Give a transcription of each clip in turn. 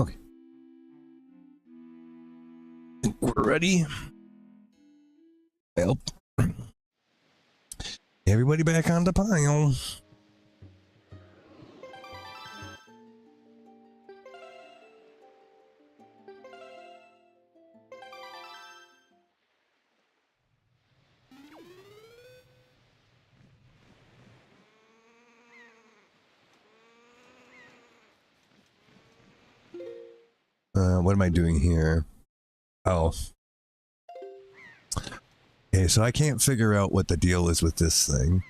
Okay. Think we're ready. Well, everybody back on the pile. What am I doing here? Oh. Okay, so I can't figure out what the deal is with this thing.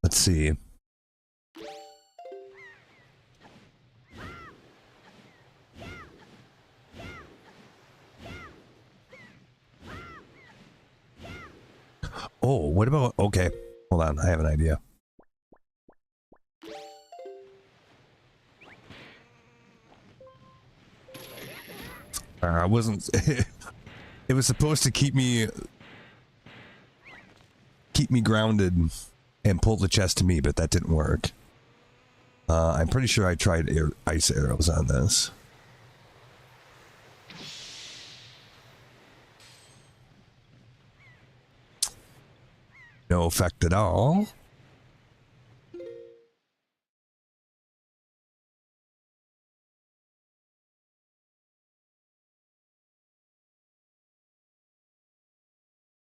Let's see. Oh, what about... Okay, hold on. I have an idea. I wasn't... It was supposed to keep me grounded and pull the chest to me, but that didn't work. I'm pretty sure I tried ice arrows on this. No effect at all.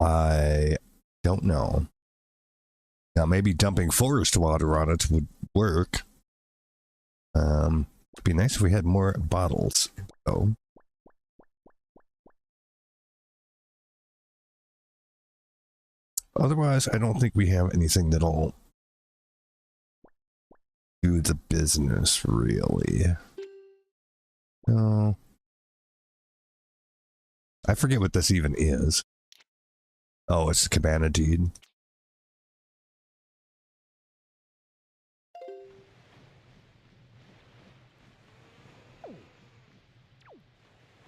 I don't know. Now, maybe dumping forest water on it would work. It'd be nice if we had more bottles. Oh. Otherwise, I don't think we have anything that'll do the business, really. No. I forget what this even is. Oh, it's the Cabana Deed.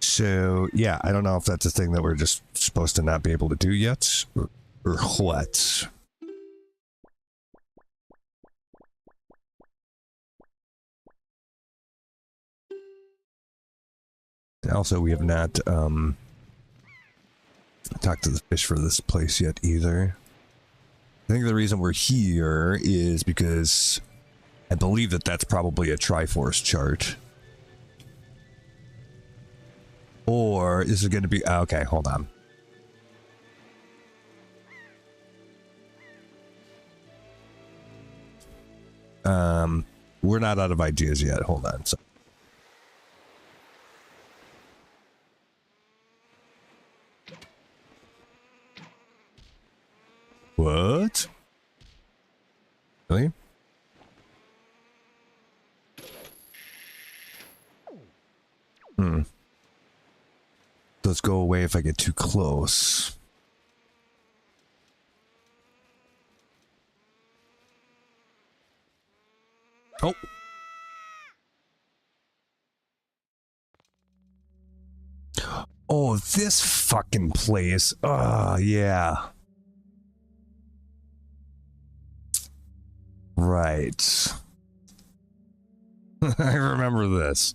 So, yeah, I don't know if that's a thing that we're just supposed to not be able to do yet, or what. Also, we have not talked to the fish for this place yet either. I think the reason we're here is because I believe that that's probably a Triforce chart. Or is it going to be... Okay, hold on. We're not out of ideas yet. Hold on. So what? Really? Let's go away if I get too close. Oh. Oh, this fucking place. Oh, yeah. Right. I remember this.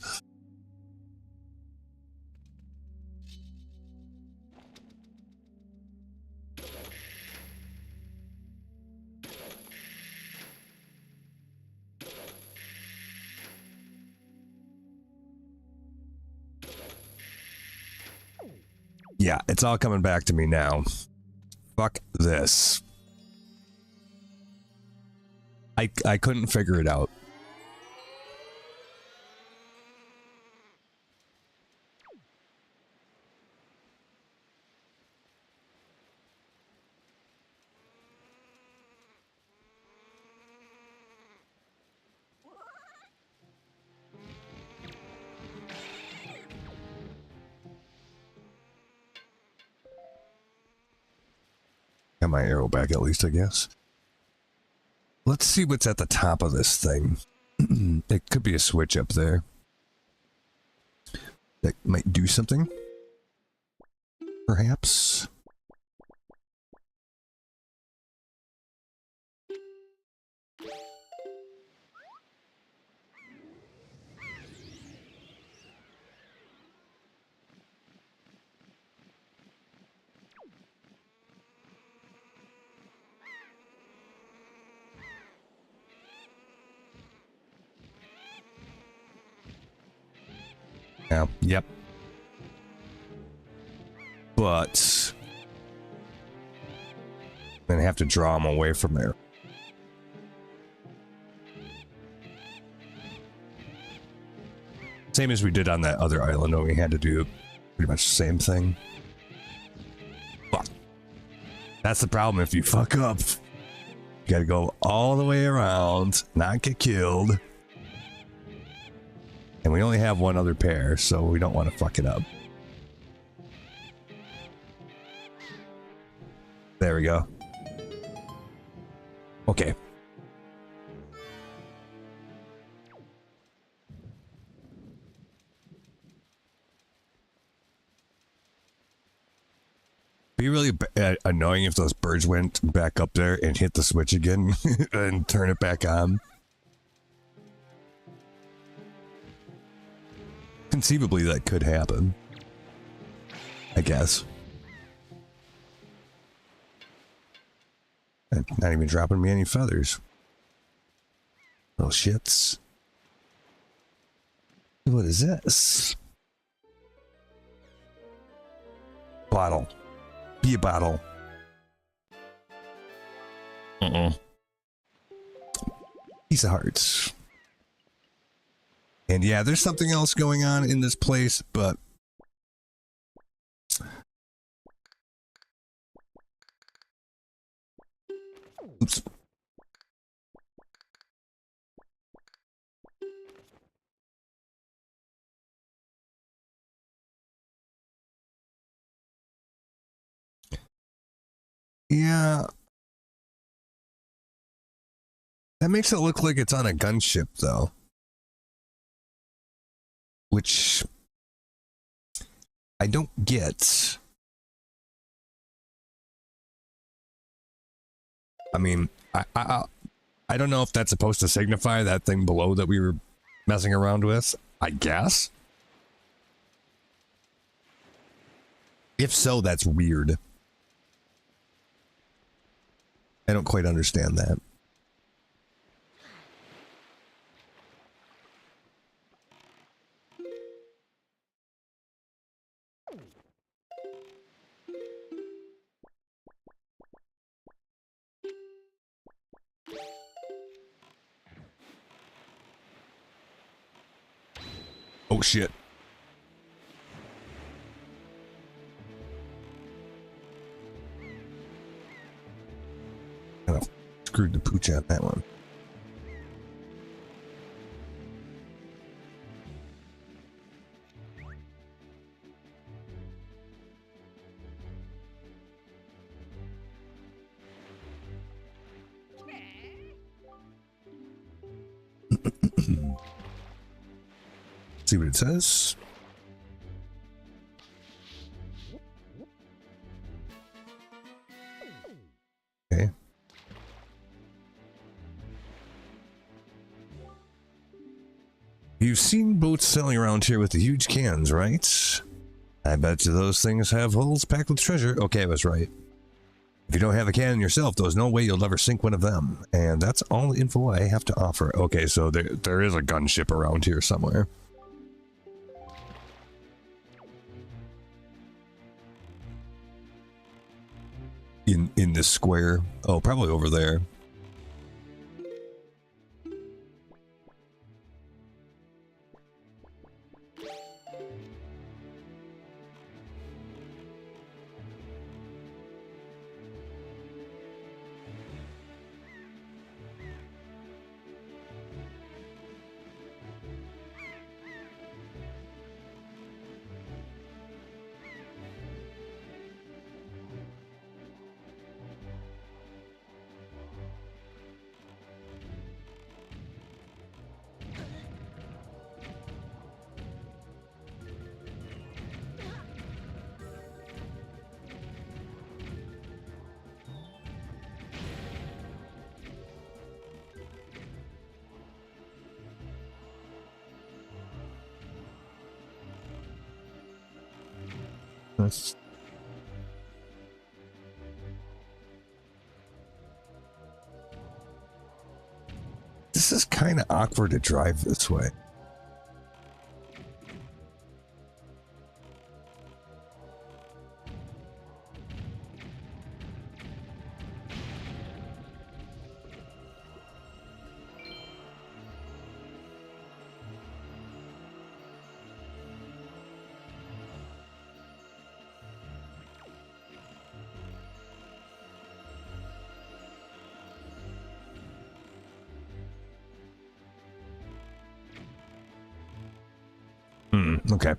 Yeah, it's all coming back to me now. Fuck this. I couldn't figure it out. Got my arrow back at least, I guess. Let's see what's at the top of this thing. It could be a switch up there. That might do something. Perhaps. Yeah, yep. But then I have to draw them away from there. Same as we did on that other island, we had to do pretty much the same thing. But that's the problem if you fuck up. You gotta go all the way around, not get killed. And we only have one other pair, so we don't want to fuck it up. There we go. Okay. Be really annoying if those birds went back up there and hit the switch again and turn it back on. Conceivably, that could happen. I guess. And not even dropping me any feathers. Little shits. What is this? Bottle. Be a bottle. Piece of hearts. And yeah, there's something else going on in this place, but oops. Yeah. That makes it look like it's on a gunship, though. Which I don't get. I mean, I don't know if that's supposed to signify that thing below that we were messing around with. I guess. If so, that's weird. I don't quite understand that. Oh shit. Kind of screwed the pooch out that one. See what it says. Okay. You've seen boats sailing around here with the huge cans, right? I bet you those things have holes packed with treasure. Okay, I was right. If you don't have a cannon yourself, there's no way you'll ever sink one of them. And that's all the info I have to offer. Okay, so there is a gunship around here somewhere. In this square. Oh, probably over there. This is kind of awkward to drive this way. Okay.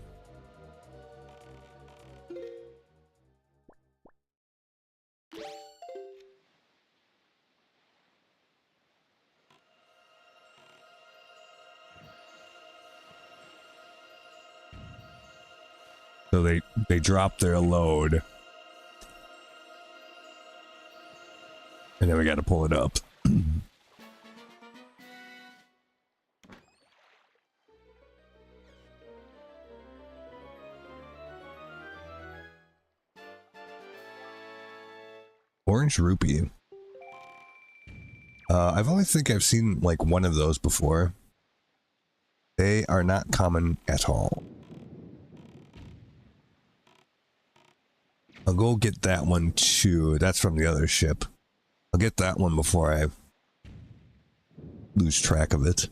So they drop their load. And then we got to pull it up. Orange rupee. I've only think I've seen like one of those before. They are not common at all. I'll go get that one too. That's from the other ship. I'll get that one before I lose track of it.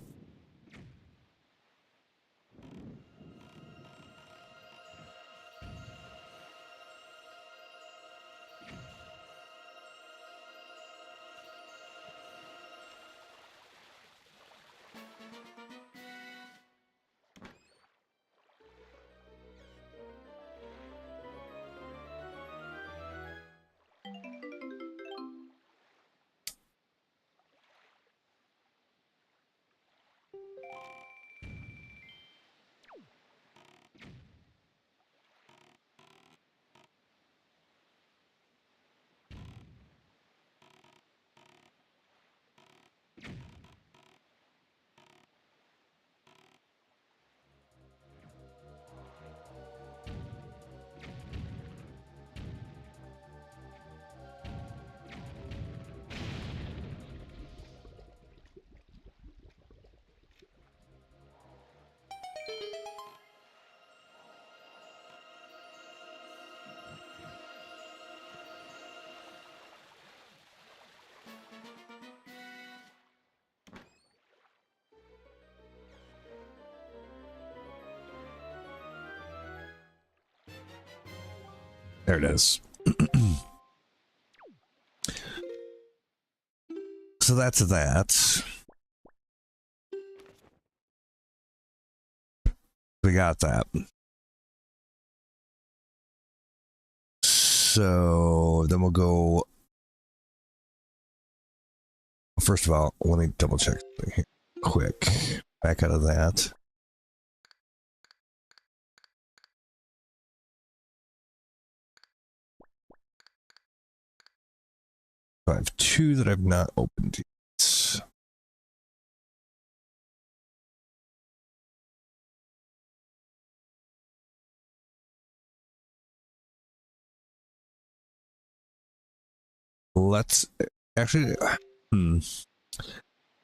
There it is. So that's that. We got that. So then we'll go. First of all, let me double check something here quick. Back out of that. I have two that I've not opened yet. Let's actually,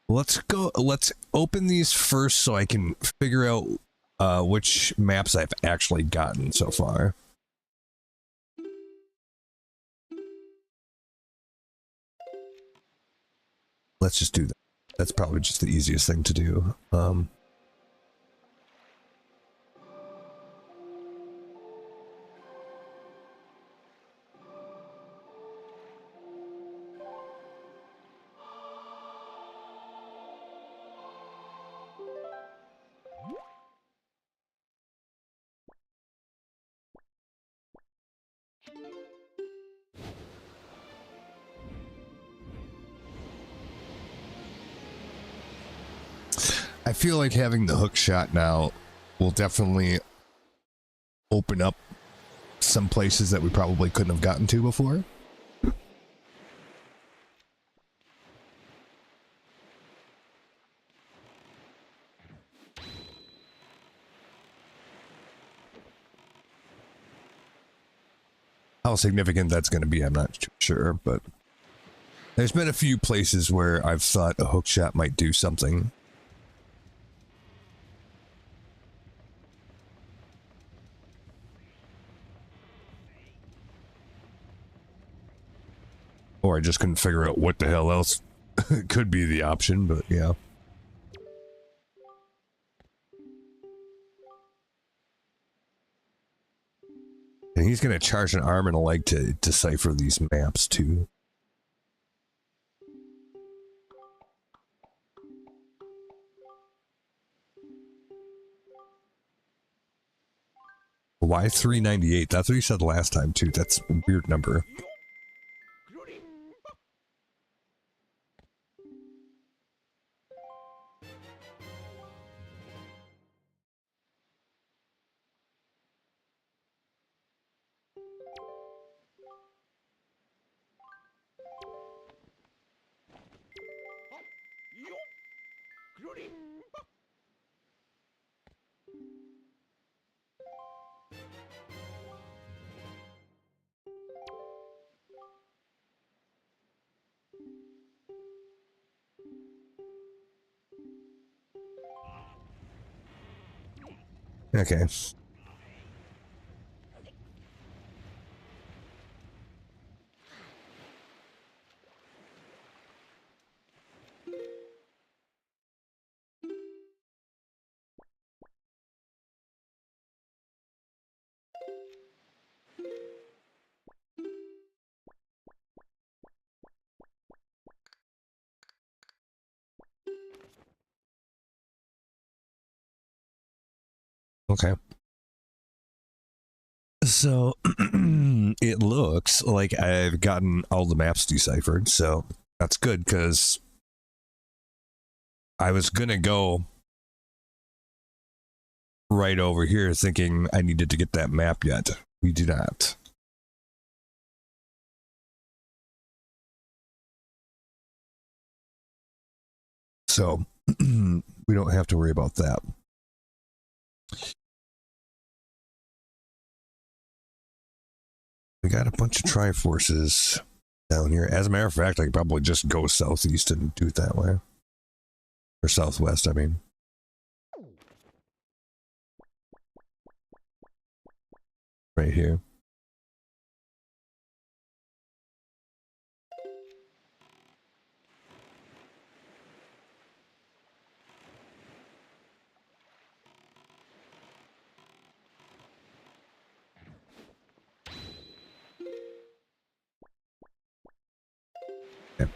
let's open these first so I can figure out which maps I've actually gotten so far. Let's just do that. That's probably just the easiest thing to do. I feel like having the hook shot now will definitely open up some places that we probably couldn't have gotten to before. How significant that's going to be, I'm not too sure, but there's been a few places where I've thought a hook shot might do something. Or I just couldn't figure out what the hell else could be the option, but yeah. And he's going to charge an arm and a leg to decipher these maps, too. Why 398? That's what you said last time, too. That's a weird number. Okay. Okay. So it looks like I've gotten all the maps deciphered, so that's good because I was gonna go right over here thinking I needed to get that map yet. We do not. So we don't have to worry about that. We got a bunch of Triforces down here. As a matter of fact, I could probably just go southeast and do it that way. Or southwest, I mean. Right here. Okay.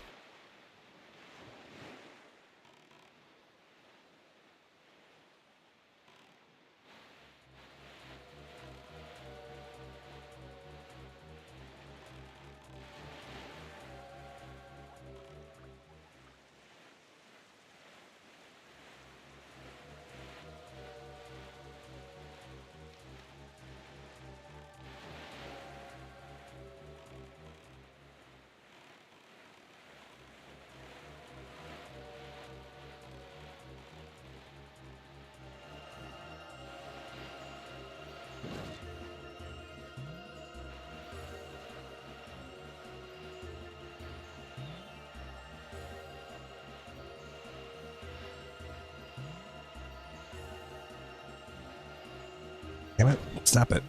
Damn it. Stop it.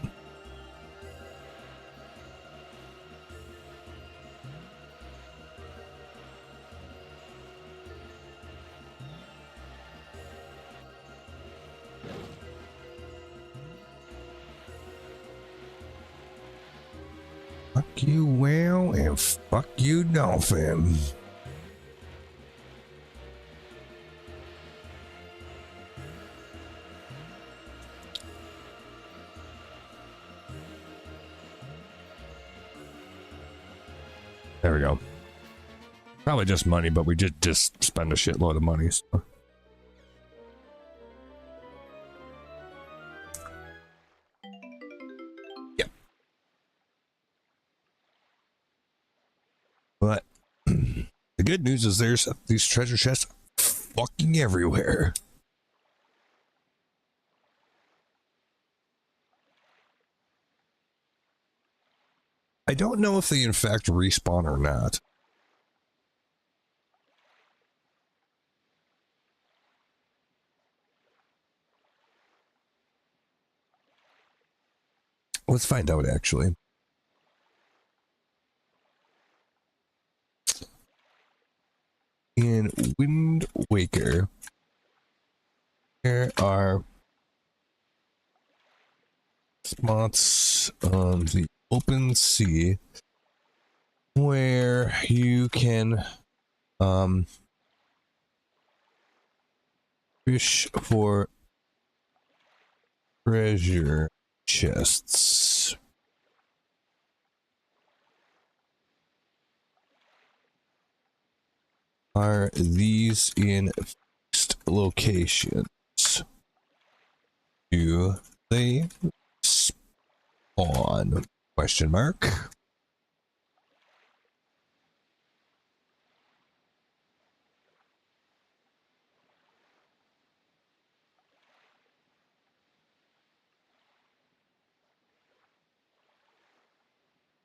Fuck you, whale, and fuck you, dolphin. There we go. Probably just money, but we did just spend a shitload of money. So. Yep. But the good news is there's these treasure chests fucking everywhere. I don't know if they in fact respawn or not. Let's find out, actually. In Windwaker, there are spots on the open sea where you can fish for treasure chests. Are these in fixed locations? Do they spawn? Question mark.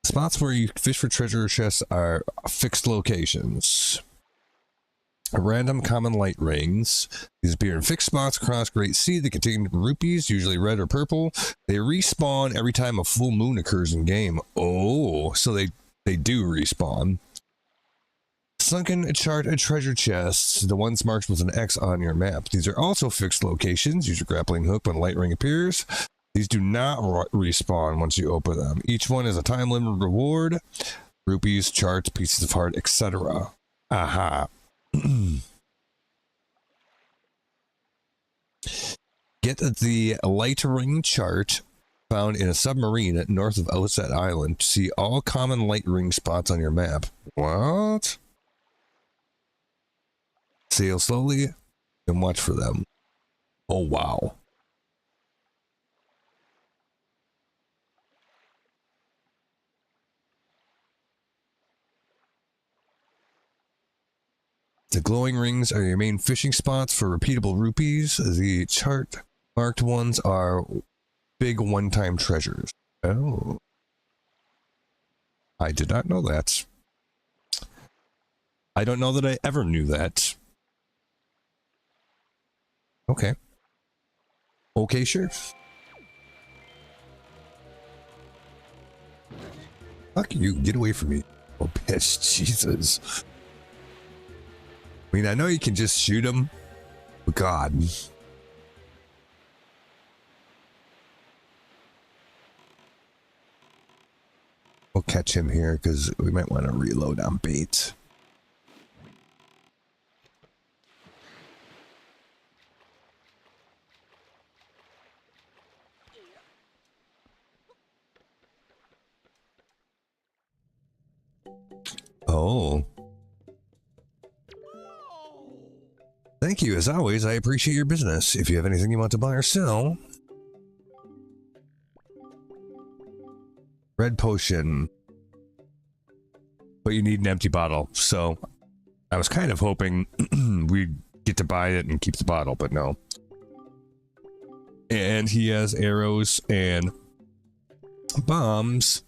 Spots where you fish for treasure chests are fixed locations. Random common light rings. These appear in fixed spots across Great Sea that contain rupees, usually red or purple. They respawn every time a full moon occurs in game. Oh, so they do respawn. Sunken chart and treasure chests, the ones marked with an X on your map. These are also fixed locations. Use your grappling hook when light ring appears. These do not respawn once you open them. Each one is a time limited reward. Rupees, charts, pieces of heart, etc. Aha. Get the light ring chart found in a submarine north of Outset Island to see all common light ring spots on your map. What? Sail slowly and watch for them. Oh, wow. The glowing rings are your main fishing spots for repeatable rupees. The chart marked ones are big one-time treasures. Oh. I did not know that. I don't know that I ever knew that. Okay. Okay, sure. Fuck you, get away from me. Oh, bitch, Jesus. I mean, I know you can just shoot him, but God. We'll catch him here because we might want to reload on bait. Oh. Thank you. As always, I appreciate your business. If you have anything you want to buy or sell. Red potion. But you need an empty bottle. So I was kind of hoping we'd get to buy it and keep the bottle, but no. And he has arrows and bombs.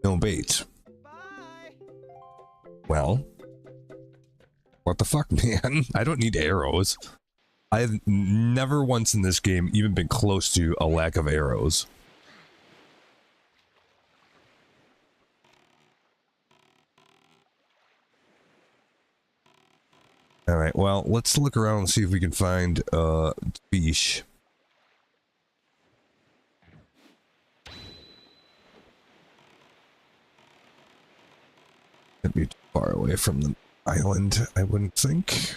No bait. Bye. Well, what the fuck, man? I don't need arrows. I've never once in this game even been close to a lack of arrows. Alright, well, let's look around and see if we can find fish. Can't be too far away from the island, I wouldn't think.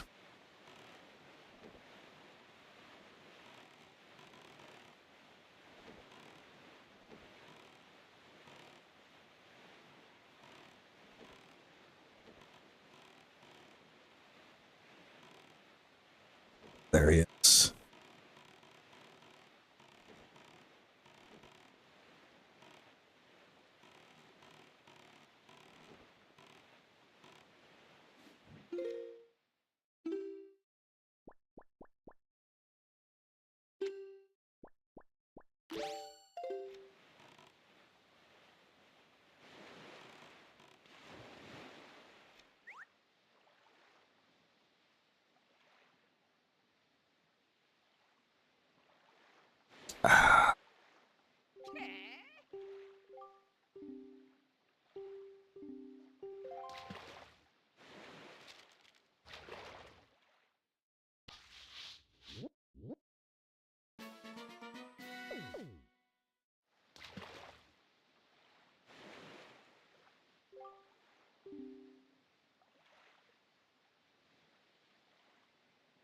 There he is.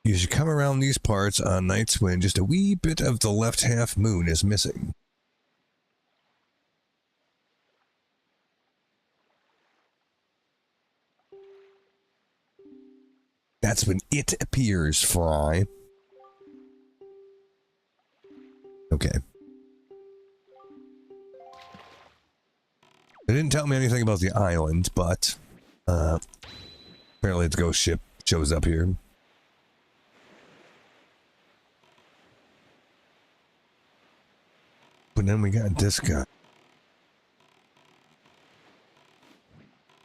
You should come around these parts on nights when just a wee bit of the left half moon is missing. That's when it appears, Fry. Okay. They didn't tell me anything about the island, but apparently the ghost ship shows up here. But then we got this guy.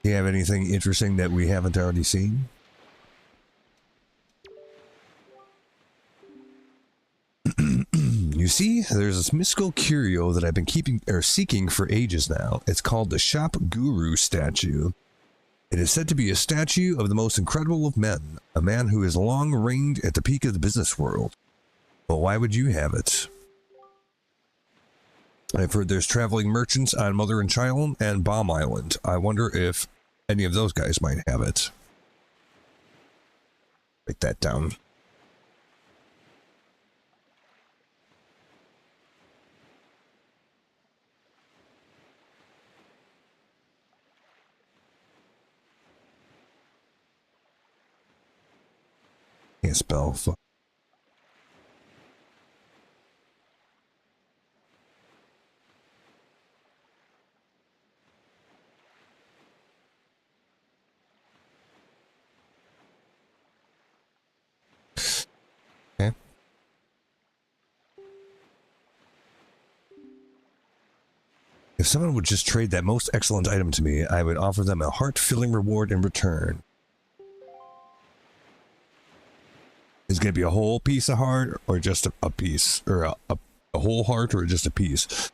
Do you have anything interesting that we haven't already seen? You see, there's this mystical curio that I've been seeking for ages now. It's called the Shop Guru statue. It is said to be a statue of the most incredible of men, a man who has long reigned at the peak of the business world. But why would you have it? I've heard there's traveling merchants on Mother and Child and Bomb Island. I wonder if any of those guys might have it. Write that down. Can't spell. Fuck. Okay. If someone would just trade that most excellent item to me, I would offer them a heart-filling reward in return. Is it going to be a whole piece of heart, or just a piece, or a whole heart, or just a piece?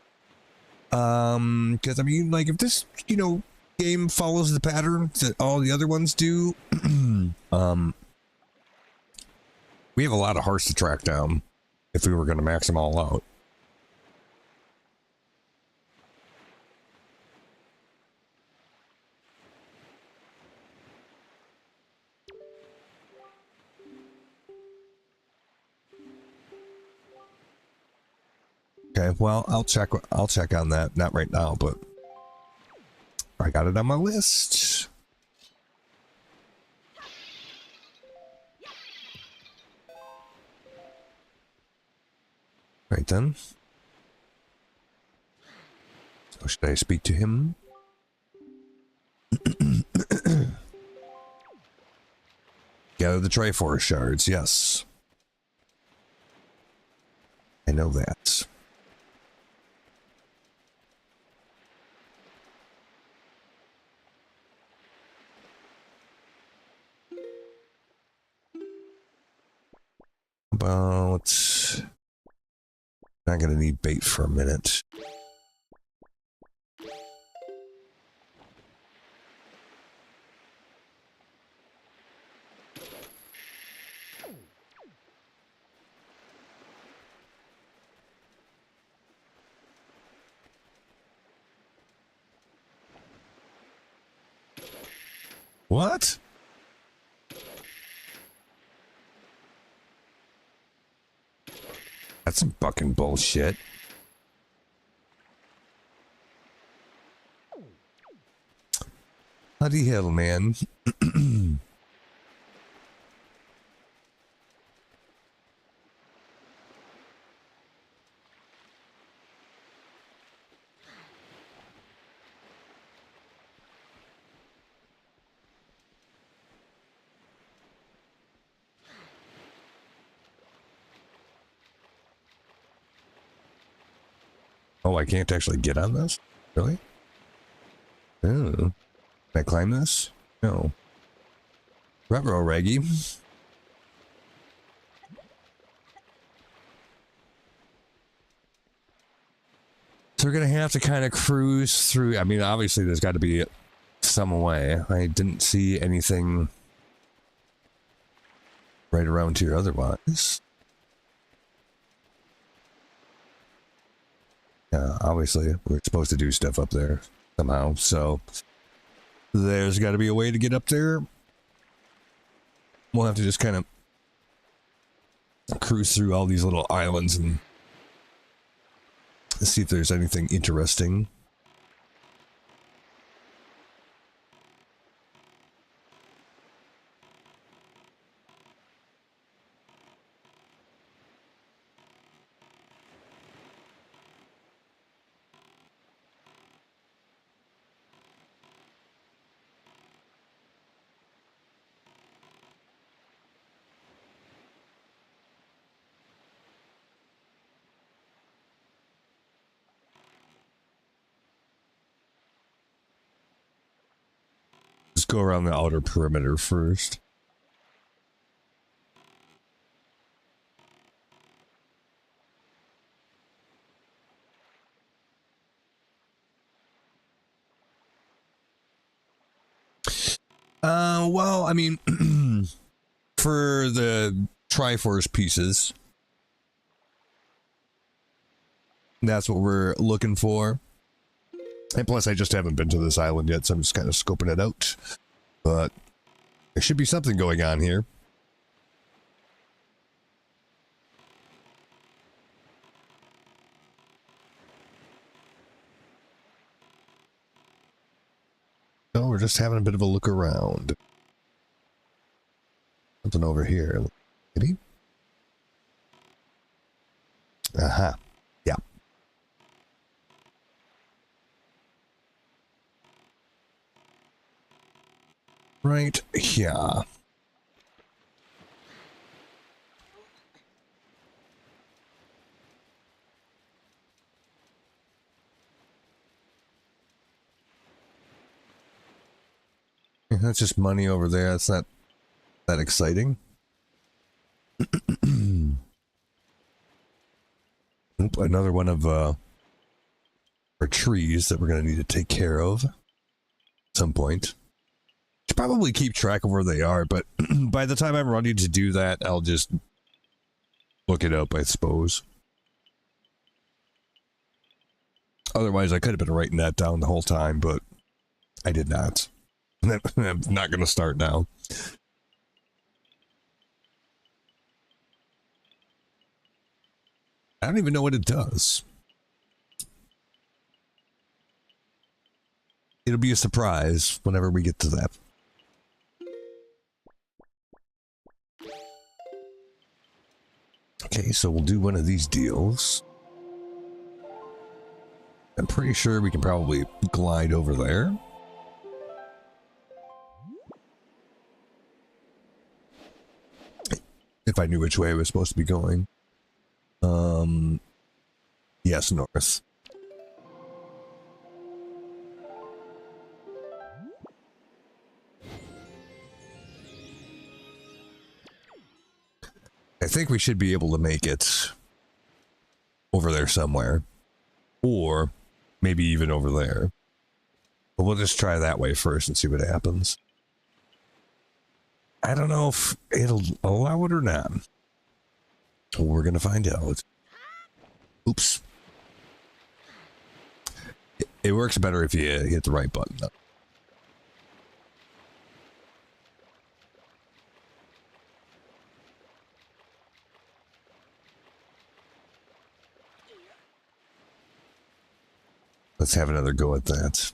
Because I mean, like, if this, you know, game follows the pattern that all the other ones do, we have a lot of hearts to track down if we were going to max them all out. Okay, well, I'll check on that. Not right now, but I got it on my list. Right then. So should I speak to him? Gather the Triforce shards, yes. I know that. About... Not gonna need bait for a minute. What? That's some fucking bullshit. Bloody hell, man. Oh, I can't actually get on this? Really? Oh. Can I climb this? No. Ruh-roh, Reggie. So we're going to have to kind of cruise through. I mean, obviously there's got to be some way. I didn't see anything right around here otherwise. Yeah, obviously we're supposed to do stuff up there somehow. So there's got to be a way to get up there. We'll have to just kind of cruise through all these little islands and see if there's anything interesting. Let's go around the outer perimeter first. Well, I mean, for the Triforce pieces, that's what we're looking for. And plus, I just haven't been to this island yet, so I'm just kind of scoping it out. But there should be something going on here. So we're just having a bit of a look around. Something over here, maybe? Aha. Yeah. Right here. That's just money over there. That's not that exciting. Oop, another one of our trees that we're going to need to take care of at some point. Should probably keep track of where they are, but by the time I'm ready to do that, I'll just look it up, I suppose. Otherwise, I could have been writing that down the whole time, but I did not. I'm not going to start now. I don't even know what it does. It'll be a surprise whenever we get to that. Okay, so we'll do one of these deals. I'm pretty sure we can probably glide over there. If I knew which way I was supposed to be going. Yes, north. I think we should be able to make it over there somewhere. Or maybe even over there. But we'll just try that way first and see what happens. I don't know if it'll allow it or not. We're going to find out. Oops. It works better if you hit the right button, though. Let's have another go at that.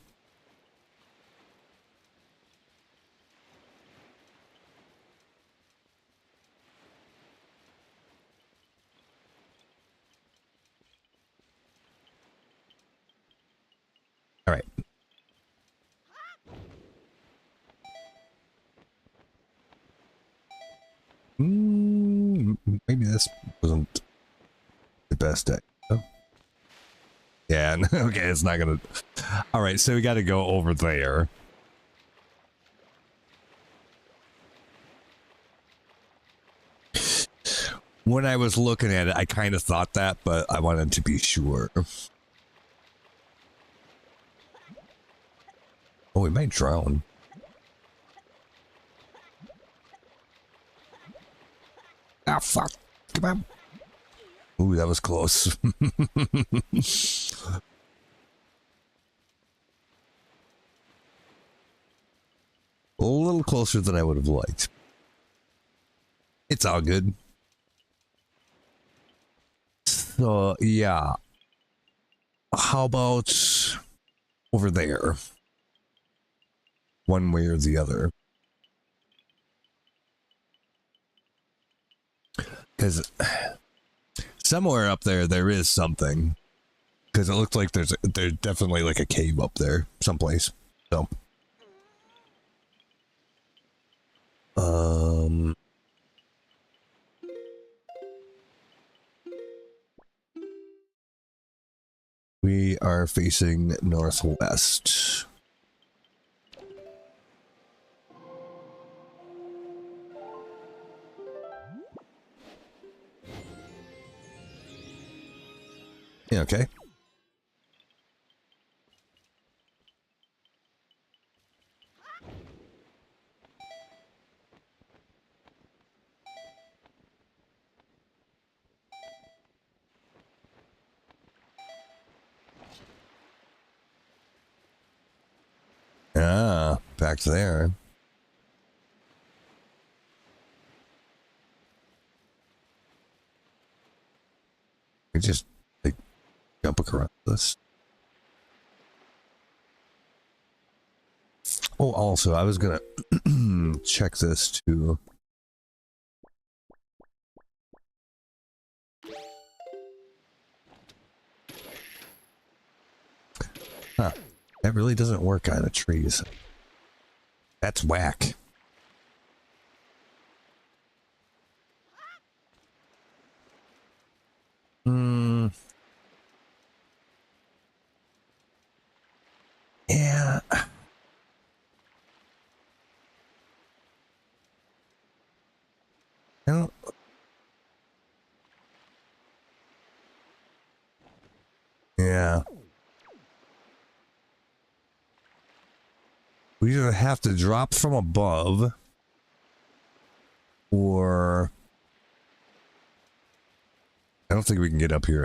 All right. Maybe this wasn't the best day. Oh. Yeah, okay, it's not gonna... All right, so we got to go over there. When I was looking at it, I kind of thought that, but I wanted to be sure. Oh, we might drown. Ah, fuck. Come on. Ooh, that was close. A little closer than I would have liked. It's all good. So, yeah. How about over there? One way or the other. Because somewhere up there, there is something. Because it looks like there's definitely like a cave up there someplace. So. We are facing northwest. Yeah, okay. Ah, back there. We just like jump across this. Oh, also, I was gonna check this too. Huh. That really doesn't work on the trees. That's whack. Yeah. I don't... Yeah. We either have to drop from above or I don't think we can get up here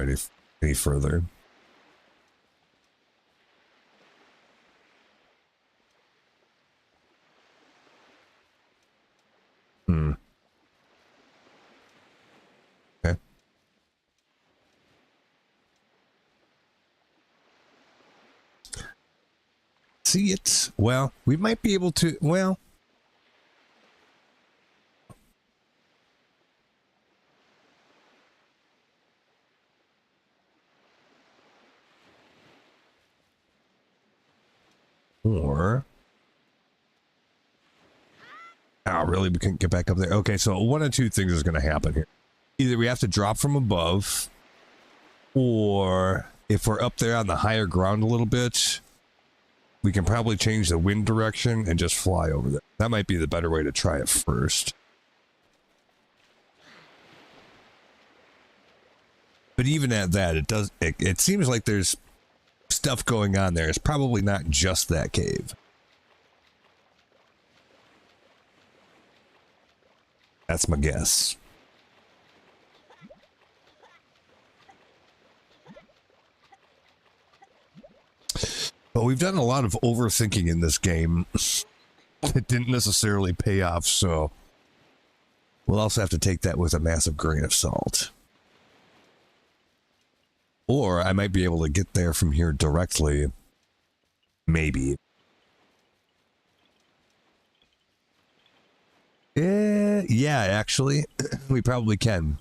any further. Okay. See it? Well, we might be able to, well. Or. Oh, really? We couldn't get back up there? Okay, so one of two things is going to happen here. Either we have to drop from above, or if we're up there on the higher ground a little bit, we can probably change the wind direction and just fly over there. That might be the better way to try it first. But even at that, it seems like there's stuff going on there. It's probably not just that cave. That's my guess. But we've done a lot of overthinking in this game. It didn't necessarily pay off, so we'll also have to take that with a massive grain of salt. Or I might be able to get there from here directly. Maybe. Yeah, actually, we probably can.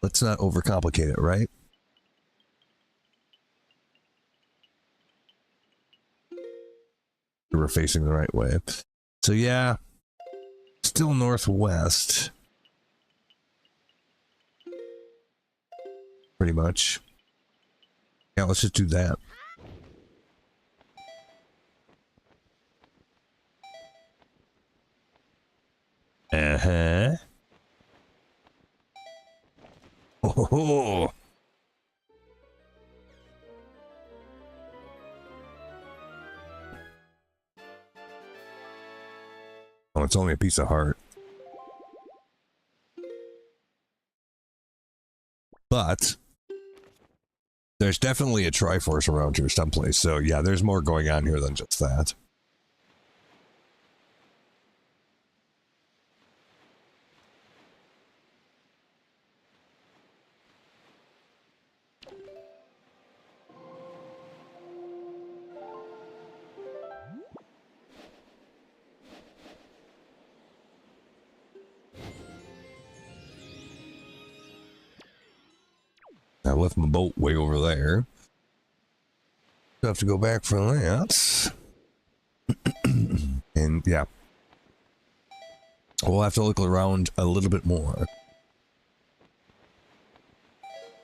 Let's not overcomplicate it, right? We're facing the right way. So yeah, still northwest. Pretty much. Yeah, let's just do that. Uh-huh. Oh. it's only a piece of heart. But there's definitely a Triforce around here someplace. So yeah, there's more going on here than just that. I left my boat way over there. So I have to go back for that. And yeah, we'll have to look around a little bit more.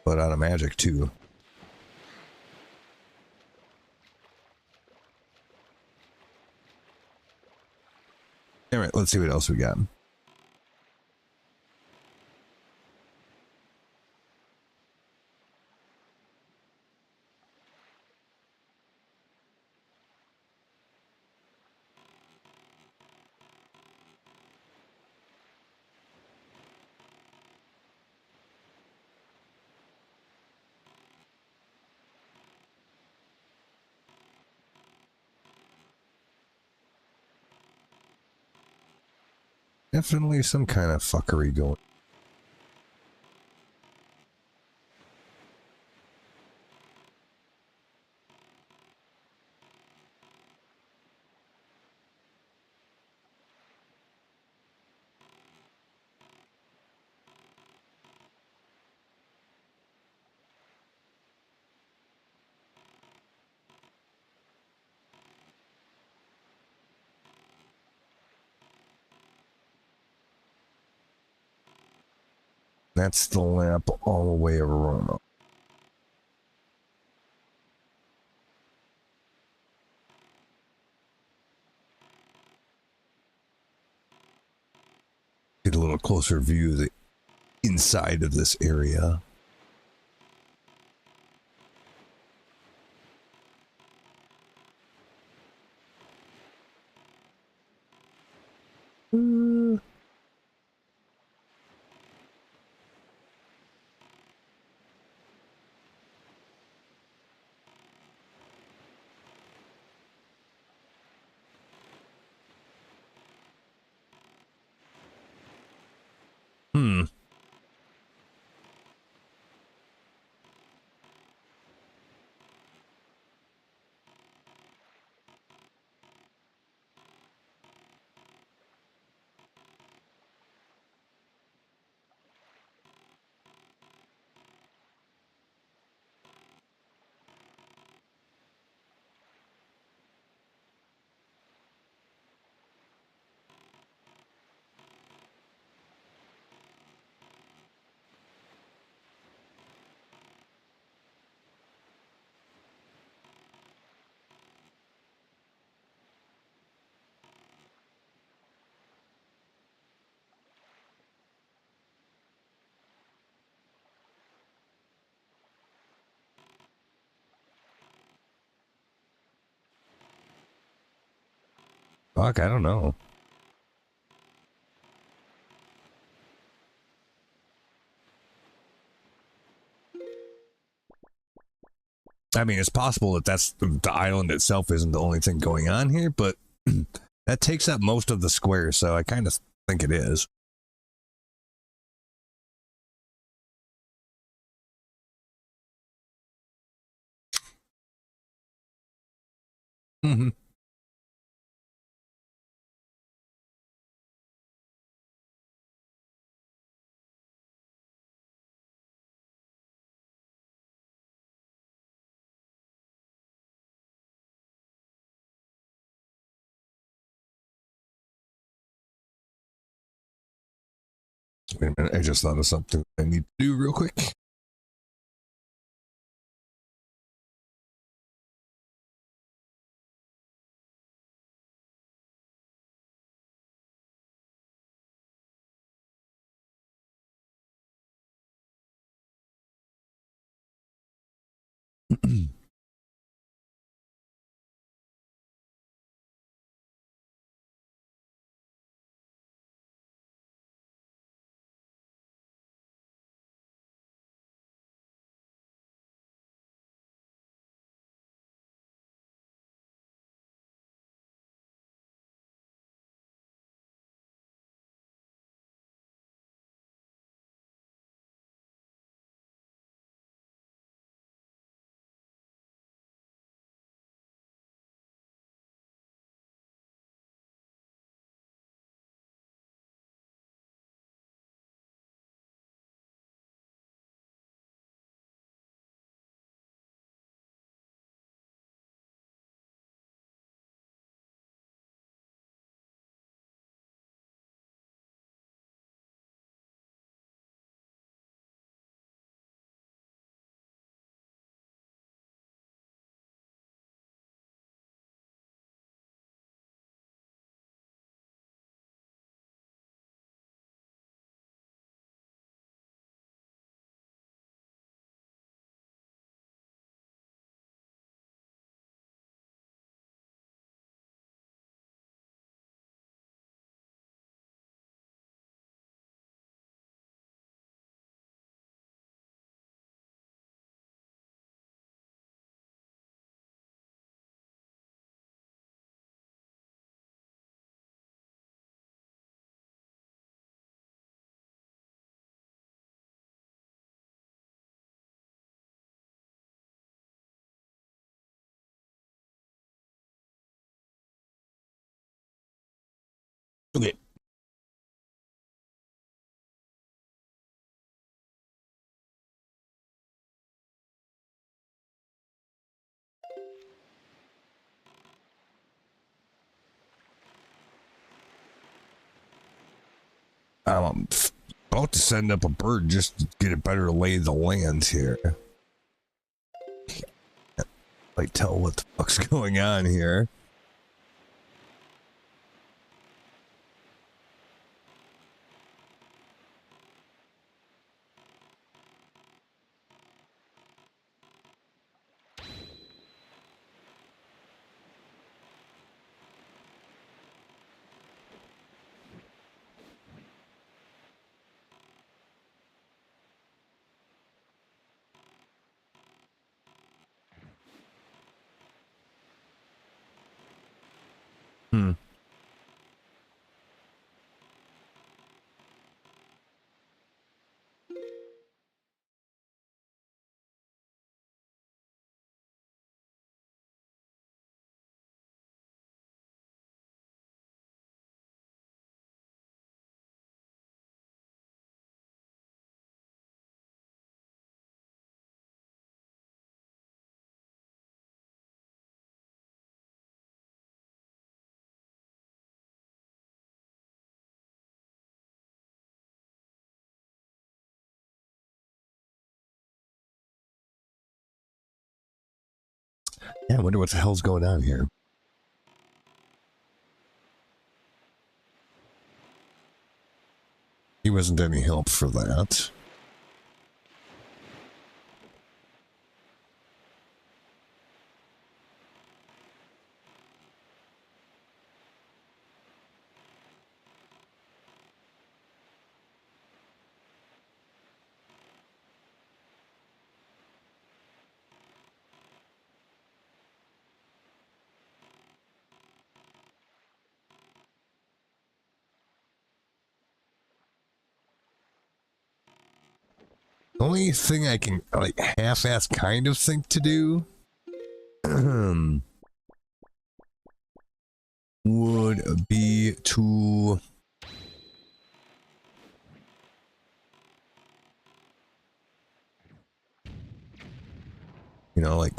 But out of magic too. Alright, let's see what else we got. Definitely some kind of fuckery going. That's the lamp all the way around. Get a little closer view of the inside of this area. Hmm. Fuck, I don't know. I mean, it's possible that the island itself isn't the only thing going on here, but that takes up most of the square, so I kind of think it is. Mm-hmm. Wait a minute, I just thought of something I need to do real quick. Okay. I'm about to send up a bird just to get a better lay of the land here. Can't like tell what the fuck's going on here. Hmm. Yeah, I wonder what the hell's going on here. He wasn't any help for that. The only thing I can like half-ass kind of think to do would be to like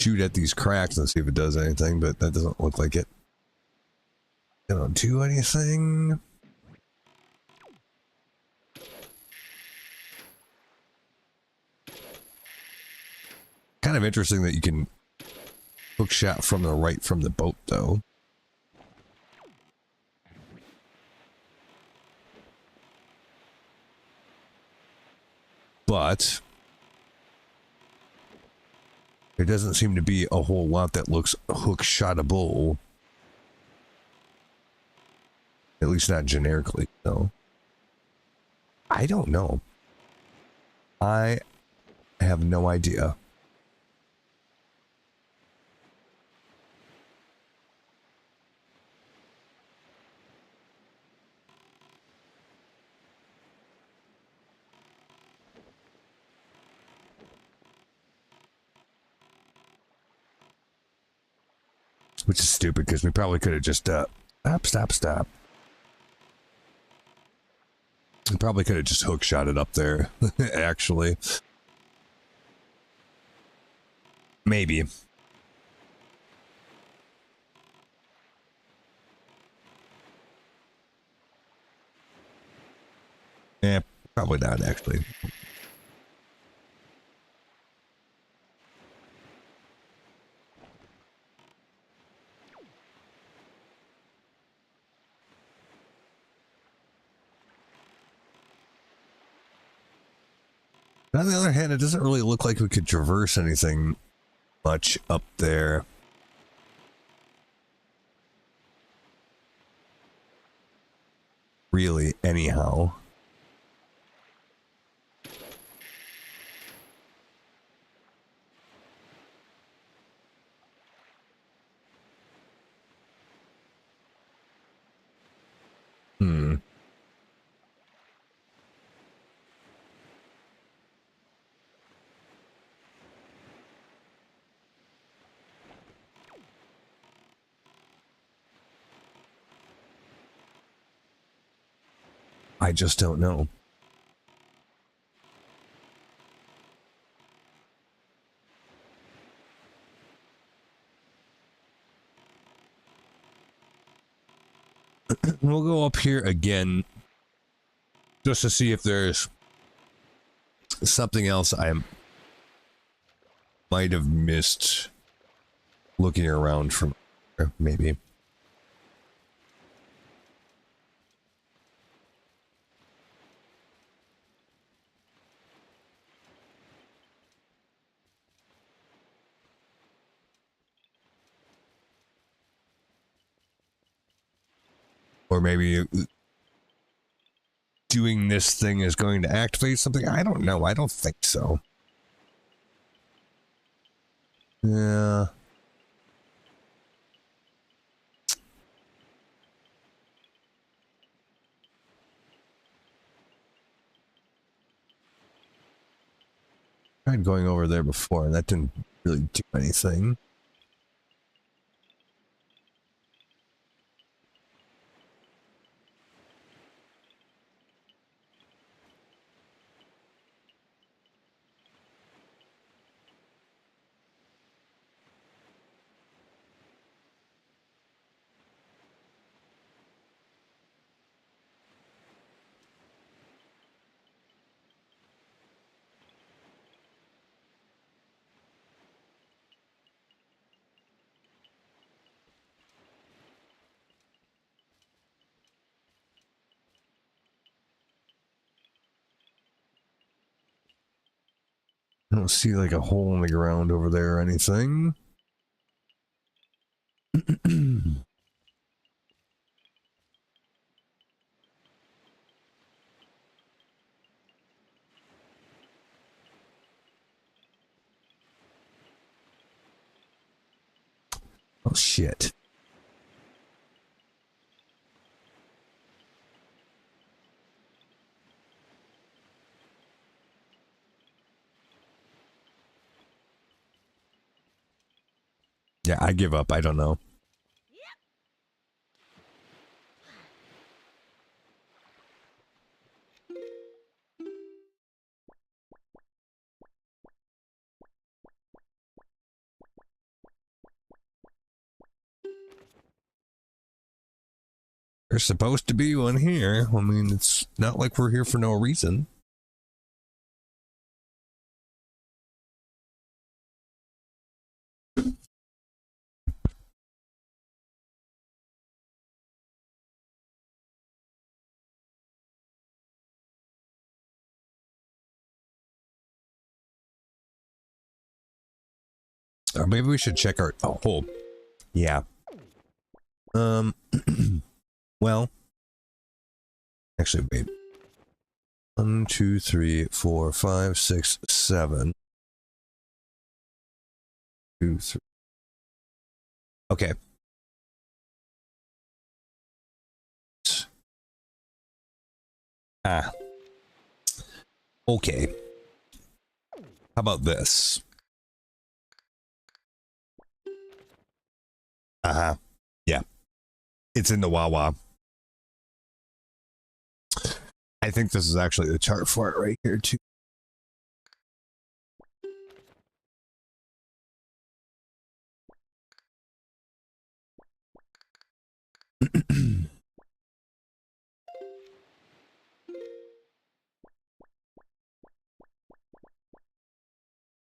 shoot at these cracks and see if it does anything, but that doesn't look like it gonna do anything. Kind of interesting that you can hook shot from the right from the boat, though. But there doesn't seem to be a whole lot that looks hook shotable. At least not generically, no. I don't know. I have no idea. Which is stupid because we probably could have just stop. We probably could have just hook shot it up there. Actually, maybe. Yeah, probably not actually. But on the other hand, it doesn't really look like we could traverse anything much up there. Really, anyhow. Hmm. I just don't know. We'll go up here again just to see if there's something else I might have missed looking around from there, maybe. Or maybe doing this thing is going to activate something. I don't know. I don't think so. Yeah. Tried going over there before, and that didn't really do anything. I don't see like a hole in the ground over there or anything. Oh shit. Yeah, I give up. I don't know. There's supposed to be one here. I mean, it's not like we're here for no reason. Or maybe we should check our hole. Yeah. Well, actually, wait. 1, 2, 3, 4, 5, 6, 7. 2, 3. Okay. Ah. Okay. How about this? Uh-huh. Yeah. It's in the Wawa. I think this is actually the chart for it right here, too.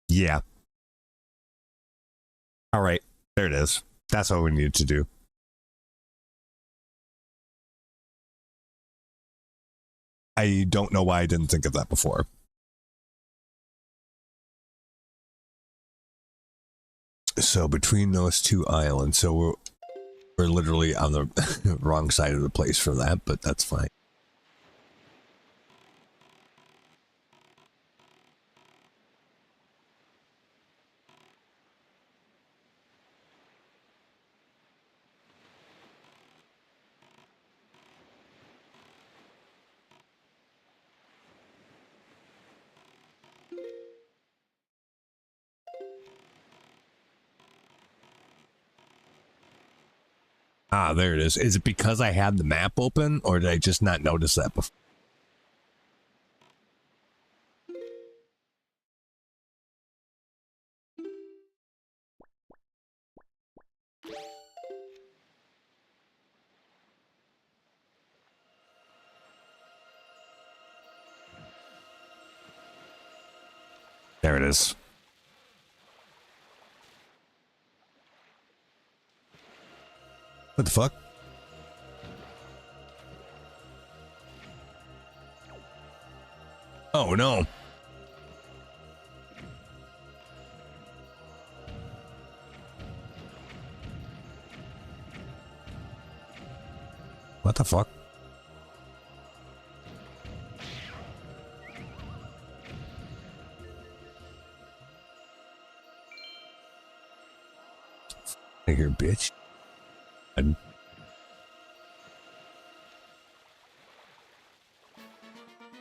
Yeah. All right. There it is. That's what we needed to do. I don't know why I didn't think of that before. So between those two islands, so we're literally on the wrong side of the place for that, but that's fine. Ah, there it is. Is it because I had the map open, or did I just not notice that before? There it is. What the fuck? Oh no. What the fuck? Here, bitch.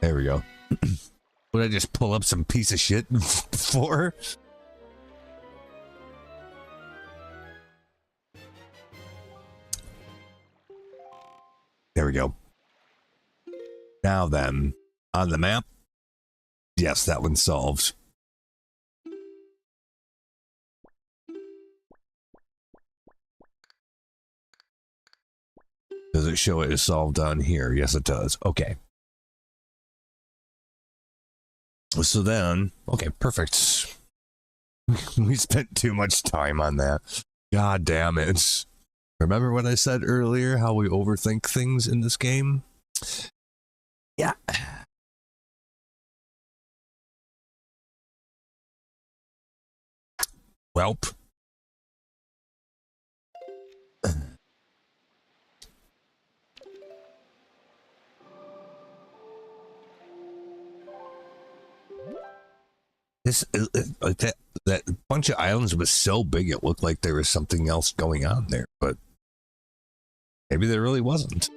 There we go. Would I just pull up some piece of shit before? There we go. Now then, on the map, yes, that one's solved. Does it show it is solved on here? Yes, it does. Okay. So then, okay, perfect. We spent too much time on that. God damn it. Remember what I said earlier, how we overthink things in this game? Yeah. Welp. This like that bunch of islands was so big it looked like there was something else going on there, but maybe there really wasn't.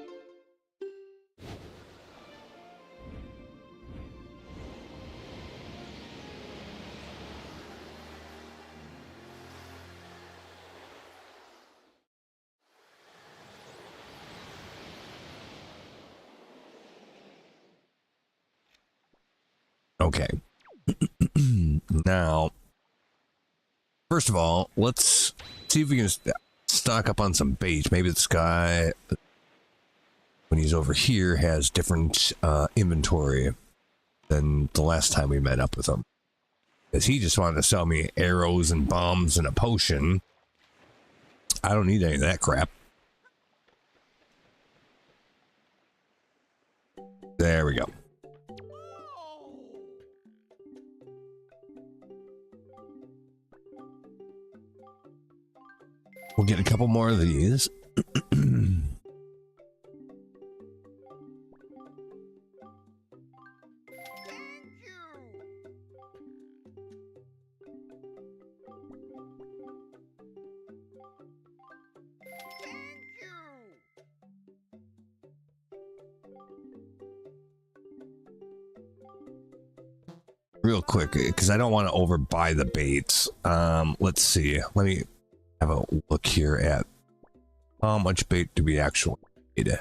Okay. Now, first of all, let's see if we can stock up on some bait. Maybe this guy, when he's over here, has different inventory than the last time we met up with him. Because he just wanted to sell me arrows and bombs and a potion. I don't need any of that crap. There we go. We'll get a couple more of these. Real quick, because I don't want to overbuy the baits. Let's see. Let me have a look here at how much bait do we actually need.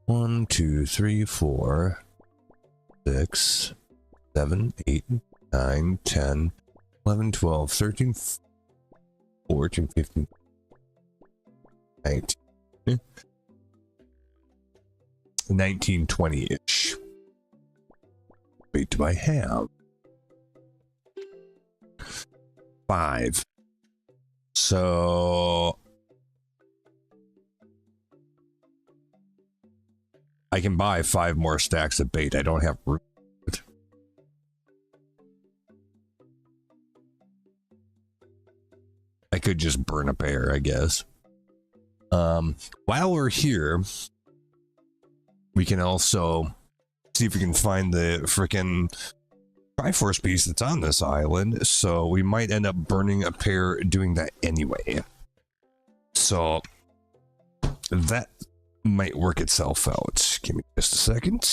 1, 2, 3, 4, 6, 7, 8, 9, 10, 11, 12, 13, 14, 15, 19, 19, 20-ish. Wait, do I have 5? So I can buy 5 more stacks of bait. I don't have room. I could just burn a pair, I guess. While we're here, we can also see if we can find the frickin' Triforce piece that's on this island. So we might end up burning a pair doing that anyway. So that might work itself out. Give me just a second.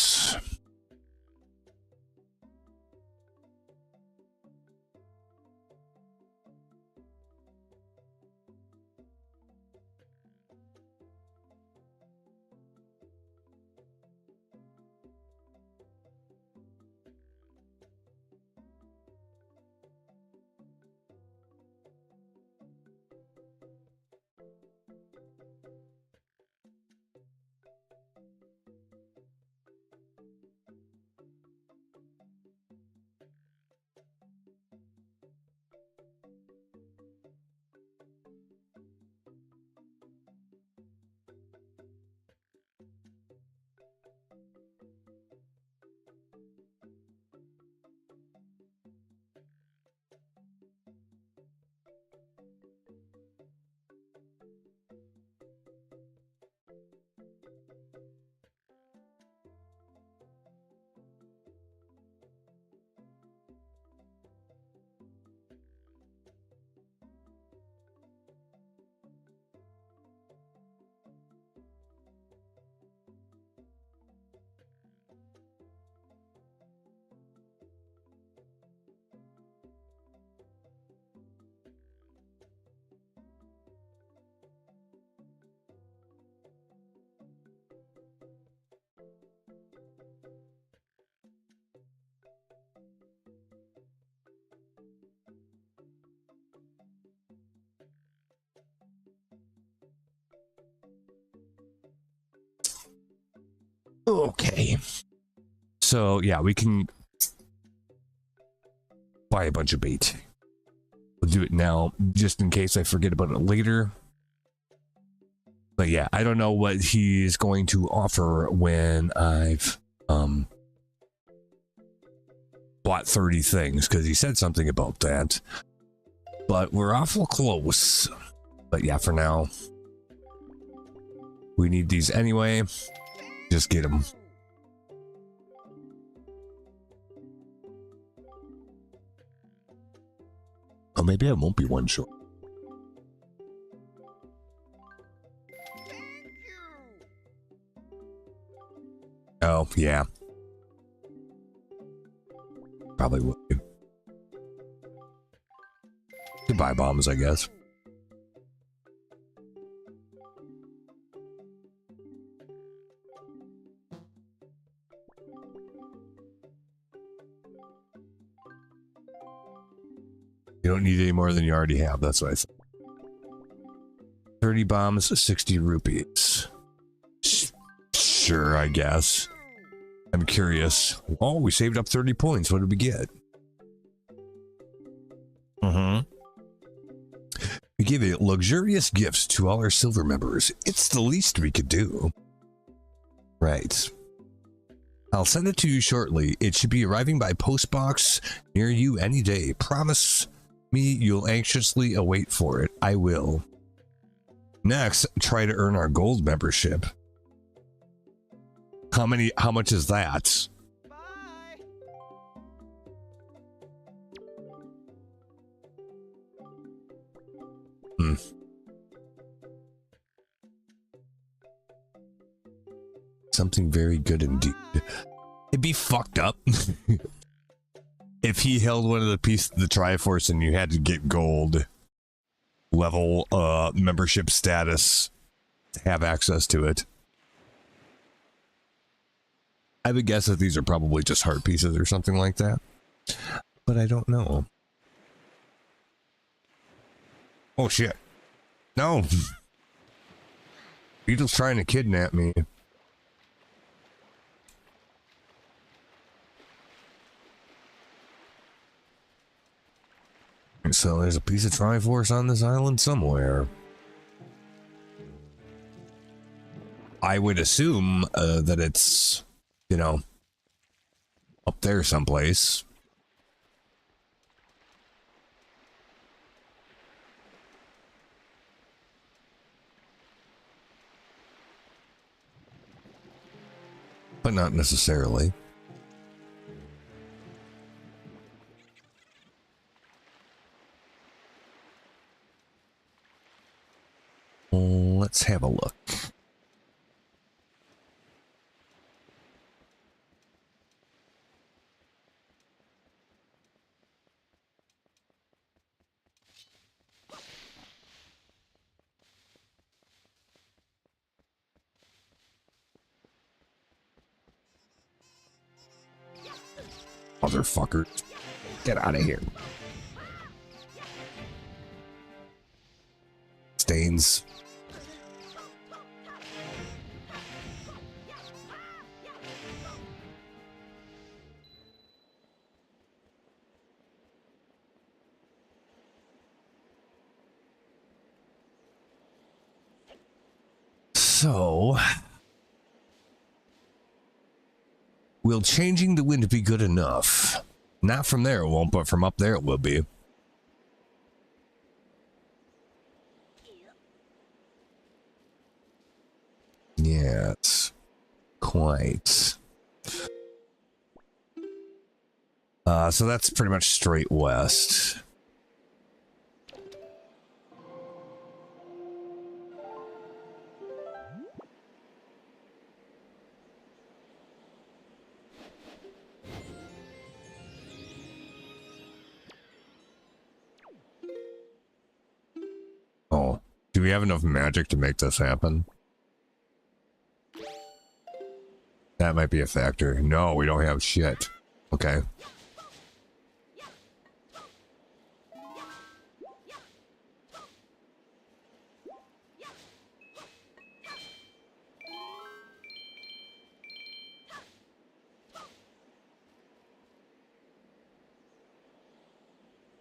Okay. So, yeah, we can buy a bunch of bait. We'll do it now, just in case I forget about it later. But yeah, I don't know what he's going to offer when I've bought 30 things, because he said something about that. But we're awful close. But yeah, for now, we need these anyway. Just get them. Oh, maybe I won't be one short. Oh, yeah. Probably would. Goodbye bombs, I guess. You don't need any more than you already have. That's what I thought. 30 bombs, 60 rupees. Sure, I guess. I'm curious. Oh, we saved up 30 points. What did we get? We give it luxurious gifts to all our silver members. It's the least we could do. Right. I'll send it to you shortly. It should be arriving by postbox near you any day. Promise me you'll anxiously await for it. I will. Next, try to earn our gold membership. How much is that? Bye. Something very good indeed. It'd be fucked up if he held one of the pieces of the Triforce and you had to get gold level membership status to have access to it. I would guess that these are probably just heart pieces or something like that, but I don't know. Oh shit. No. Beetle's trying to kidnap me. So there's a piece of Triforce on this island somewhere. I would assume that it's, you know, up there someplace. But not necessarily. Let's have a look. Motherfucker. Get out of here. Stains. So, will changing the wind be good enough? Not from there it won't, but from up there it will be. Yes, quite. So that's pretty much straight west. Oh, do we have enough magic to make this happen? That might be a factor. No, we don't have shit. Okay.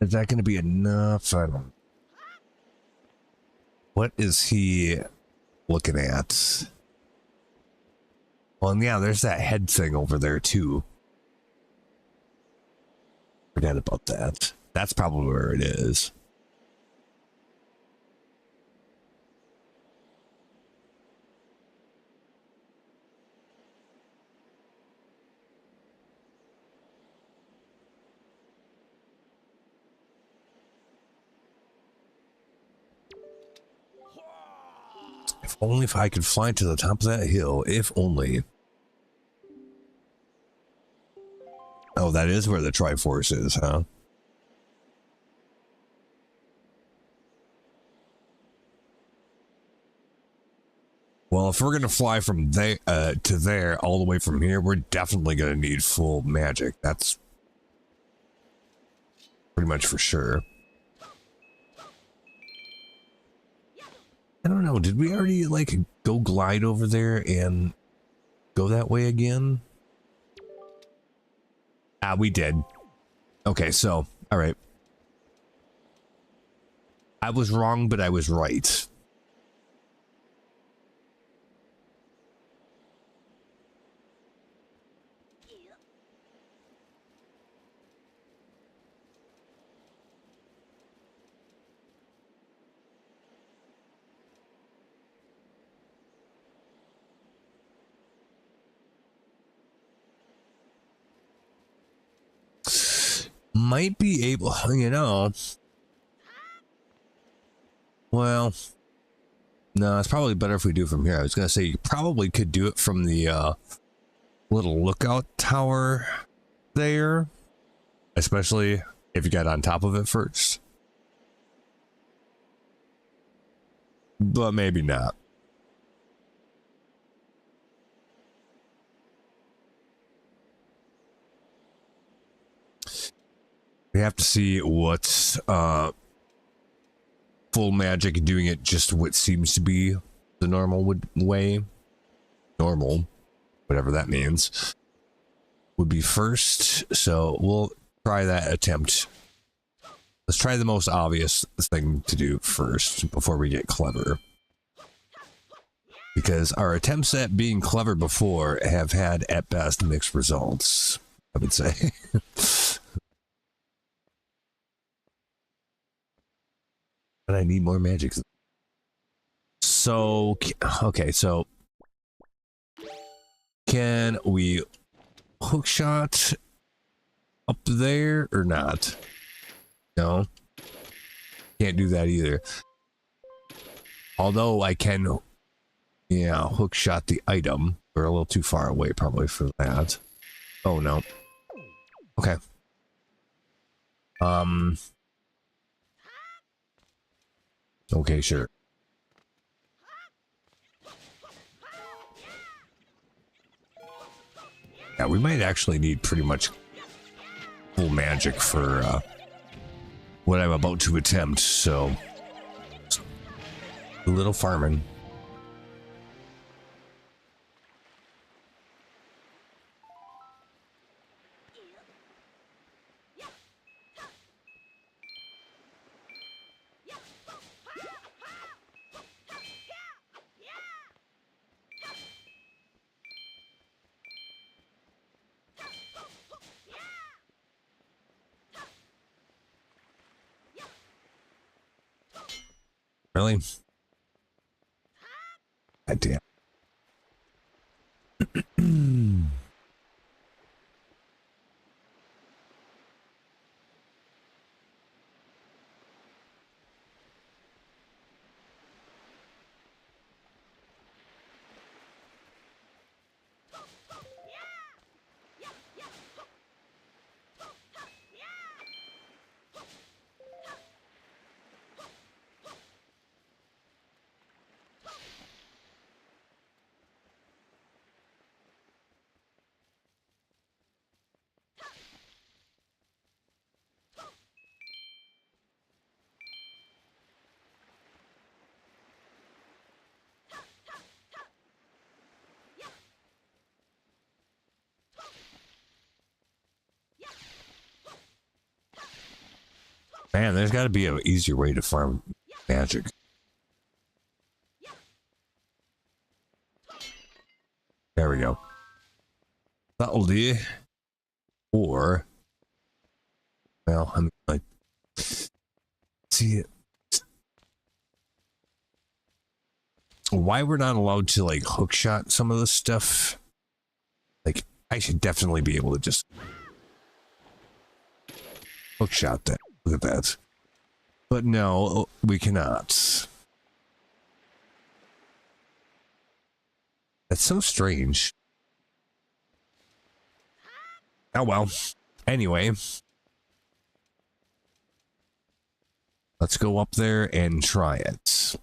Is that going to be enough? I don't. What is he looking at? Well, and yeah, there's that head thing over there too. Forget about that. That's probably where it is. If only if I could fly to the top of that hill. If only. Oh, that is where the Triforce is, huh? Well, if we're going to fly from there to there all the way from here, we're definitely going to need full magic. That's pretty much for sure. I don't know. Did we already like go glide over there and go that way again? Ah, we did. Okay, so, all right. I was wrong, but I was right. Might be able, you know. Well, no, it's probably better if we do it from here. I was going to say you probably could do it from the little lookout tower there, especially if you got on top of it first. But maybe not. We have to see what's full magic doing it just what seems to be the normal way. Normal, whatever that means, would be first. So we'll try that attempt. Let's try the most obvious thing to do first before we get clever. Because our attempts at being clever before have had at best mixed results, I would say. But I need more magic. So, okay, so can we hook shot up there or not? No, can't do that either. Although I can, yeah, hook shot the item. We're a little too far away probably for that. Oh no. Okay. Okay, sure. Yeah, we might actually need pretty much full magic for what I'm about to attempt, so a little farming. Really? God damn. Man, there's got to be an easier way to farm magic. There we go. That'll do. Or, well, I'm like, see, why we're not allowed to like hookshot some of this stuff? Like, I should definitely be able to just hookshot that. Look at that. But no, we cannot. That's so strange. Oh well. Anyway. Let's go up there and try it.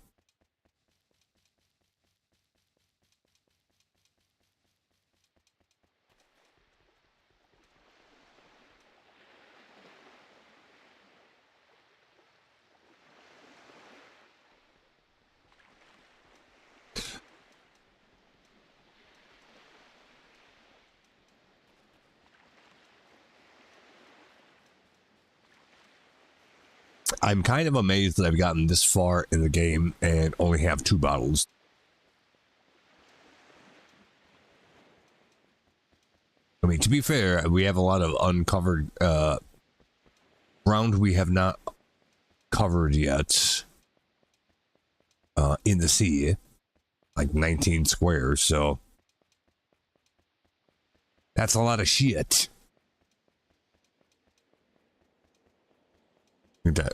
I'm kind of amazed that I've gotten this far in the game and only have 2 bottles. I mean, to be fair, we have a lot of uncovered ground we have not covered yet in the sea, like 19 squares, so that's a lot of shit.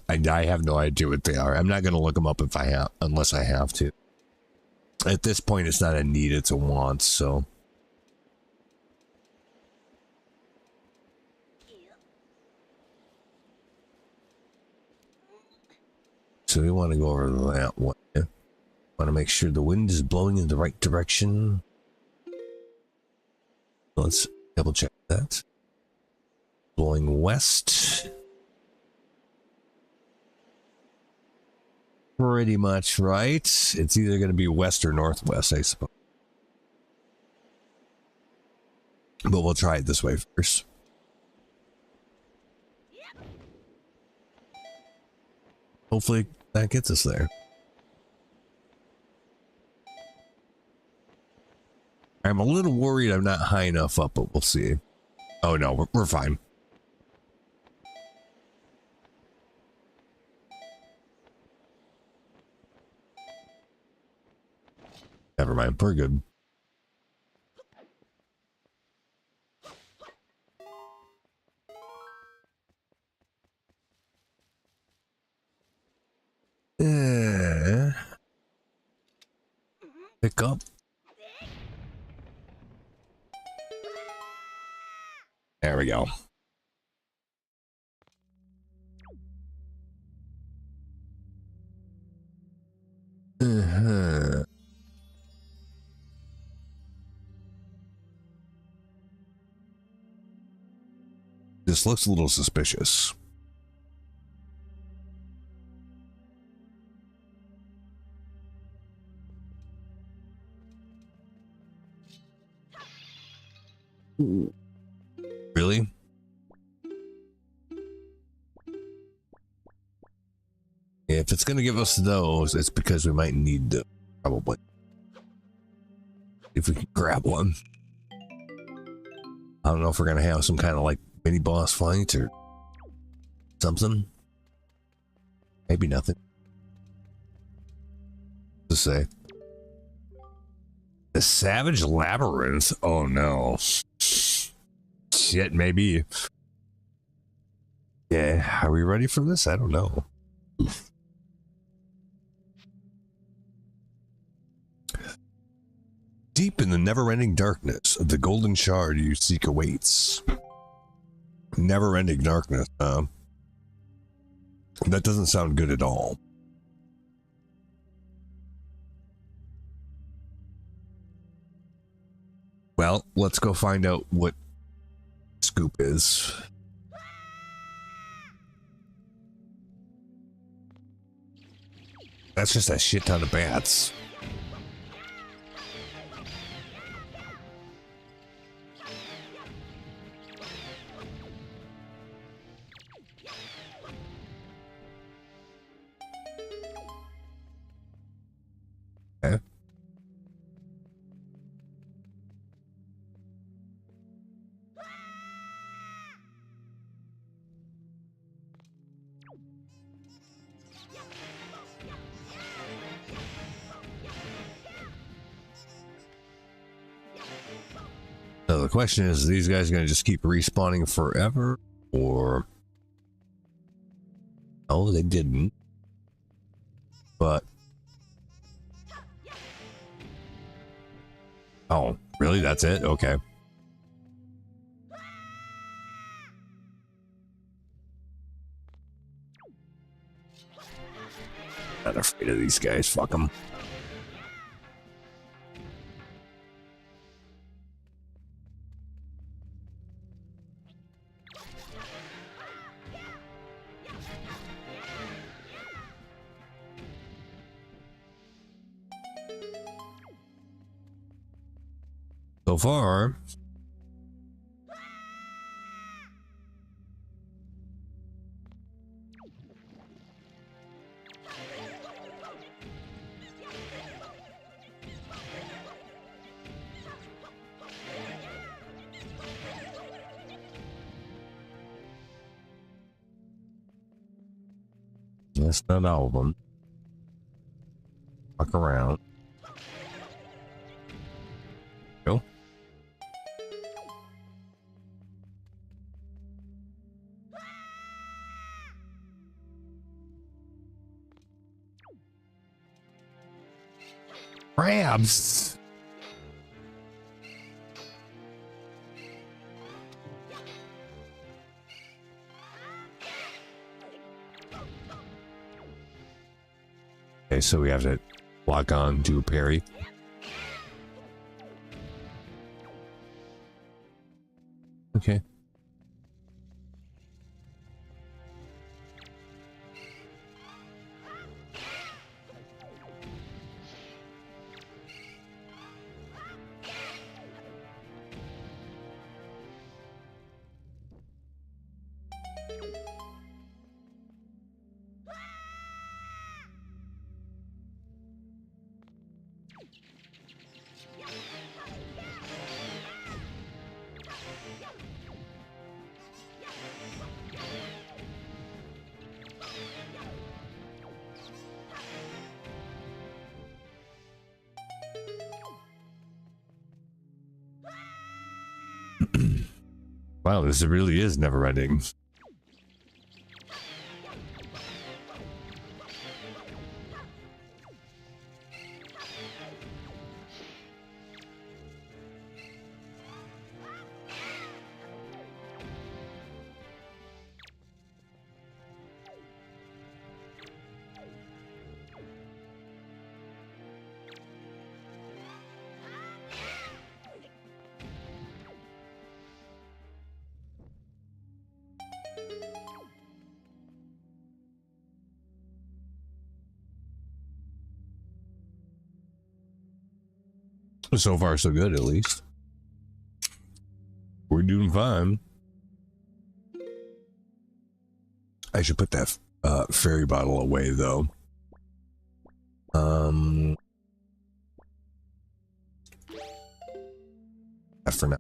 I have no idea what they are. I'm not going to look them up if I have, unless I have to. At this point, it's not a need, it's a want, so. So we want to go over that one. Want to make sure the wind is blowing in the right direction. Let's double check that. Blowing west. Pretty much right. It's either going to be west or northwest, I suppose. But we'll try it this way first. Hopefully that gets us there. I'm a little worried I'm not high enough up, but we'll see. Oh no, we're fine. Never mind, we're good. Pick up. There we go. This looks a little suspicious. Really? If it's going to give us those, it's because we might need them, probably. If we can grab one. I don't know if we're going to have some kind of like mini boss fight or something. Maybe nothing. To say. The Savage Labyrinth? Oh no. Shit, maybe. Yeah, are we ready for this? I don't know. Deep in the never-ending darkness of the golden shard you seek awaits. Never-ending darkness, that doesn't sound good at all. Well, let's go find out what scoop is. That's just a shit ton of bats. So the question is, are these guys going to just keep respawning forever? Or... Oh, they didn't. But... Oh, really? That's it? Okay. Not afraid of these guys. Fuck them. So far, that's not all of them. Fuck around. Go. Crabs. Okay, so we have to lock on to parry. Okay. Wow, this really is never ending. So far, so good, at least. We're doing fine. I should put that fairy bottle away, though. For now.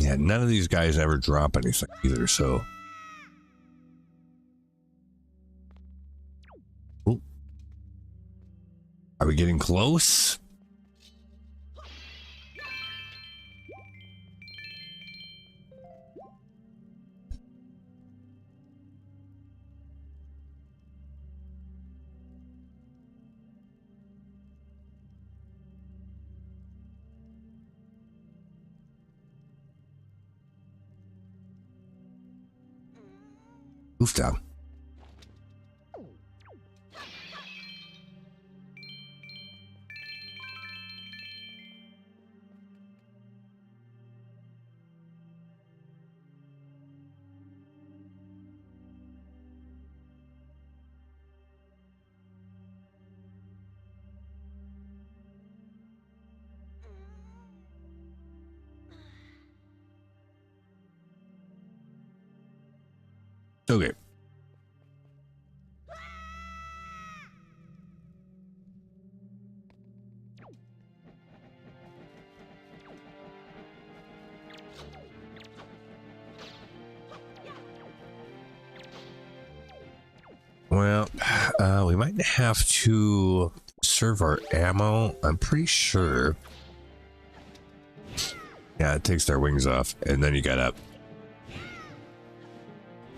Yeah, none of these guys ever drop anything either, so... Ooh. Are we getting close? Oof down. Okay. Well, we might have to serve our ammo. I'm pretty sure. Yeah, it takes their wings off, and then you gotta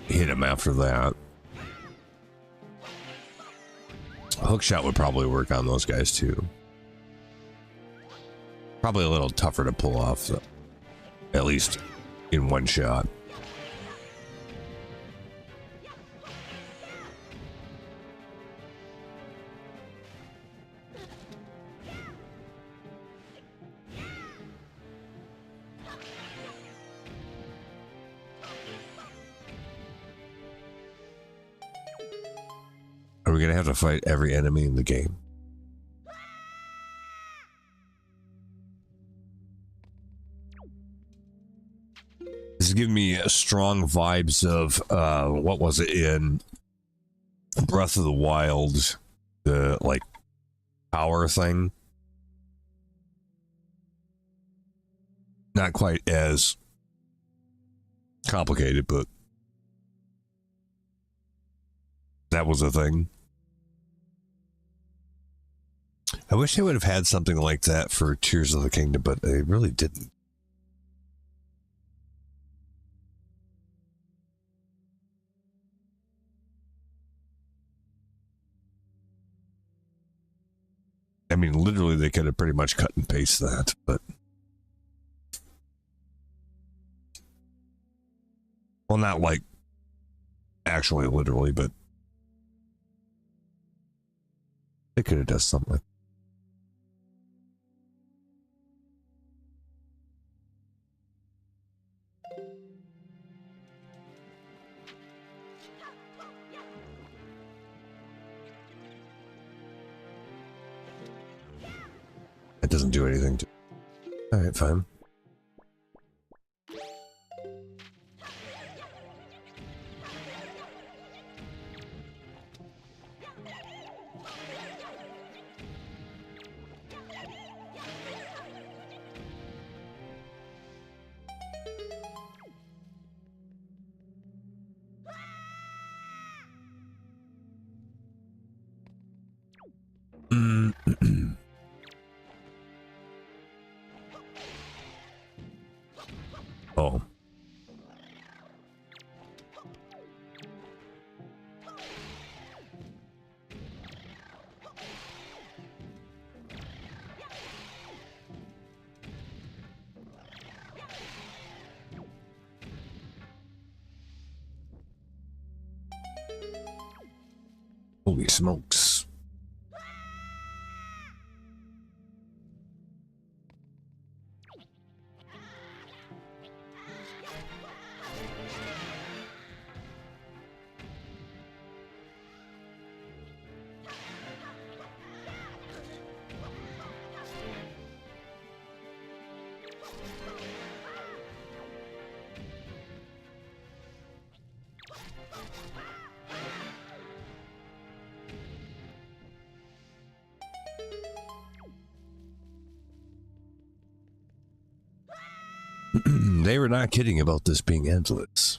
hit them after that. Hook shot would probably work on those guys too. Probably a little tougher to pull off, though. At least in one shot. Are we gonna have to fight every enemy in the game? This is giving me strong vibes of what was it in Breath of the Wild, the like power thing. Not quite as complicated, but that was a thing. I wish they would have had something like that for Tears of the Kingdom, but they really didn't. I mean, literally, they could have pretty much cut and paste that, but... Well, not like actually literally, but they could have done something. It doesn't do anything to... Alright, fine. Oh. Holy smokes. They were not kidding about this being endless.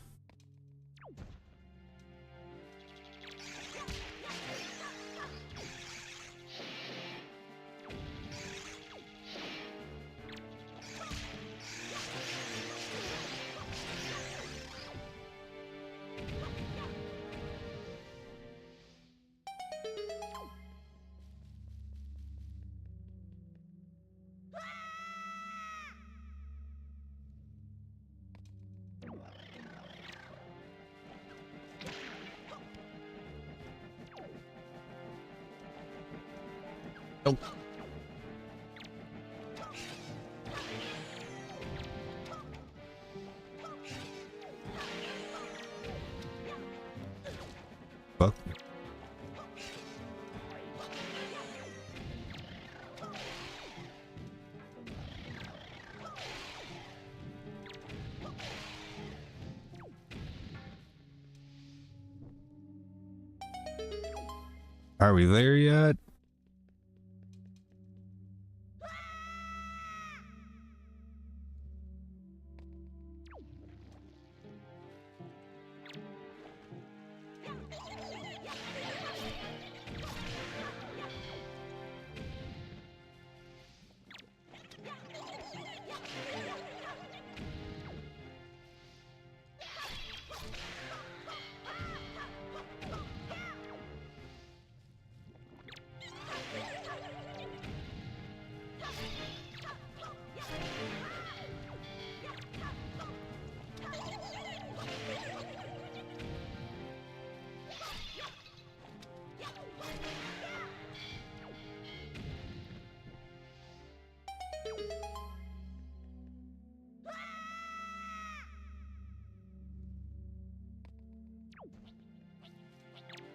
Nope. Fuck. Are we there yet?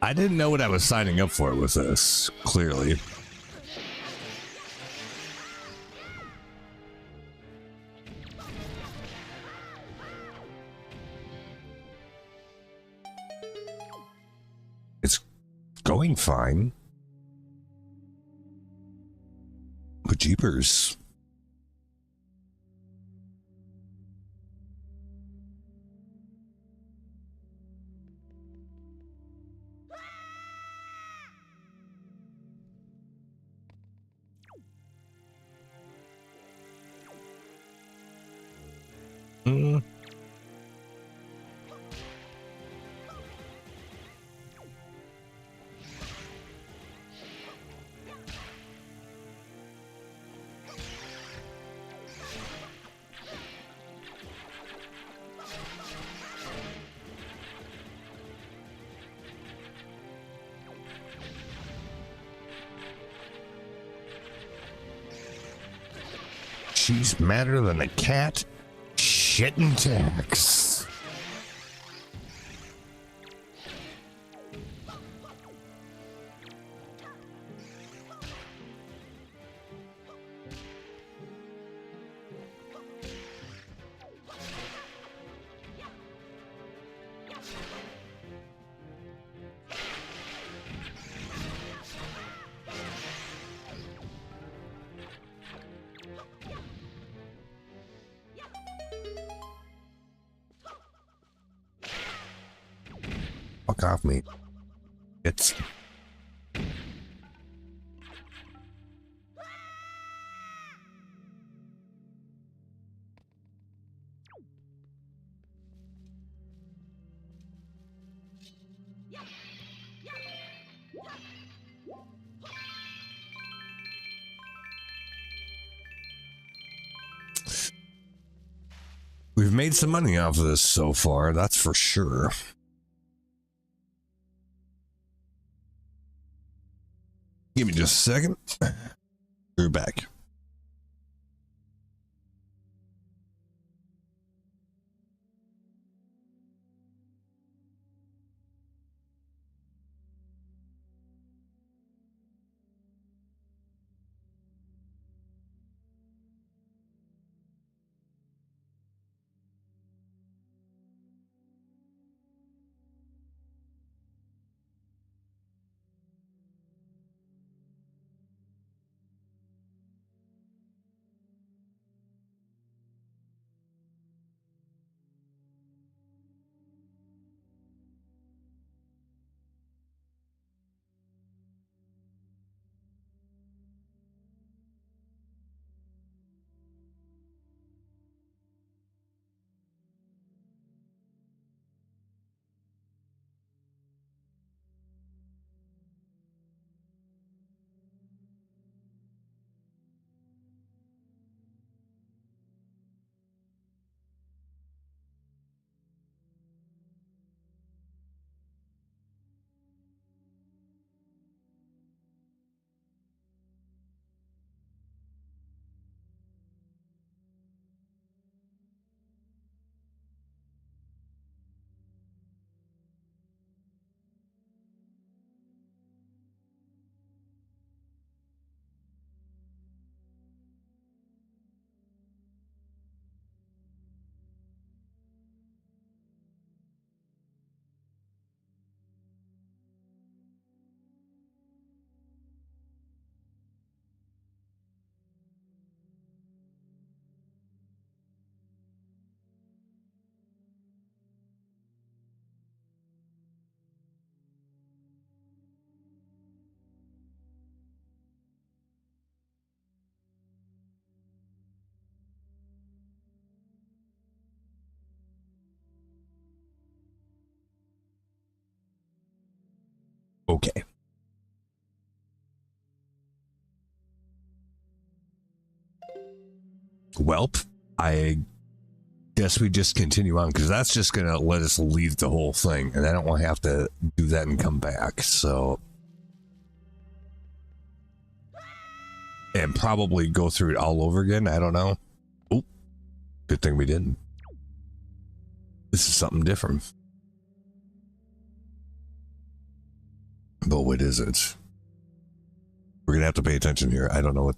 I didn't know what I was signing up for with this, clearly. It's going fine. But jeepers. Mm. She's madder than a cat shitting tacks. Fuck off me. It's... We've made some money off of this so far, that's for sure. Give me just a second. We're back. Welp, I guess we just continue on because that's just going to let us leave the whole thing. And I don't want to have to do that and come back. So, and probably go through it all over again. I don't know. Oh, good thing we didn't. This is something different. But what is it? We're going to have to pay attention here. I don't know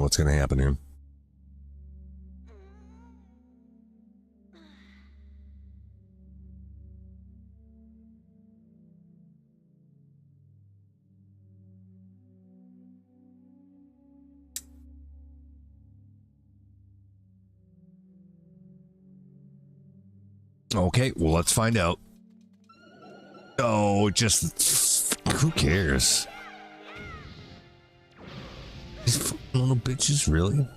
what's going to happen here. Okay, well, let's find out. Oh, just who cares? These fucking little bitches, really?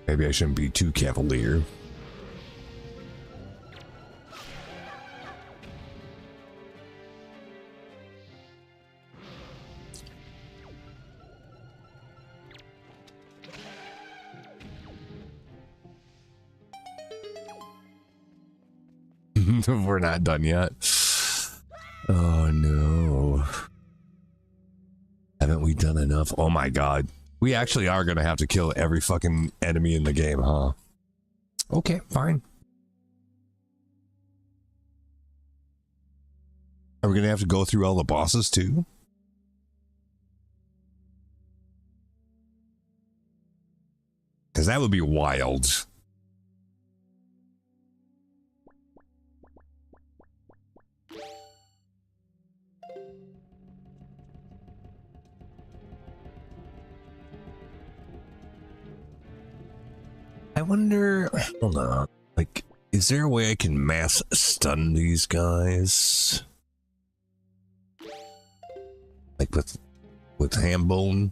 Maybe I shouldn't be too cavalier. We're not done yet. Oh no. Haven't we done enough? Oh my god. We actually are going to have to kill every fucking enemy in the game, huh? Okay, fine. Are we going to have to go through all the bosses too? Because that would be wild. I wonder, hold on, like, is there a way I can mass stun these guys? Like with Hambone?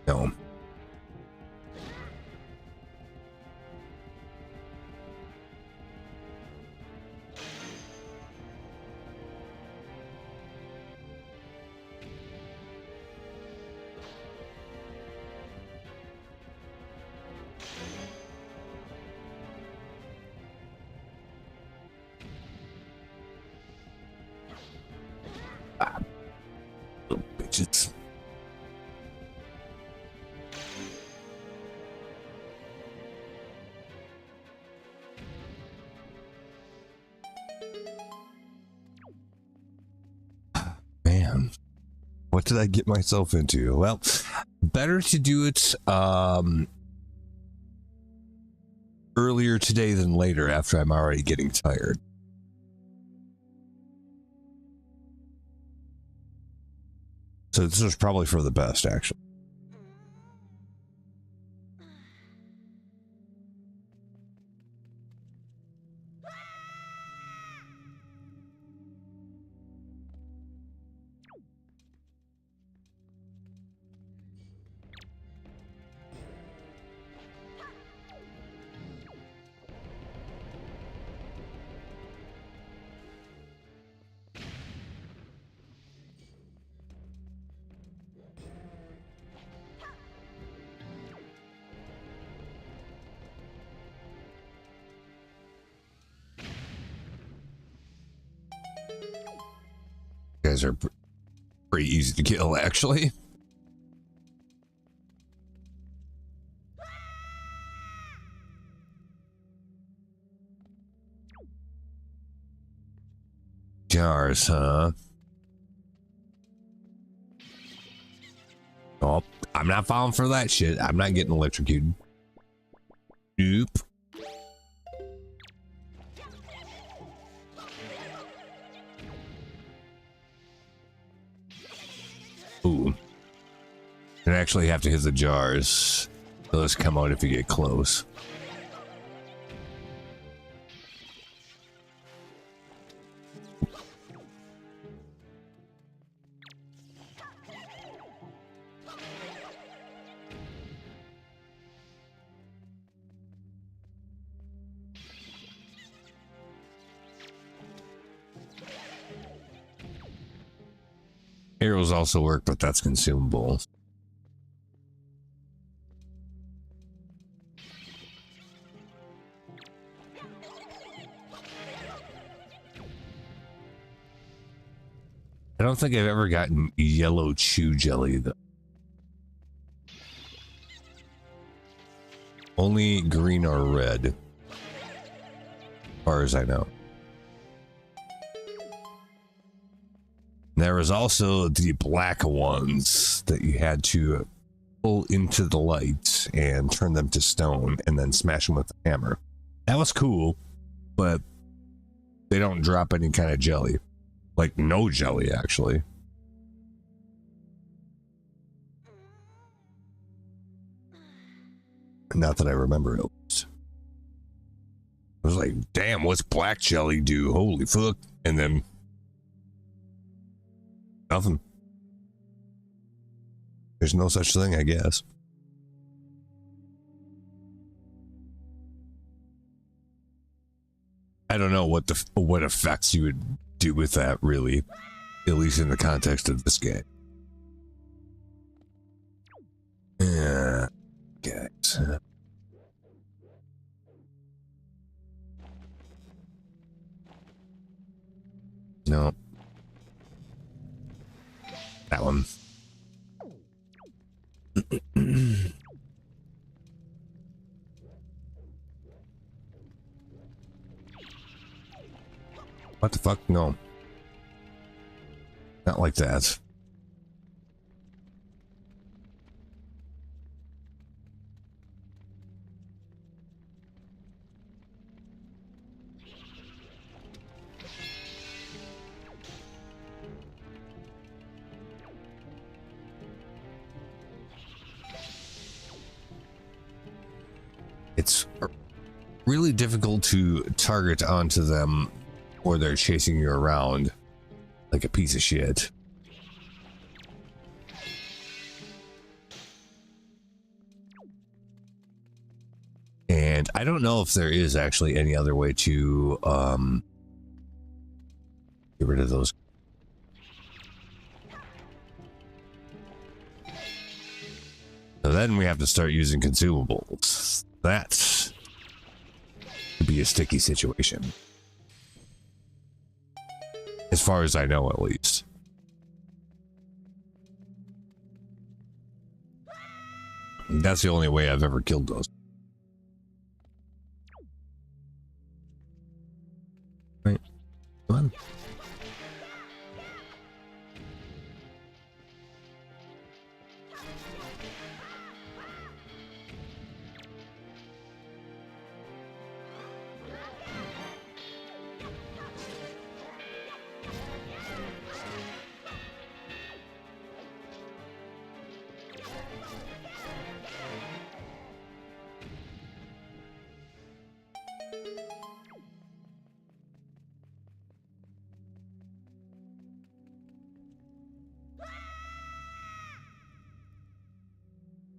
No. Little bitches. Man, what did I get myself into? Well, better to do it earlier today than later after I'm already getting tired. So this was probably for the best, actually. You guys are pretty easy to kill, actually. Jars, huh? Oh, I'm not falling for that shit. I'm not getting electrocuted. Nope. Ooh. You actually have to hit the jars. Those come out if you get close. Arrows also work, but that's consumable. I don't think I've ever gotten yellow chew jelly, though. Only green or red, as far as I know. There was also the black ones that you had to pull into the light and turn them to stone and then smash them with a hammer. That was cool, but they don't drop any kind of jelly. Like no jelly, actually. Not that I remember it. I was like, damn, what's black jelly do? Holy fuck. And then nothing. There's no such thing, I guess. I don't know what effects you would do with that, really, at least in the context of this game. Yeah, guys. No. That one. What the fuck? No. Not like that. It's really difficult to target onto them or they're chasing you around like a piece of shit. And I don't know if there is actually any other way to get rid of those. So then we have to start using consumables. That could be a sticky situation. As far as I know, at least. That's the only way I've ever killed those. Right. Come on.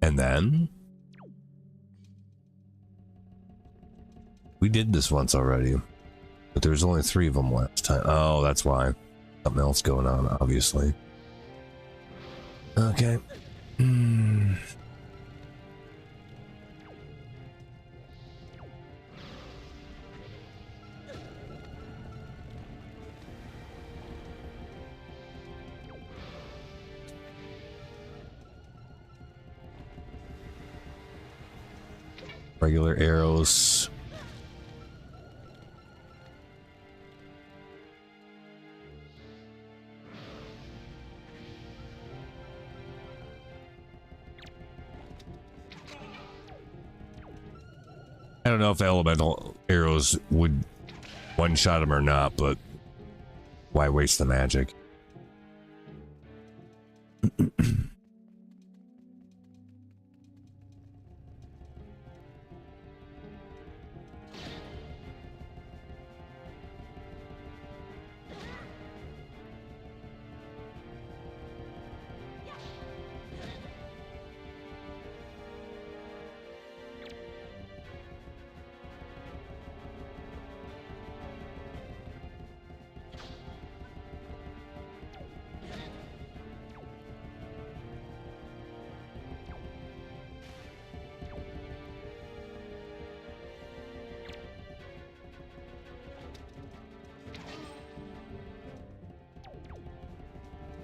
And then we did this once already, but there was only 3 of them last time. Oh, that's why. Something else going on, obviously. Okay. Regular arrows. I don't know if elemental arrows would one-shot him or not, but why waste the magic?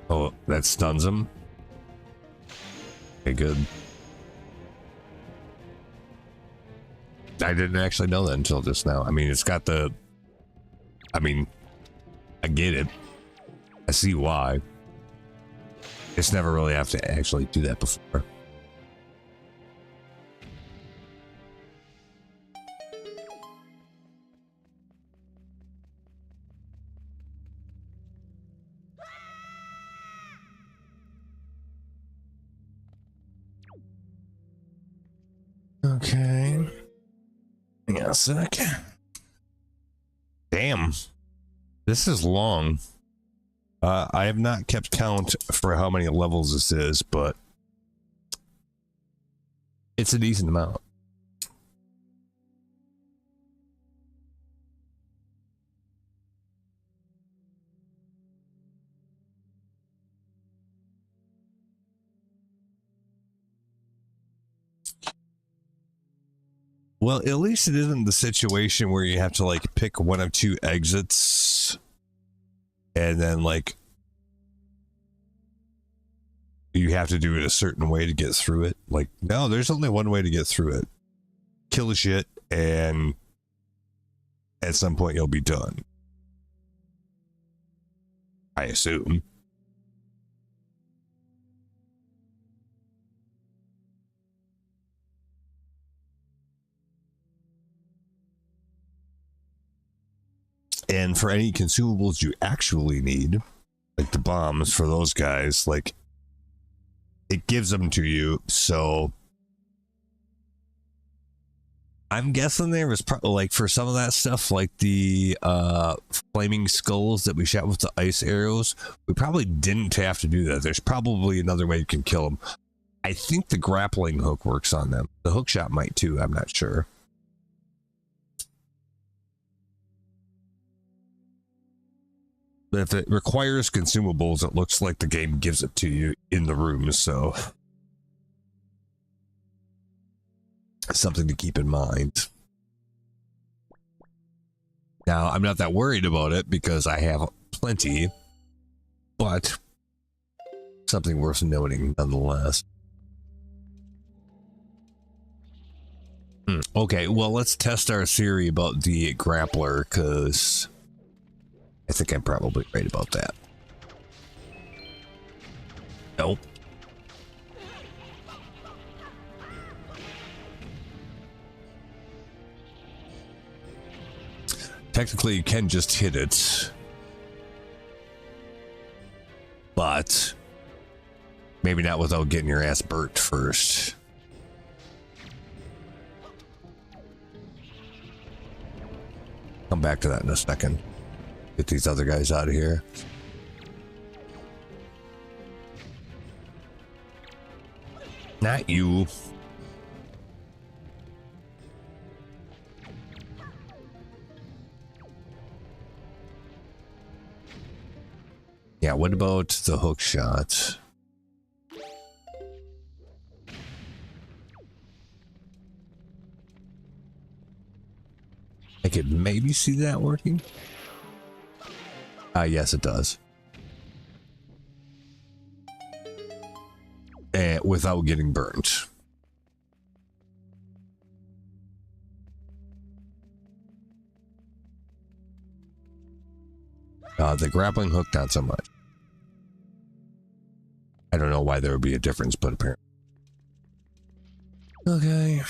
Oh, that stuns him. Okay, good. I didn't actually know that until just now. I mean, it's got the... I mean, I get it. I see why. It's never really have to actually do that before. Okay. Hang on a sec. Damn. This is long. I have not kept count for how many levels this is, but it's a decent amount. Well, at least it isn't the situation where you have to like pick one of two exits and then like you have to do it a certain way to get through it. Like, no, there's only one way to get through it. Kill the shit and at some point you'll be done. I assume. And for any consumables you actually need, like the bombs for those guys, like it gives them to you. So I'm guessing there was probably like for some of that stuff, like the flaming skulls that we shot with the ice arrows, we probably didn't have to do that. There's probably another way you can kill them. I think the grappling hook works on them. The hook shot might too. I'm not sure. But if it requires consumables, it looks like the game gives it to you in the room, so something to keep in mind. Now, I'm not that worried about it because I have plenty, but something worth noting nonetheless. Okay, well, let's test our theory about the grappler, because I think I'm probably right about that. Nope. Technically, you can just hit it. But maybe not without getting your ass burnt first. Come back to that in a second. Get these other guys out of here. Not you. Yeah, what about the hook shot? I could maybe see that working. Yes, it does. And without getting burnt. The grappling hook, not so much. I don't know why there would be a difference, but apparently. Okay.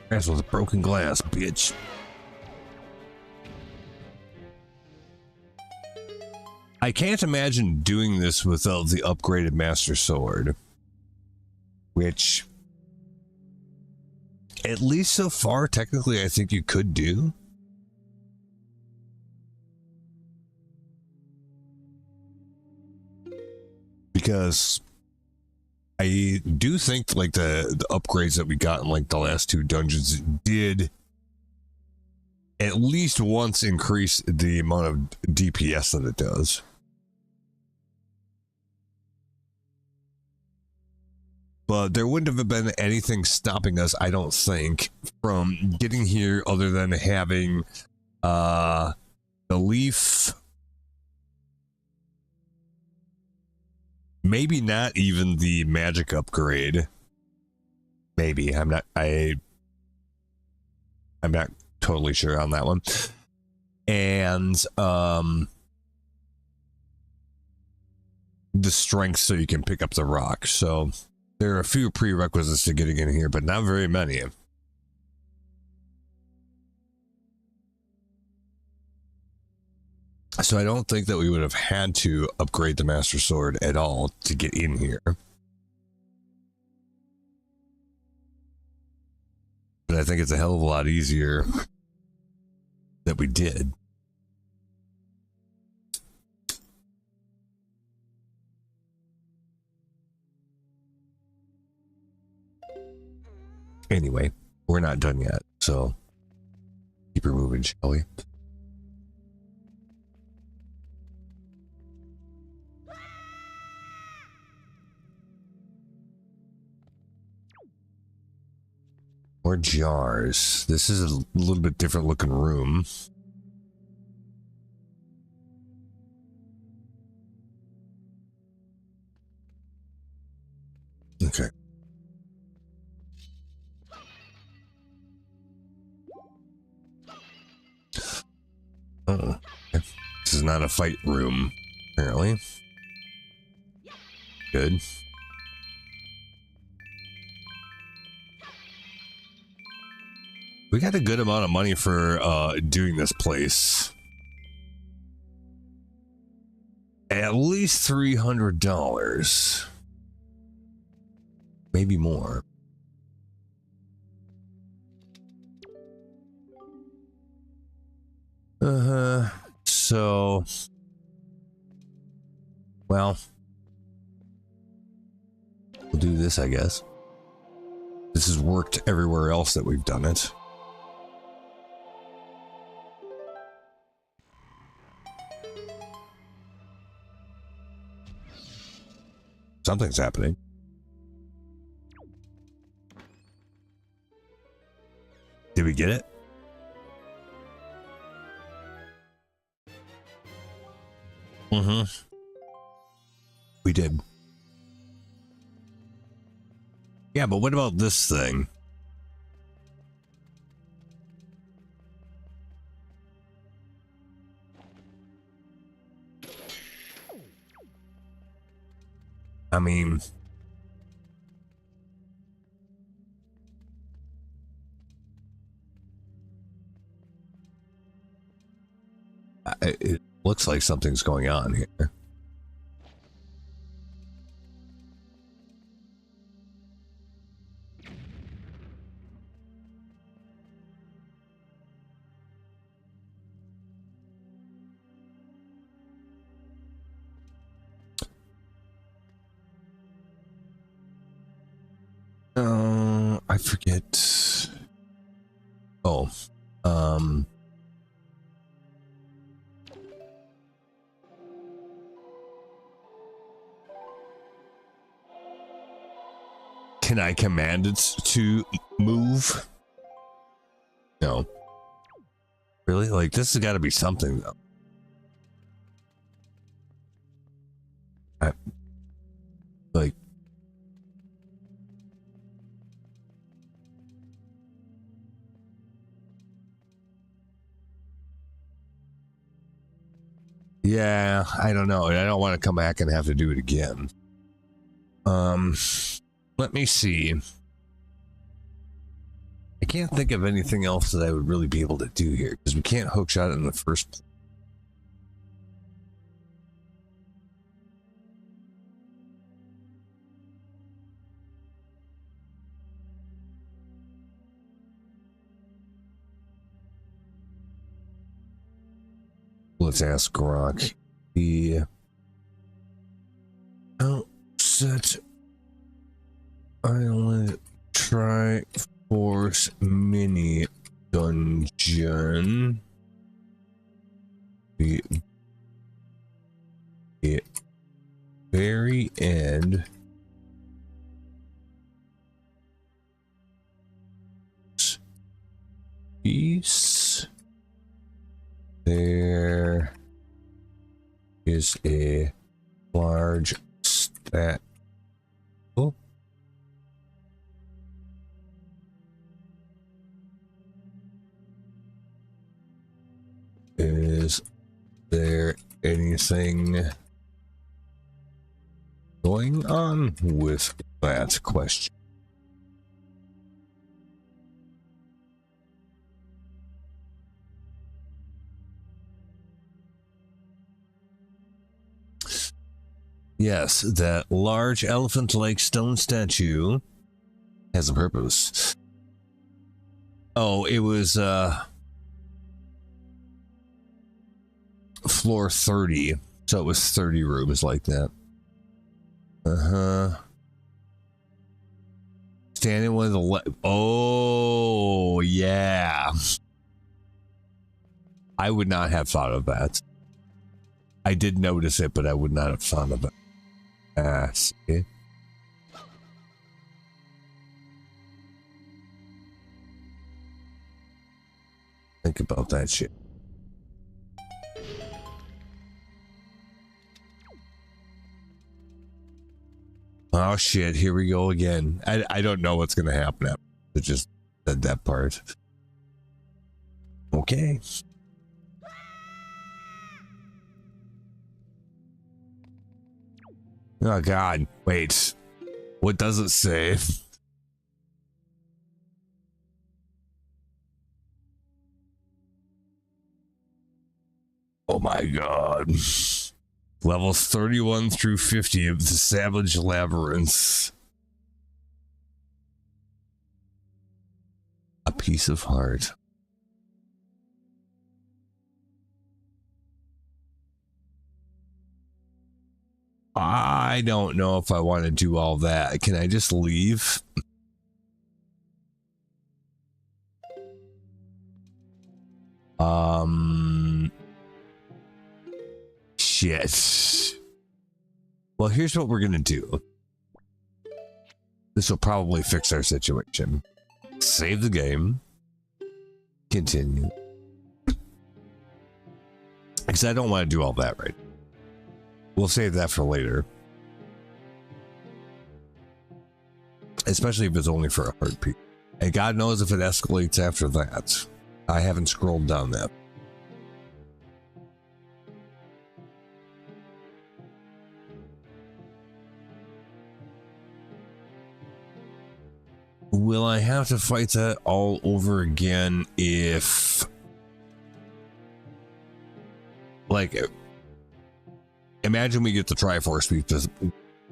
That's with a broken glass, bitch. I can't imagine doing this without the upgraded Master Sword. Which, at least so far, technically, I think you could do. because I do think like the upgrades that we got in like the last two dungeons did at least once increase the amount of DPS that it does. But there wouldn't have been anything stopping us, I don't think, from getting here other than having the leaf. Maybe not even the magic upgrade. Maybe. I'm not totally sure on that one. And the strength so you can pick up the rock. So there are a few prerequisites to getting in here, but not very many. So I don't think that we would have had to upgrade the Master Sword at all to get in here. But I think it's a hell of a lot easier that we did. Anyway, we're not done yet, so keep her moving, shall we? More jars. This is a little bit different looking room. Okay. Oh, okay. This is not a fight room, apparently. Good. We got a good amount of money for doing this place. At least $300. Maybe more. So, well, we'll do this, I guess. This has worked everywhere else that we've done it. Something's happening. Did we get it? Mm-hmm. We did. Yeah, but what about this thing? I mean, it looks like something's going on here. I forget. Oh, can I command it to move? No. Really? Like, this has got to be something, though. Like, yeah, I don't know. I don't want to come back and have to do it again. Let me see. I can't think of anything else that I would really be able to do here because we can't hookshot it in the first place. Let's ask Grok. Oh, Set Island Triforce Mini Dungeon. The very end. Piece. There is a large stat. Oh. Is there anything going on with that question? Yes, that large elephant-like stone statue has a purpose. Oh, it was floor 30, so it was 30 rooms like that. Standing with the oh yeah, I would not have thought of that. I did notice it, but I would not have thought of it. See? Think about that shit. Oh shit, here we go again. I don't know what's gonna happen after. It just said that part. Okay. Oh god, wait. What does it say? Oh my god. Levels 31 through 50 of the Savage Labyrinth. A piece of heart. I don't know if I want to do all that. Can I just leave? Shit. Well, here's what we're gonna do. This will probably fix our situation. Save the game. Continue. Because I don't want to do all that right. We'll save that for later. Especially if it's only for a heartbeat. And God knows if it escalates after that. I haven't scrolled down that. Will I have to fight that all over again if... Like... Imagine we get the Triforce because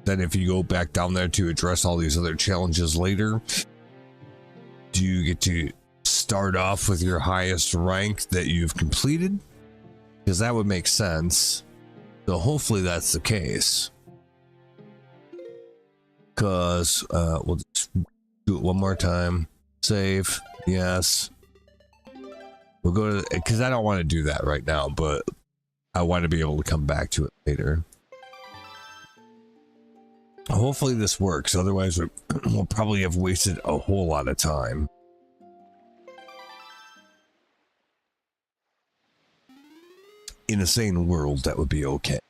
then if you go back down there to address all these other challenges later, do you get to start off with your highest rank that you've completed? Because that would make sense. So hopefully that's the case. Because we'll just do it one more time. Save. Yes. We'll go to... Because I don't want to do that right now, but... I want to be able to come back to it later. Hopefully this works, otherwise we'll probably have wasted a whole lot of time. In a sane world, that would be okay.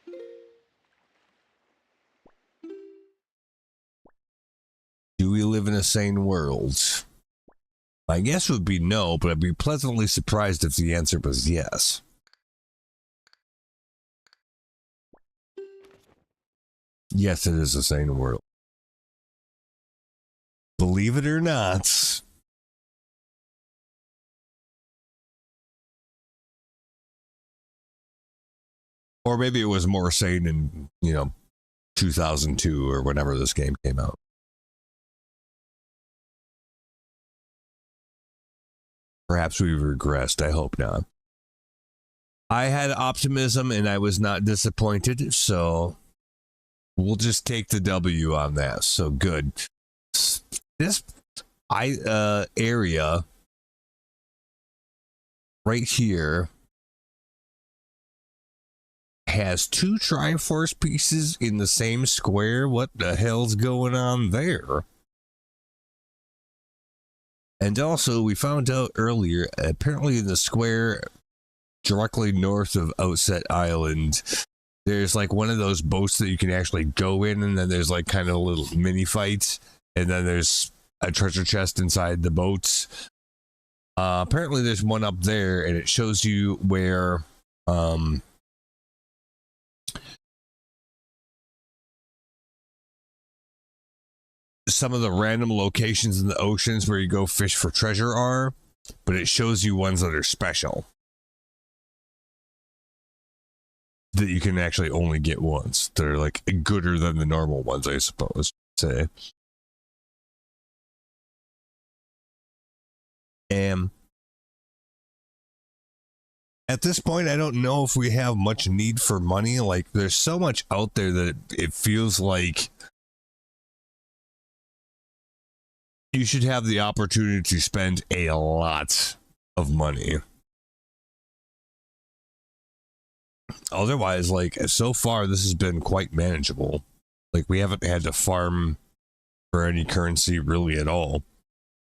Do we live in a sane world? My guess would be no, but I'd be pleasantly surprised if the answer was yes. Yes, it is a sane world. Believe it or not. Or maybe it was more sane in, 2002 or whenever this game came out. Perhaps we've regressed. I hope not. I had optimism and I was not disappointed, so... We'll just take the W on that. So good. This area right here has 2 Triforce pieces in the same square. What the hell's going on there? And also, we found out earlier, apparently in the square directly north of Outset Island, there's like one of those boats that you can actually go in, and then there's like kind of a little mini fight, and then there's a treasure chest inside the boats. Apparently there's one up there, and it shows you where some of the random locations in the oceans where you go fish for treasure are, but it shows you ones that are special that you can actually only get once. They're like gooder than the normal ones, I suppose, say. And at this point, I don't know if we have much need for money. Like, there's so much out there that it feels like you should have the opportunity to spend a lot of money. Otherwise, like, so far, this has been quite manageable. Like, we haven't had to farm for any currency really at all,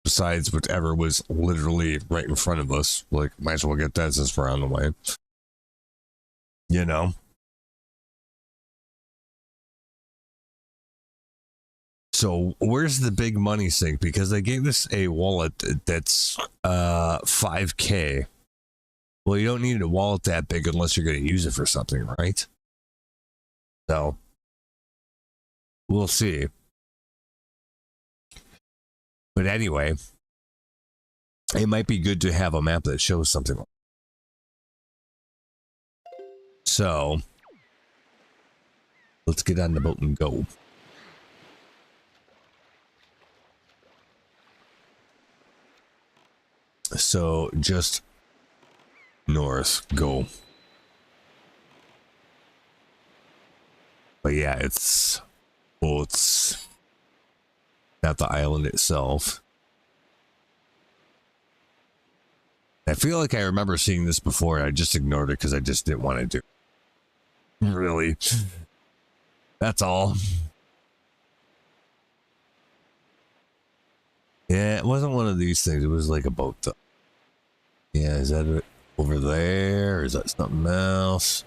besides whatever was literally right in front of us. Like, might as well get that since we're on the way. You know? So where's the big money sink? Because they gave us a wallet that's 5K. Well, you don't need a wallet that big unless you're going to use it for something, right? So we'll see. But anyway, it might be good to have a map that shows something. So let's get on the boat and go. So just north, go. But yeah, it's boats, not the island itself. I feel like I remember seeing this before, and I just ignored it because I just didn't want to do it. Really. That's all. Yeah, it wasn't one of these things. It was like a boat, though. Yeah, is that it over there? Or is that something else?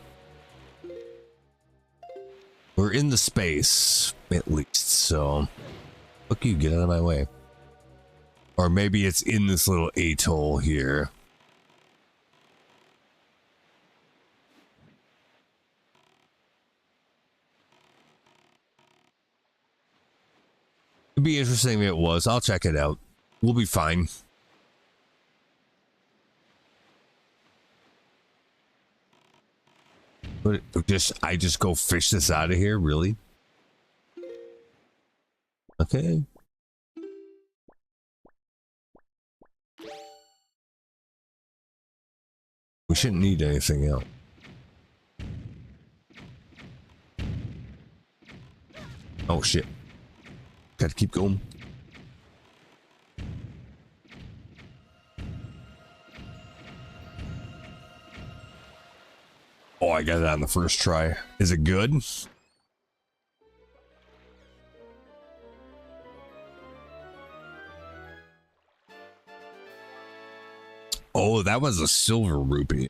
We're in the space, at least, so... Look, you get out of my way. Or maybe it's in this little atoll here. It'd be interesting if it was. I'll check it out. We'll be fine. But I just go fish this out of here, really? Okay. We shouldn't need anything else. Oh shit. Gotta keep going. Oh, I got it on the first try. Is it good? Oh, that was a silver rupee.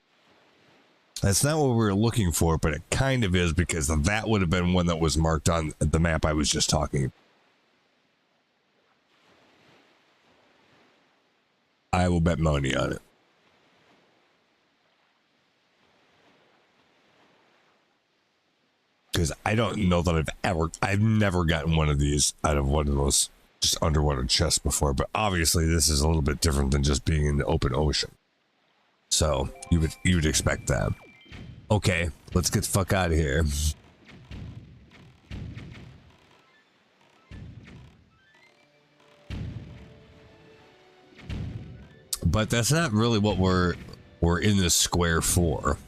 That's not what we were looking for, but it kind of is, because that would have been one that was marked on the map I was just talking about. I will bet money on it. Because I don't know that I've never gotten one of these out of one of those just underwater chests before, but obviously this is a little bit different than just being in the open ocean. So you would expect that. Okay, let's get the fuck out of here. But that's not really what we're in this square for.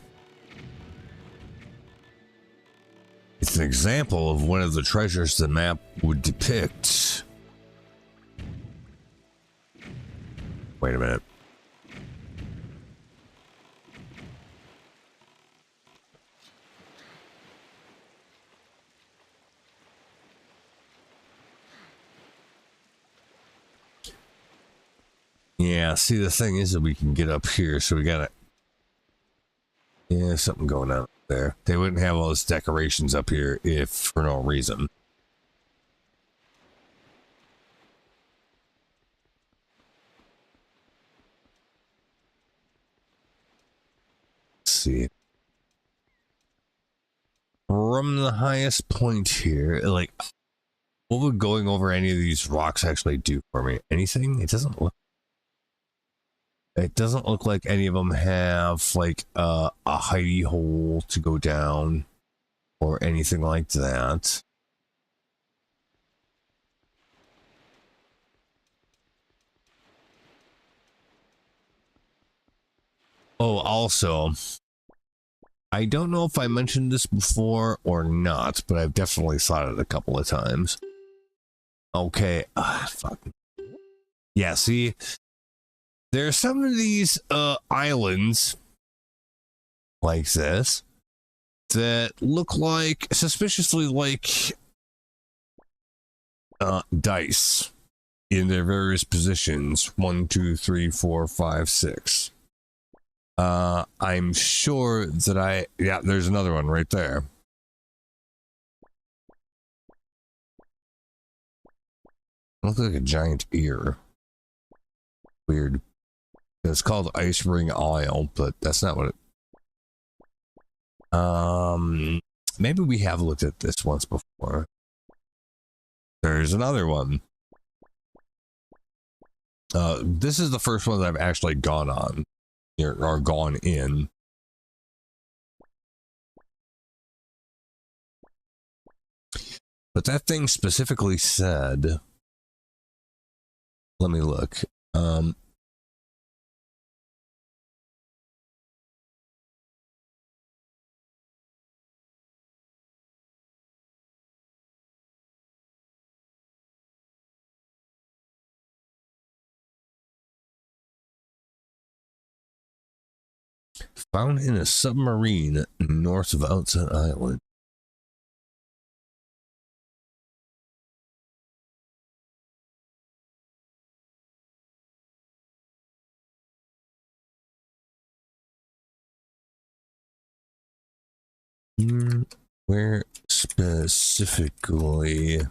It's an example of one of the treasures the map would depict. Wait a minute. Yeah, see, the thing is that we can get up here, so we gotta... Yeah, something going on there. They wouldn't have all those decorations up here if for no reason. Let's see. From the highest point here, like, what would going over any of these rocks actually do for me? Anything? It doesn't look like any of them have like a hidey hole to go down or anything like that. Oh, also, I don't know if I mentioned this before or not, but I've definitely thought it a couple of times. Okay, fuck. Yeah, see, there are some of these islands like this that look like suspiciously like dice in their various positions. 1, 2, 3, 4, 5, 6. I'm sure that yeah, there's another one right there. Looks like a giant ear. Weird. It's called Ice Ring Isle, but that's not what it... maybe we have looked at this once before. There's another one. This is the first one that I've actually gone on. Or gone in. But that thing specifically said... Let me look. Found in a submarine north of Outside Island. Where specifically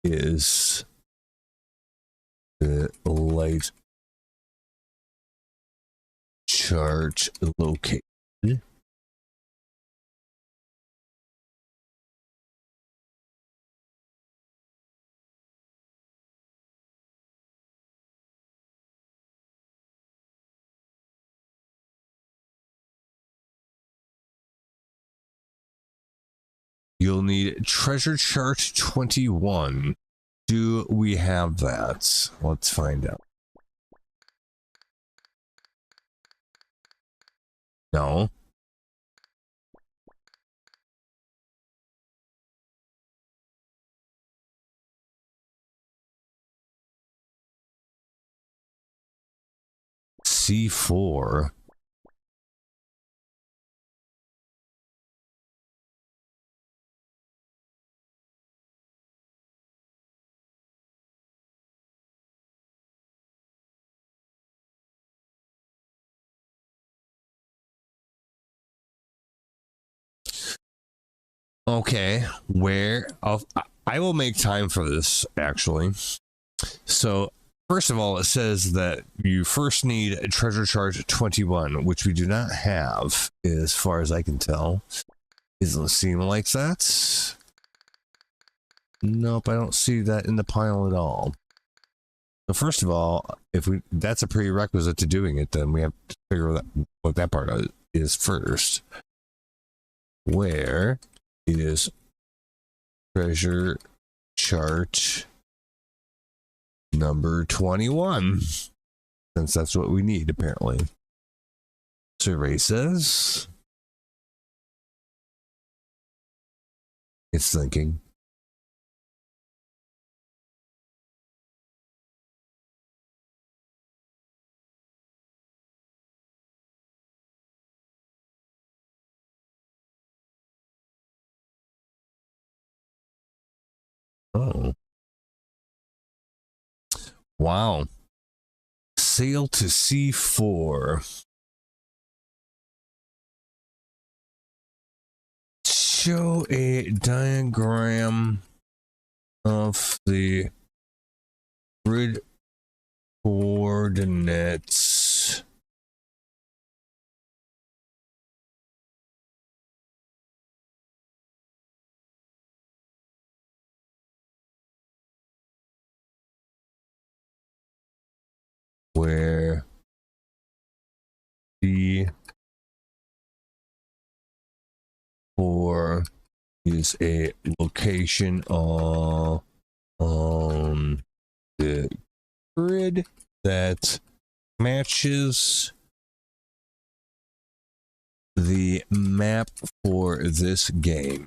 is the light charge located? You'll need treasure chart 21. Do we have that? Let's find out. No. C4. Okay, I will make time for this actually. So first of all, it says that you first need a treasure chart 21, which we do not have, as far as I can tell. Doesn't seem like that. Nope, I don't see that in the pile at all. So first of all, that's a prerequisite to doing it, then we have to figure out what that part is first. Where is treasure chart number 21? Since that's what we need, apparently. Survey says It's thinking. Oh. Wow. Sail to C4. Show a diagram of the grid coordinates where C4 is a location on the grid that matches the map for this game.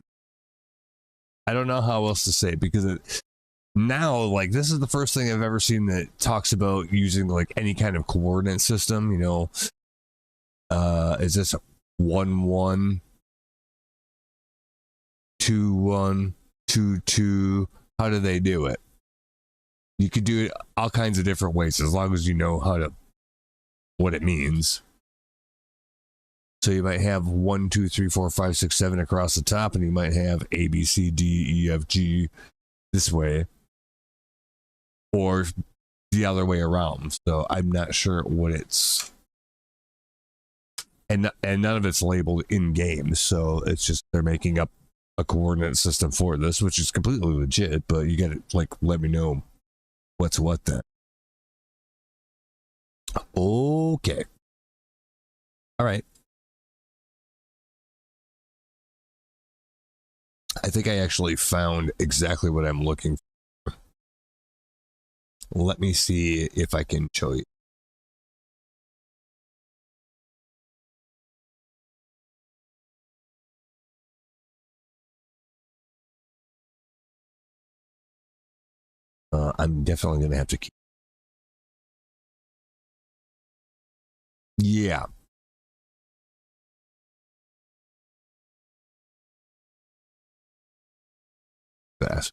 I don't know how else to say it, because now, like, this is the first thing I've ever seen that talks about using like any kind of coordinate system. You know, is this 1-1, 2-1, 2-2? How do they do it? You could do it all kinds of different ways as long as you know what it means. So you might have 1, 2, 3, 4, 5, 6, 7 across the top, and you might have A, B, C, D, E, F, G this way, or the other way around. So I'm not sure what it's, and none of it's labeled in game. So it's just they're making up a coordinate system for this, which is completely legit. But you got to like let me know what's what then. Okay. All right. I think I actually found exactly what I'm looking for. Let me see if I can show you. I'm definitely going to have to keep. Yeah. That.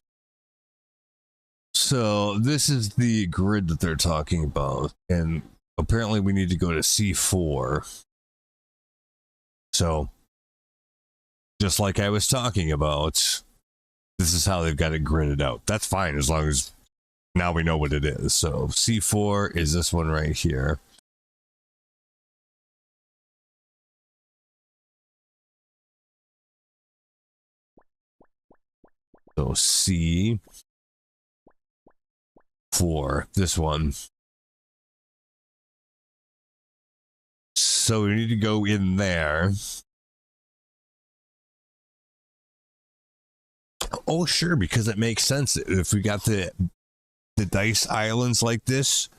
So this is the grid that they're talking about, and apparently we need to go to C4. So just like I was talking about, this is how they've got it gridded out. That's fine as long as now we know what it is. So C4 is this one right here. So C4, this one. So we need to go in there. Oh, sure, because it makes sense. If we got the dice islands like this,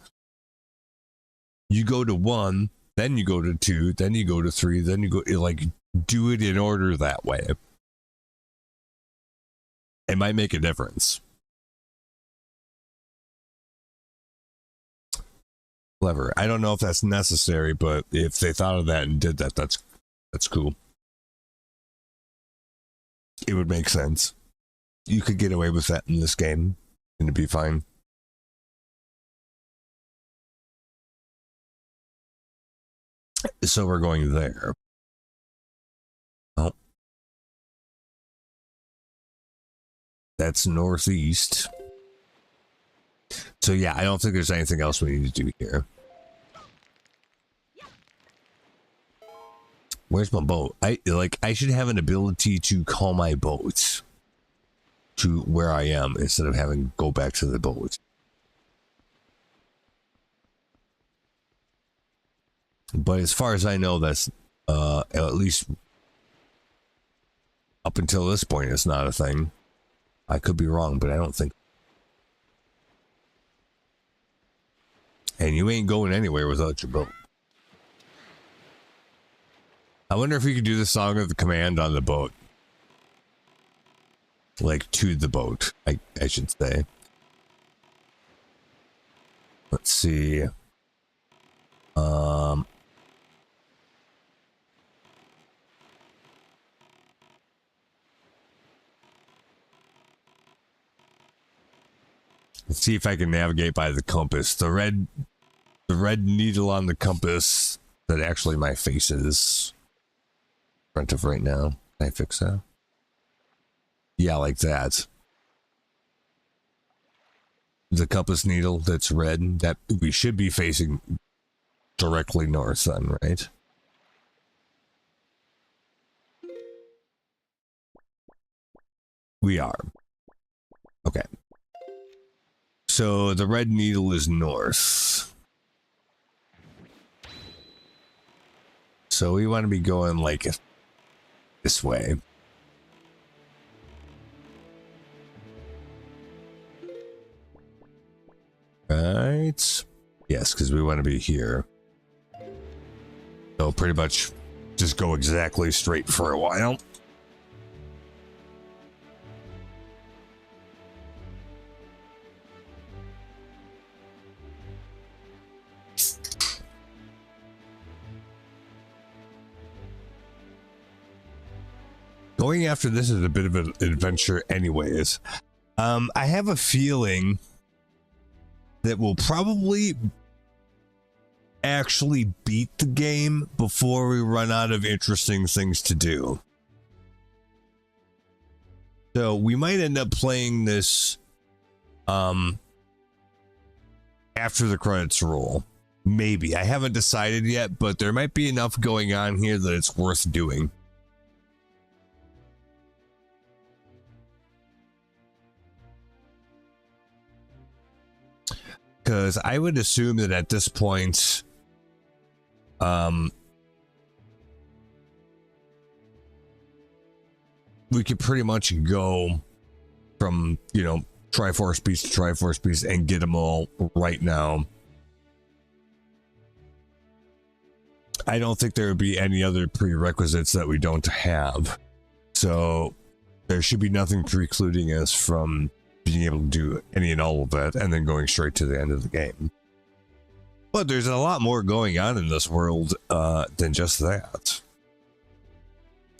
you go to 1, then you go to 2, then you go to 3, then you go, like, do it in order that way. It might make a difference. Clever. I don't know if that's necessary, but if they thought of that and did that, that's cool. It would make sense. You could get away with that in this game, and it'd be fine. So we're going there. Oh. That's northeast. So yeah, I don't think there's anything else we need to do here. Where's my boat? I should have an ability to call my boat to where I am instead of having to go back to the boat. But as far as I know, that's at least up until this point, it's not a thing. I could be wrong, but I don't think. And you ain't going anywhere without your boat. I wonder if we could do the song of the command on the boat. like to the boat, I should say. Let's see. Let's see if I can navigate by the compass. The red needle on the compass that actually my face is in front of right now. Can I fix that? Yeah, like that. The compass needle that's red, that we should be facing directly north then, right? We are. Okay. So the red needle is north. So we want to be going like this way. Right. Yes, because we want to be here. So pretty much just go exactly straight for a while. Going after this is a bit of an adventure anyways. I have a feeling that we'll probably actually beat the game before we run out of interesting things to do. So we might end up playing this after the credits roll. Maybe. I haven't decided yet, but there might be enough going on here that it's worth doing. Because I would assume that at this point, we could pretty much go from, you know, Triforce Beast to Triforce Beast and get them all right now. I don't think there would be any other prerequisites that we don't have. So there should be nothing precluding us from being able to do any and all of that and then going straight to the end of the game. But there's a lot more going on in this world than just that.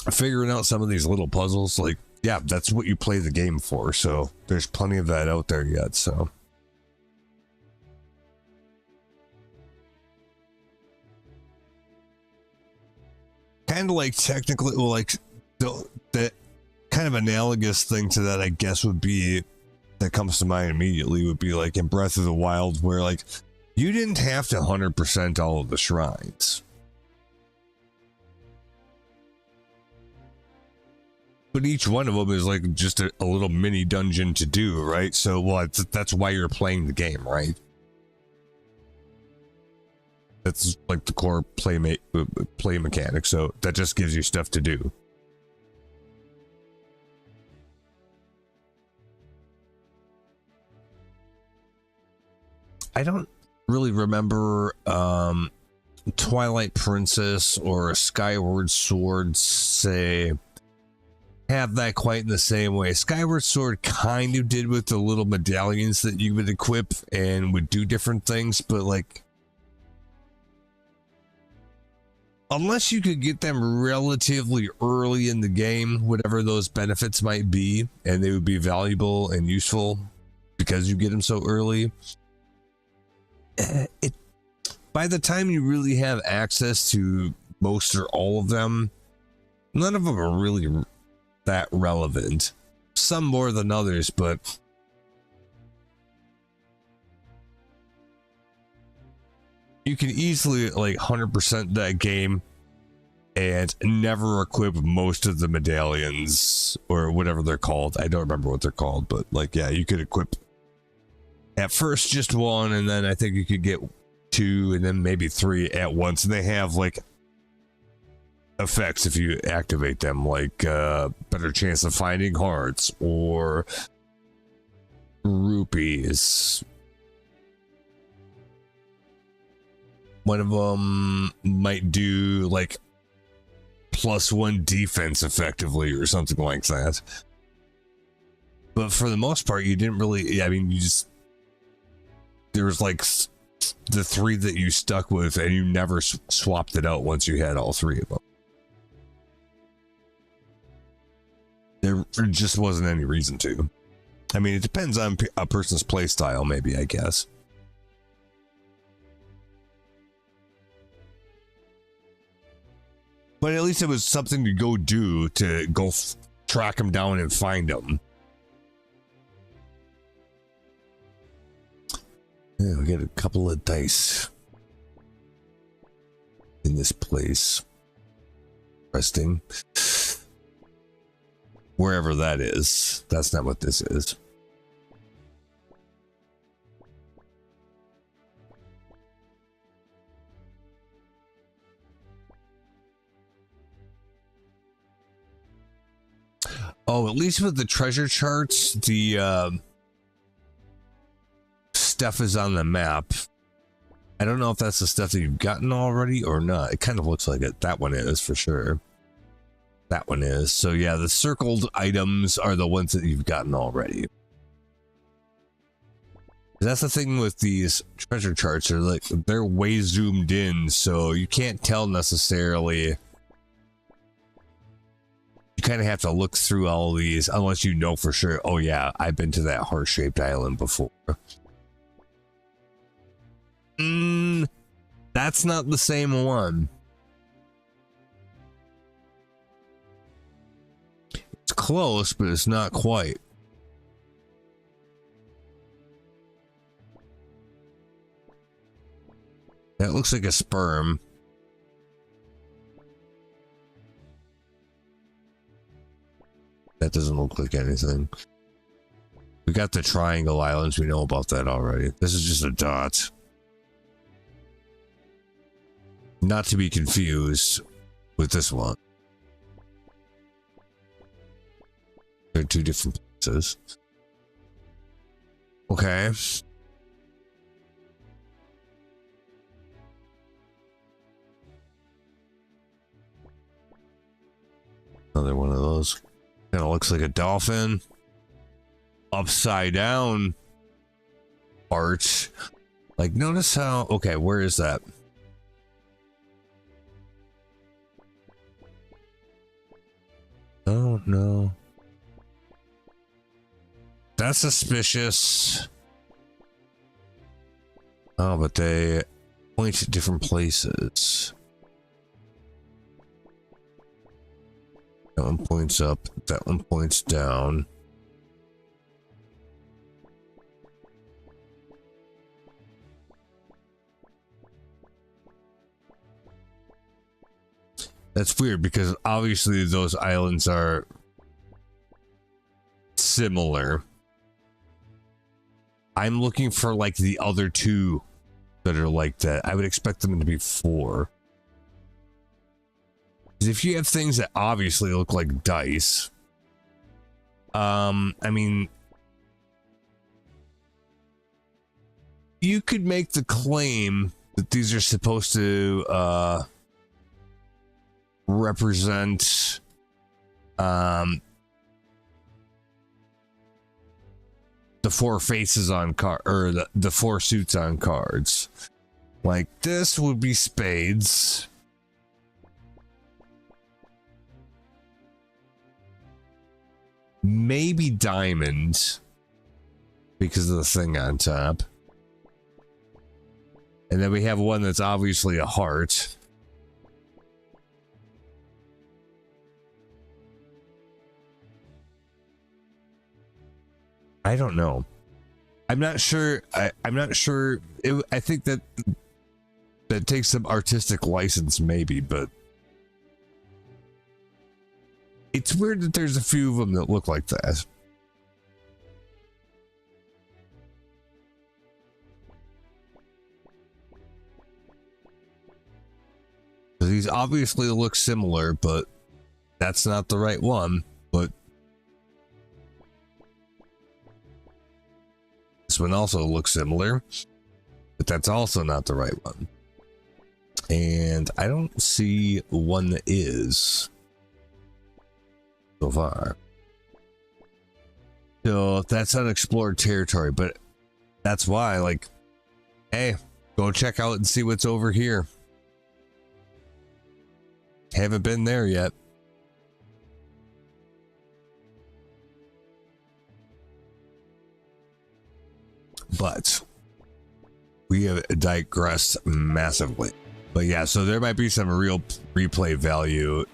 Figuring out some of these little puzzles, like, yeah, that's what you play the game for. So there's plenty of that out there yet. So kind of like technically, well, like the kind of analogous thing to that, I guess, would be that comes to mind immediately would be like in Breath of the Wild, where like you didn't have to 100% all of the shrines, but each one of them is like just a little mini dungeon to do, right? So well, that's why you're playing the game, right? That's like the core play mechanic, so that just gives you stuff to do. I don't really remember Twilight Princess or Skyward Sword say have that quite in the same way. Skyward Sword kind of did with the little medallions that you would equip and would do different things, but like unless you could get them relatively early in the game, whatever those benefits might be, and they would be valuable and useful because you get them so early, by the time you really have access to most or all of them, none of them are really that relevant. Some more than others, but you can easily like 100% that game and never equip most of the medallions or whatever they're called. I don't remember what they're called, but like, yeah, you could equip at first just one, and then I think you could get two and then maybe three at once, and they have like effects if you activate them, like better chance of finding hearts or rupees. One of them might do like +1 defense effectively or something like that. But for the most part, you didn't really, I mean, there was like the 3 that you stuck with, and you never swapped it out once you had all 3 of them. There just wasn't any reason to. I mean, it depends on a person's play style, maybe, I guess. But at least it was something to go do, to go track them down and find them. Yeah, we get a couple of dice in this place. Resting. Wherever that is. That's not what this is. Oh, at least with the treasure charts, the stuff is on the map. I don't know if that's the stuff that you've gotten already or not. It kind of looks like it. That one is for sure. That one is. So yeah, the circled items are the ones that you've gotten already. That's the thing with these treasure charts. They're way zoomed in, so you can't tell necessarily. You kind of have to look through all of these unless you know for sure. Oh yeah, I've been to that heart-shaped island before. That's not the same one. It's close, but it's not quite. That looks like a sperm. That doesn't look like anything. We got the triangle islands. We know about that already. This is just a dot. Not to be confused with this one. They're 2 different places. Okay. Another one of those. Kind of looks like a dolphin. Upside down arch. Like, notice how... Okay, where is that? Oh, no. That's suspicious. Oh, but they point to different places. That one points up. That one points down. That's weird because obviously those islands are similar. I'm looking for like the other 2 that are like that. I would expect them to be 4. If you have things that obviously look like dice, I mean, you could make the claim that these are supposed to represent the 4 faces on card, or the 4 suits on cards. Like this would be spades. Maybe diamonds because of the thing on top. And then we have one that's obviously a heart. I don't know. I'm not sure. I'm not sure. I think that takes some artistic license maybe, but it's weird that there's a few of them that look like that. These obviously look similar, but that's not the right one. But this one also looks similar, but that's also not the right one. And I don't see one that is so far. So that's unexplored territory, but that's why, like, hey, go check out and see what's over here. Haven't been there yet. But we have digressed massively. But yeah, so there might be some real replay value.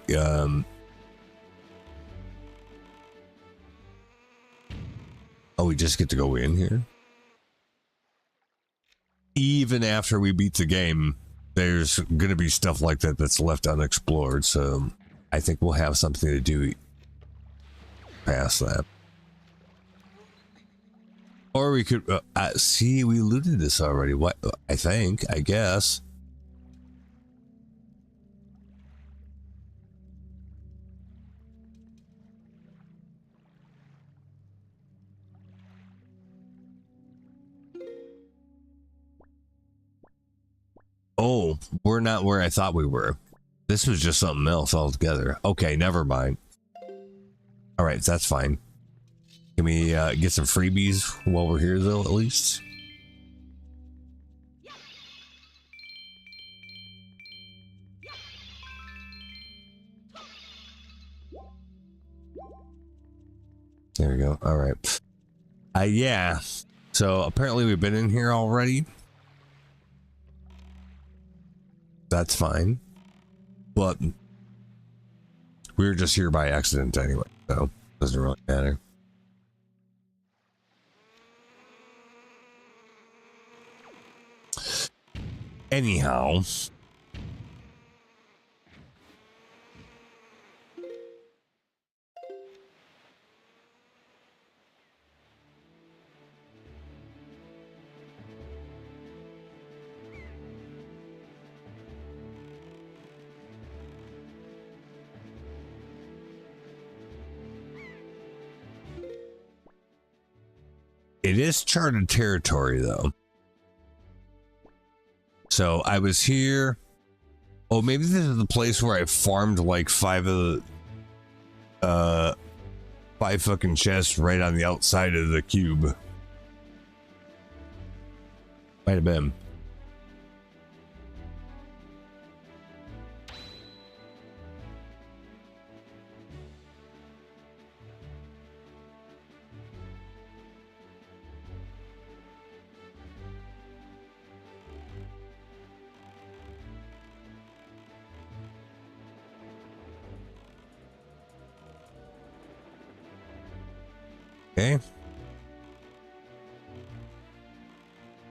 Oh, we just get to go in here? Even after we beat the game, there's going to be stuff like that that's left unexplored. So I think we'll have something to do past that. Or we could see, we looted this already. What I guess. Oh, we're not where I thought we were. This was just something else altogether. Okay, never mind. All right, that's fine. Can we get some freebies while we're here, though, at least? There we go. All right. Yeah. So apparently we've been in here already. That's fine. But we were just here by accident anyway, so it doesn't really matter. Anyhow. It is charted territory, though. So I was here. Oh, maybe this is the place where I farmed like five fucking chests right on the outside of the cube. Might have been. Okay.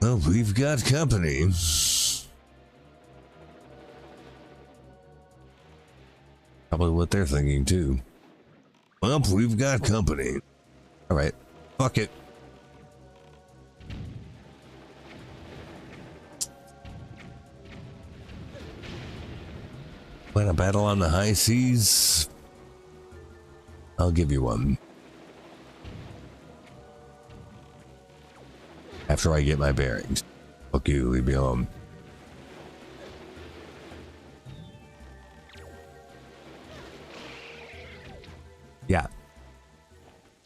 Well, we've got company. Probably what they're thinking too. Well, we've got company. All right. Fuck it. Plan a battle on the high seas? I'll give you one. After I get my bearings. Fuck you, leave me alone. Yeah.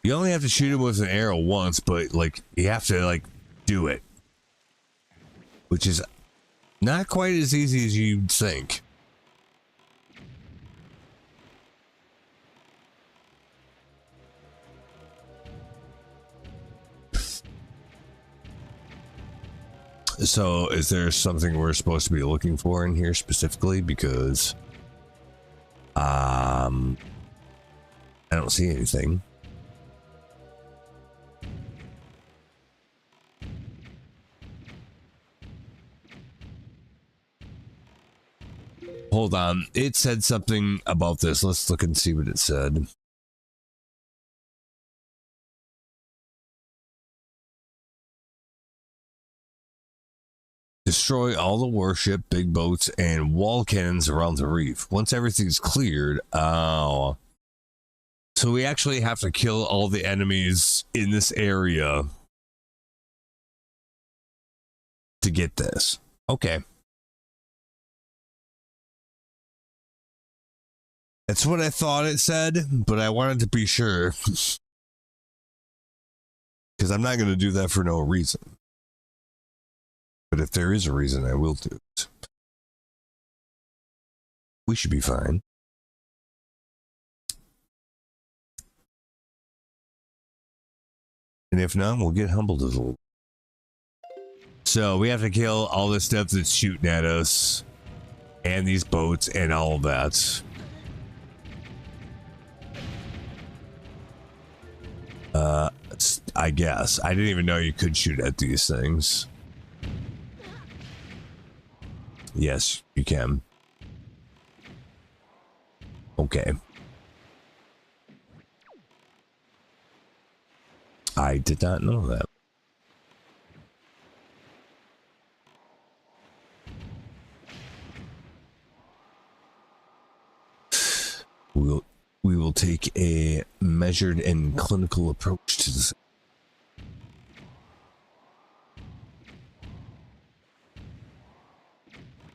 You only have to shoot him with an arrow once, but like you have to like do it. Which is not quite as easy as you'd think. So is there something we're supposed to be looking for in here specifically? Because I don't see anything. Hold on. It said something about this. Let's look and see what it said. Destroy all the warship, big boats, and wall cannons around the reef. Once everything's cleared, oh. So we actually have to kill all the enemies in this area to get this. Okay. That's what I thought it said, but I wanted to be sure. Because I'm not going to do that for no reason. But if there is a reason, I will do it. We should be fine. And if not, we'll get humbled a little. So we have to kill all the stuff that's shooting at us. And these boats and all of that. I guess. I didn't even know you could shoot at these things. Yes, you can. Okay. I did not know that. We will take a measured and clinical approach to this.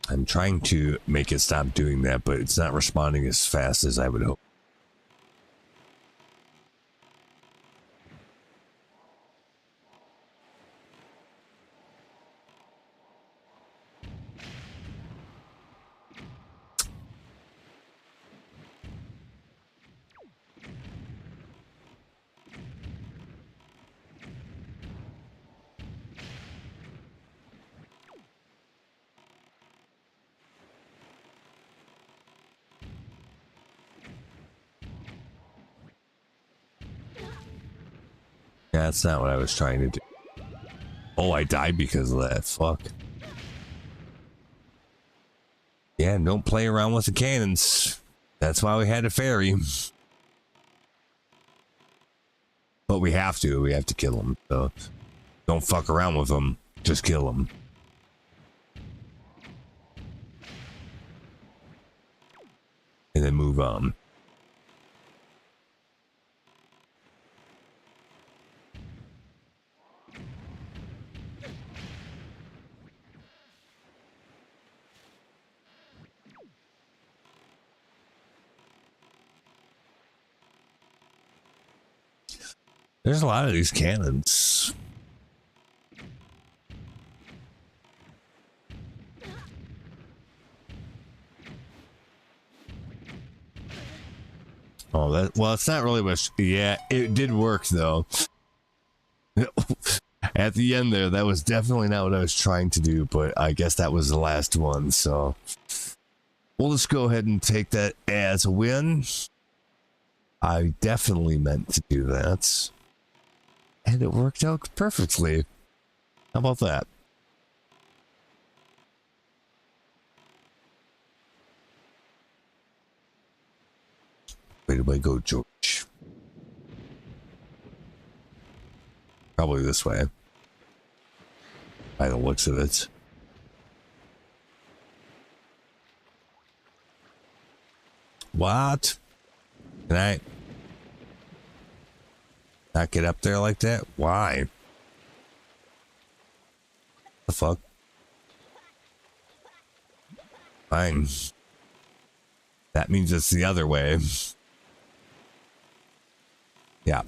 I'm trying to make it stop doing that, but it's not responding as fast as I would hope. Yeah, that's not what I was trying to do. Oh, I died because of that. Fuck. Yeah, don't play around with the cannons. That's why we had a ferry. But we have to. We have to kill them. So don't fuck around with them. Just kill them. And then move on. There's a lot of these cannons. Oh, that, well, it's not really much. Yeah, it did work though. At the end there, that was definitely not what I was trying to do, but I guess that was the last one, so we'll just go ahead and take that as a win. I definitely meant to do that. And it worked out perfectly. How about that? Where do I go, George? Probably this way. By the looks of it. What? Can I not get up there like that? Why? The fuck? Fine. That means it's the other way. Yeah.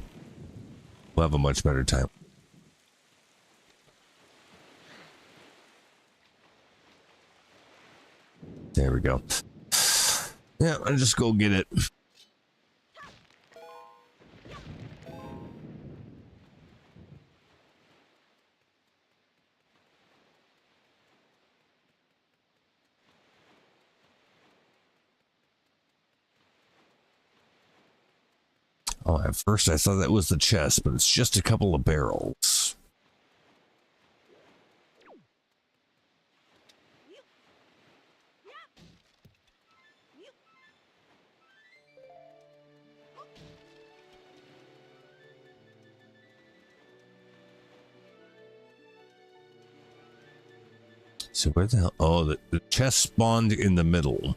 We'll have a much better time. There we go. Yeah, I'll just go get it. Oh, at first I thought that was the chest, but it's just a couple of barrels. So where the hell? Oh, the chest spawned in the middle.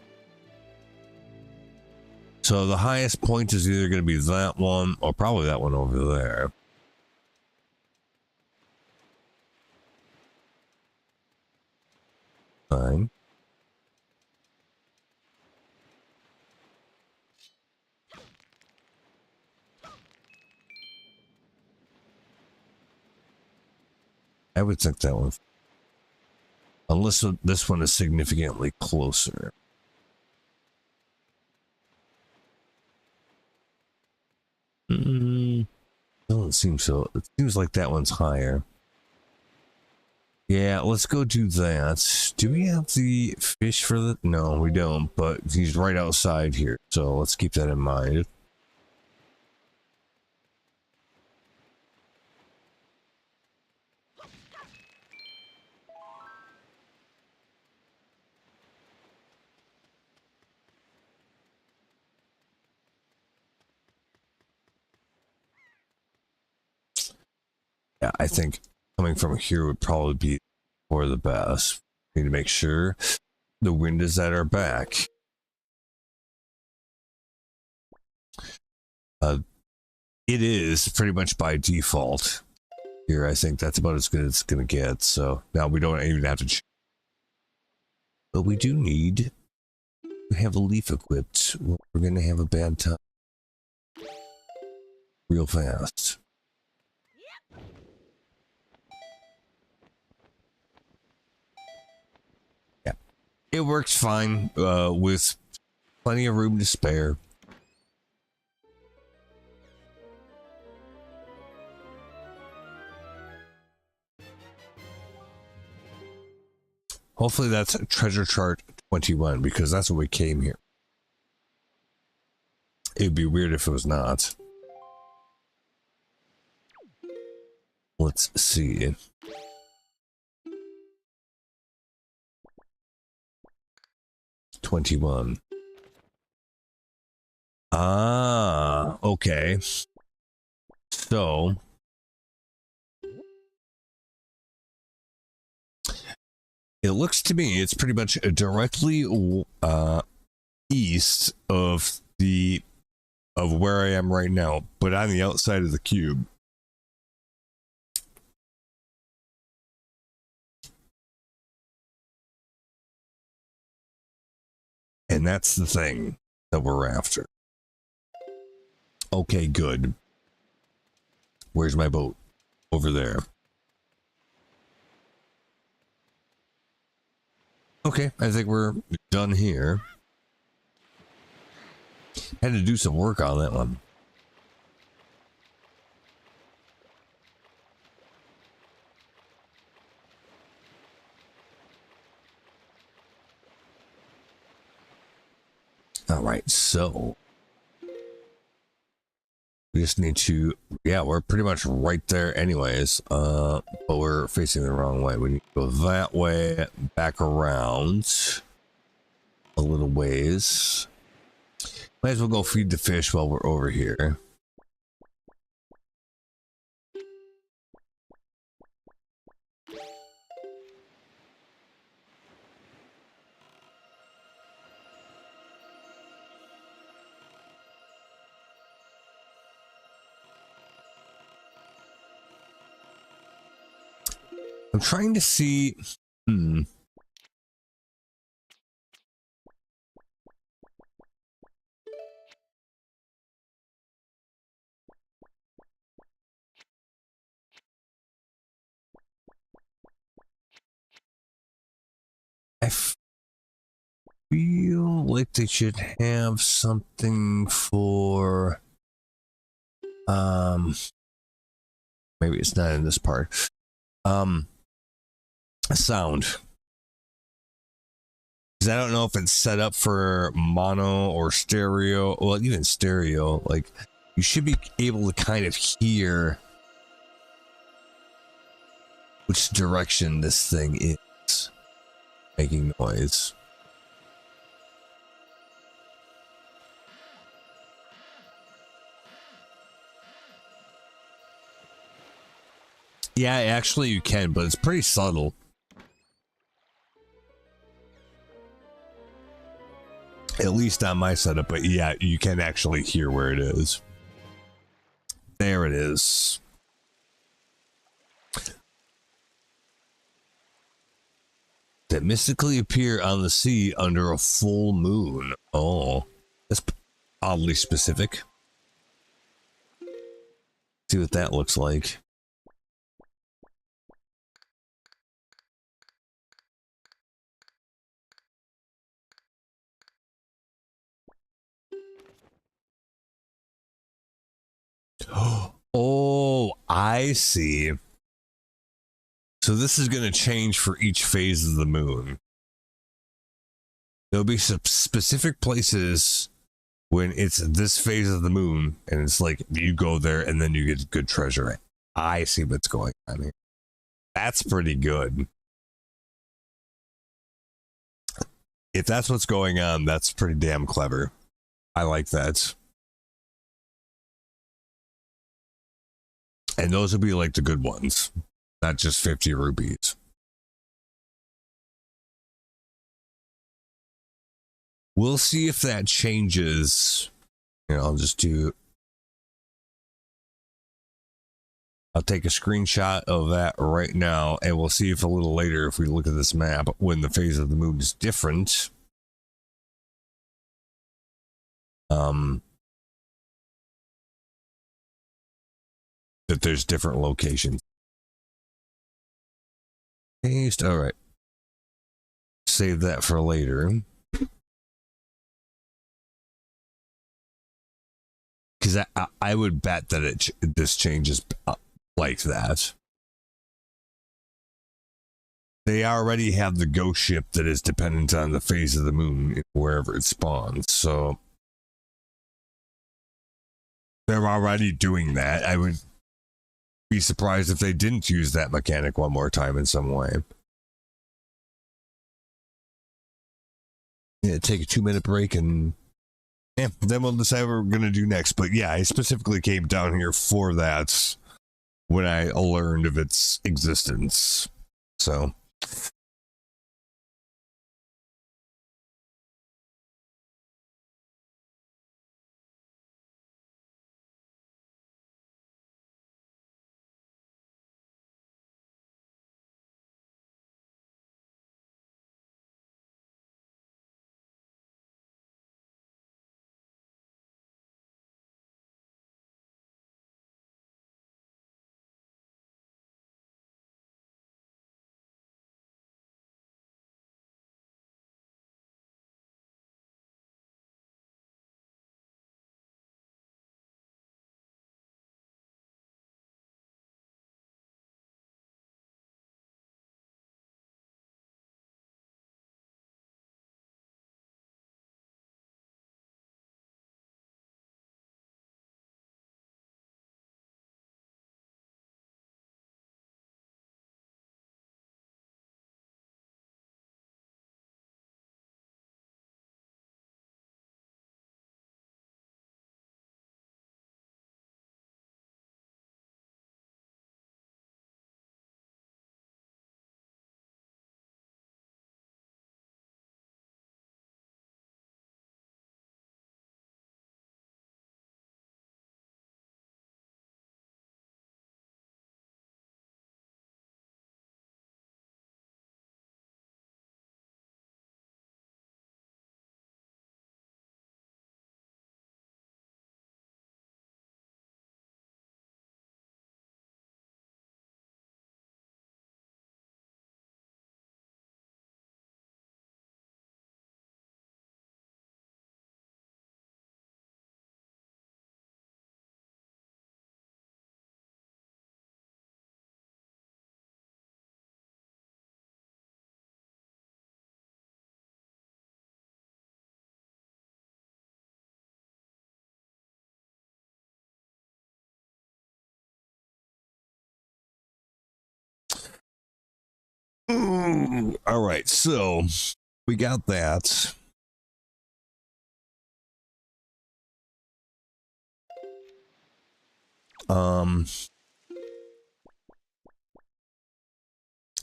So the highest point is either going to be that one or probably that one over there. Fine. I would think that one. Unless this one is significantly closer. Doesn't seem so. It seems like that one's higher. Yeah, let's go do that. Do we have the fish for the... No, we don't, but he's right outside here. So let's keep that in mind. Yeah, I think coming from here would probably be for the best. We need to make sure the wind is at our back. It is pretty much by default. Here, I think that's about as good as it's going to get. So now we don't even have to... But we do need to have a leaf equipped. We're going to have a bad time. Real fast. Yeah. It works fine with plenty of room to spare. Hopefully that's treasure chart 21 because that's what we came here. It'd be weird if it was not. Let's see. $21. Ah, okay. So it looks to me it's pretty much directly east of where I am right now, but on the outside of the cube. And that's the thing that we're after. Okay, good. Where's my boat? Over there. Okay, I think we're done here. Had to do some work on that one. All right, so we just need to, yeah, we're pretty much right there anyways, but we're facing the wrong way. We need to go that way, back around a little ways. Might as well go feed the fish while we're over here. I'm trying to see. I feel like they should have something for. Maybe it's not in this part. Sound. Because I don't know if it's set up for mono or stereo. Well, even stereo, like you should be able to kind of hear which direction this thing is making noise. Yeah, actually you can, but it's pretty subtle. At least on my setup, but yeah, you can actually hear where it is. There it is. That mystically appear on the sea under a full moon. Oh, that's oddly specific. See what that looks like. Oh, I see. So this is going to change for each phase of the moon. There'll be some specific places when it's this phase of the moon, and it's like you go there and then you get good treasure. I see what's going on here. That's pretty good. If that's what's going on, that's pretty damn clever. I like that. And those will be like the good ones, not just 50 rupees. We'll see if that changes. You know, I'll take a screenshot of that right now, and we'll see if a little later, if we look at this map, when the phase of the moon is different. That there's different locations. Paste. All right. Save that for later. Because I would bet that this changes like that. They already have the ghost ship that is dependent on the phase of the moon wherever it spawns. So they're already doing that. I would be surprised if they didn't use that mechanic one more time in some way. Yeah, take a 2-minute break and then we'll decide what we're going to do next. But yeah, I specifically came down here for that when I learned of its existence. So. All right, so we got that.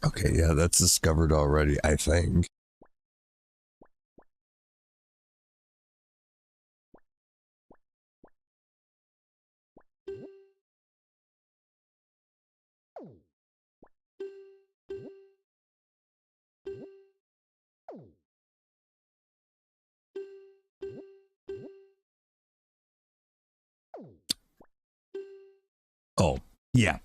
Okay, yeah, that's discovered already, I think. Oh, yeah.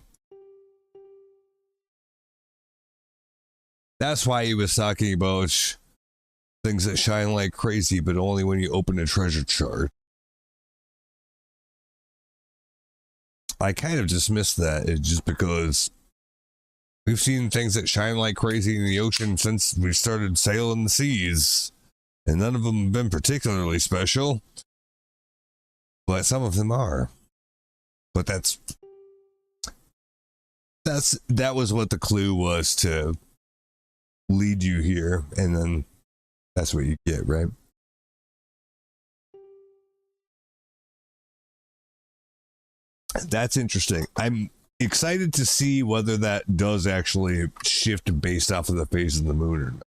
That's why he was talking about things that shine like crazy, but only when you open a treasure chart. I kind of dismissed that just because we've seen things that shine like crazy in the ocean since we started sailing the seas, and none of them have been particularly special, but some of them are. But that was what the clue was, to lead you here, and then that's what you get, right? That's interesting. I'm excited to see whether that does actually shift based off of the phase of the moon or not.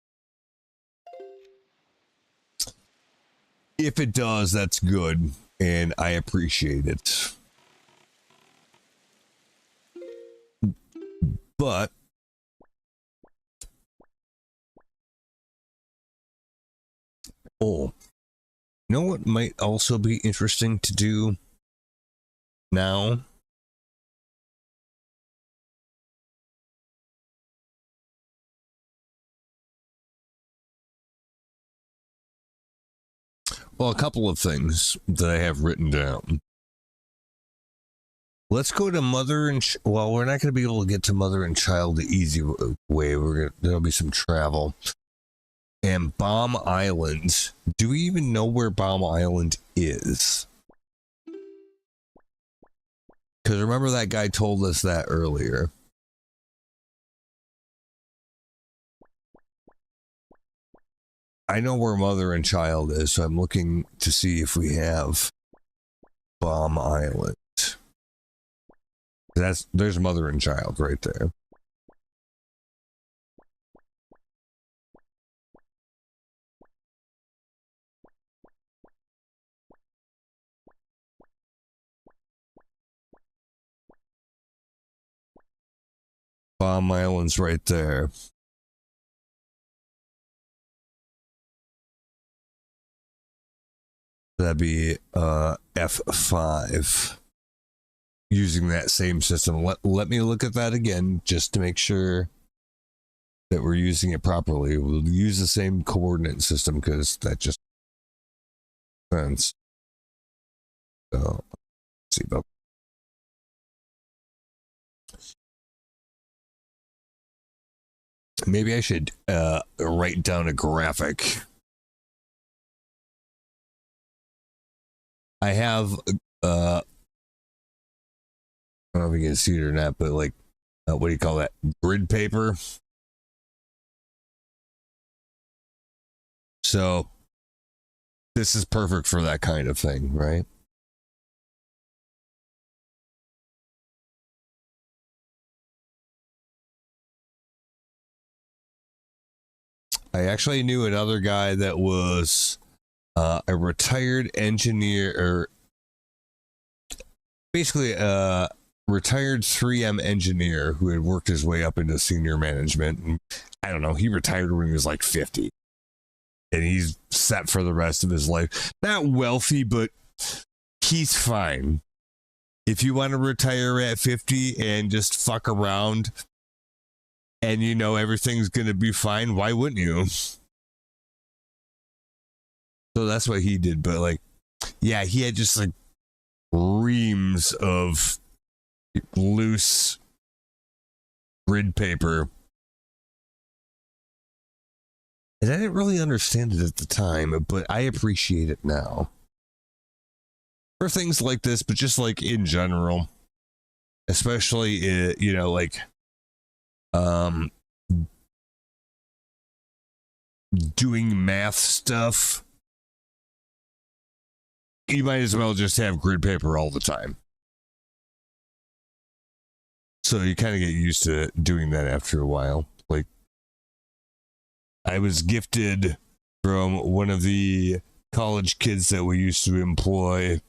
If it does, that's good, and I appreciate it. But you know what might also be interesting to do now? Well, a couple of things that I have written down. Let's go to mother and well, we're not going to be able to get to mother and child the easy way. There'll be some travel. And Bomb Island. Do we even know where Bomb Island is? Because remember that guy told us that earlier. I know where mother and child is, so I'm looking to see if we have Bomb Island. There's mother and child right there. Bomb Island's right there. That'd be F5. Using that same system. Let me look at that again just to make sure that we're using it properly. We'll use the same coordinate system because that just makes sense. So let's see about maybe I should write down a graphic. I have I don't know if you can see it or not, but like, what do you call that? Grid paper. So this is perfect for that kind of thing, right? I actually knew another guy that was a retired engineer, or basically retired 3M engineer who had worked his way up into senior management. And I don't know, he retired when he was like 50. And he's set for the rest of his life. Not wealthy, but he's fine. If you want to retire at 50 and just fuck around and you know everything's going to be fine, why wouldn't you? So that's what he did. But like, yeah, he had just like reams of loose grid paper, and I didn't really understand it at the time, but I appreciate it now for things like this, but just like in general, especially you know, like doing math stuff. You might as well just have grid paper all the time. So you kind of get used to doing that after a while. Like, I was gifted from one of the college kids that we used to employ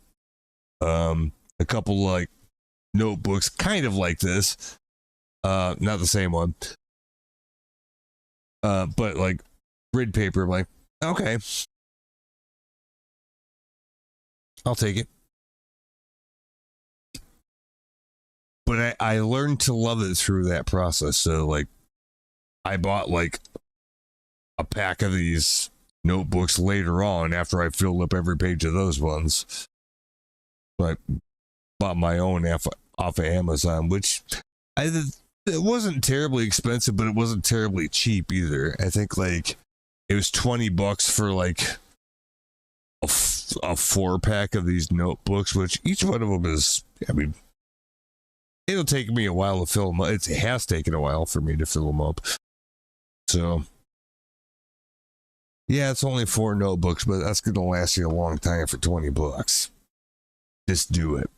a couple like notebooks, kind of like this. Not the same one. But like grid paper. I'm like, okay, I'll take it. But I learned to love it through that process. So like, I bought like a pack of these notebooks later on after I filled up every page of those ones. So I bought my own off of Amazon, which it wasn't terribly expensive, but it wasn't terribly cheap either. I think like it was $20 for like a 4-pack of these notebooks, which each one of them is, I mean, it'll take me a while to fill them up. It has taken a while for me to fill them up. So, yeah, it's only 4 notebooks, but that's going to last you a long time for $20. Just do it.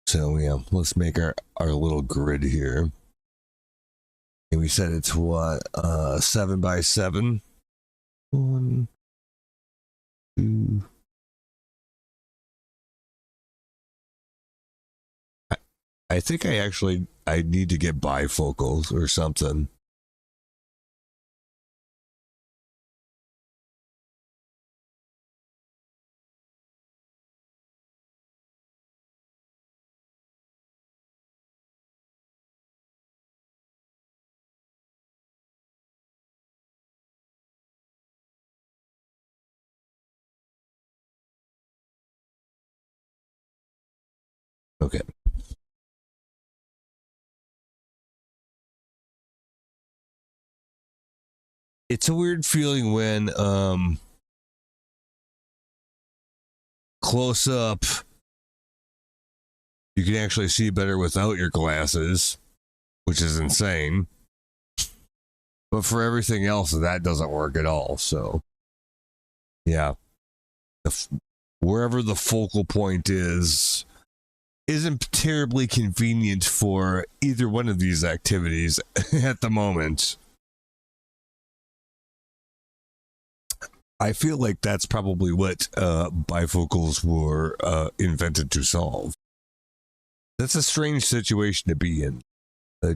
So, yeah, let's make our little grid here. And we said it's what, 7 by 7? 1, 2. I think I need to get bifocals or something. Okay. It's a weird feeling when close up you can actually see better without your glasses, which is insane. But for everything else, that doesn't work at all. So, yeah, wherever the focal point is isn't terribly convenient for either one of these activities at the moment. I feel like that's probably what bifocals were invented to solve. That's a strange situation to be in,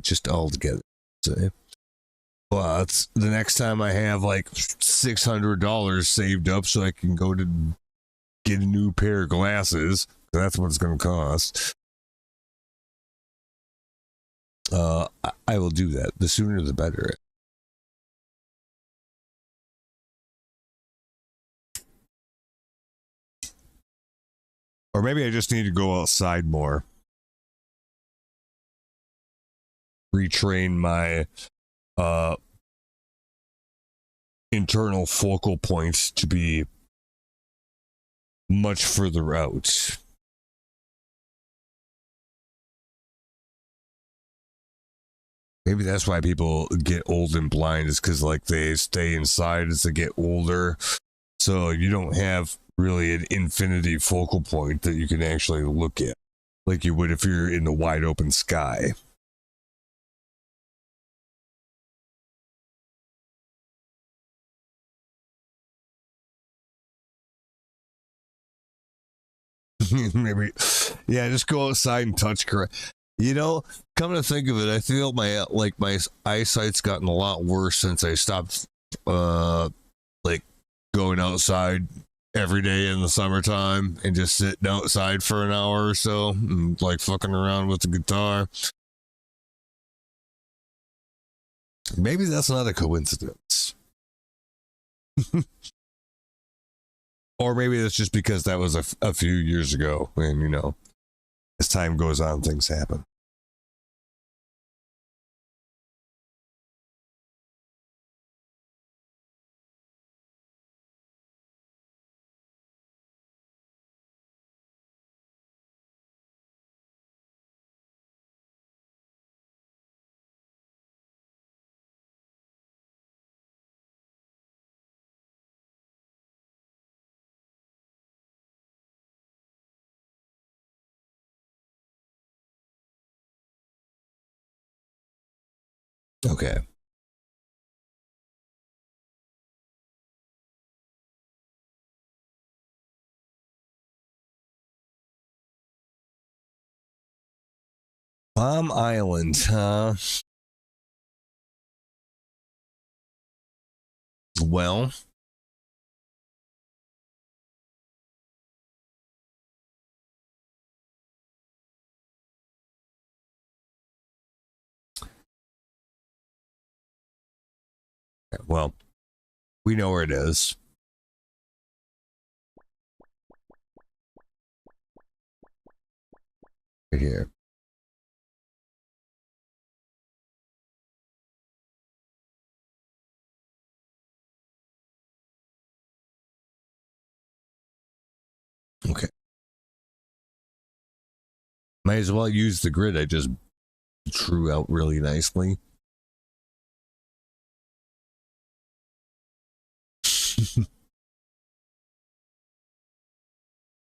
just altogether. So, but the next time I have like $600 saved up so I can go to get a new pair of glasses, that's what it's going to cost. I will do that. The sooner the better. Or maybe I just need to go outside more. Retrain my internal focal points to be much further out. Maybe that's why people get old and blind, is because like they stay inside as they get older. So you don't have really an infinity focal point that you can actually look at like you would if you're in the wide open sky. Maybe, yeah, just go outside and touch correct. You know, come to think of it, I feel my eyesight's gotten a lot worse since I stopped like going outside every day in the summertime and just sitting outside for an hour or so and like fucking around with the guitar. Maybe that's not a coincidence. Or maybe it's just because that was a few years ago, and you know, as time goes on, things happen. Okay. Palm Island, huh? Well, well, we know where it is. Right here. Okay. Might as well use the grid I just drew out really nicely.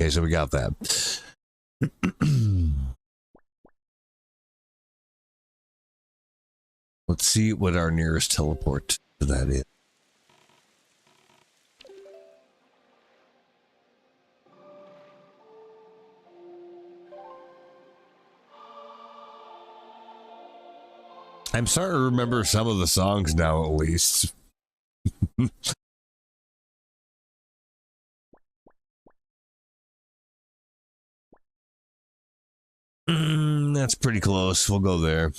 Okay, so we got that. Let's see what our nearest teleport to that is. I'm starting to remember some of the songs now, at least. That's pretty close. We'll go there.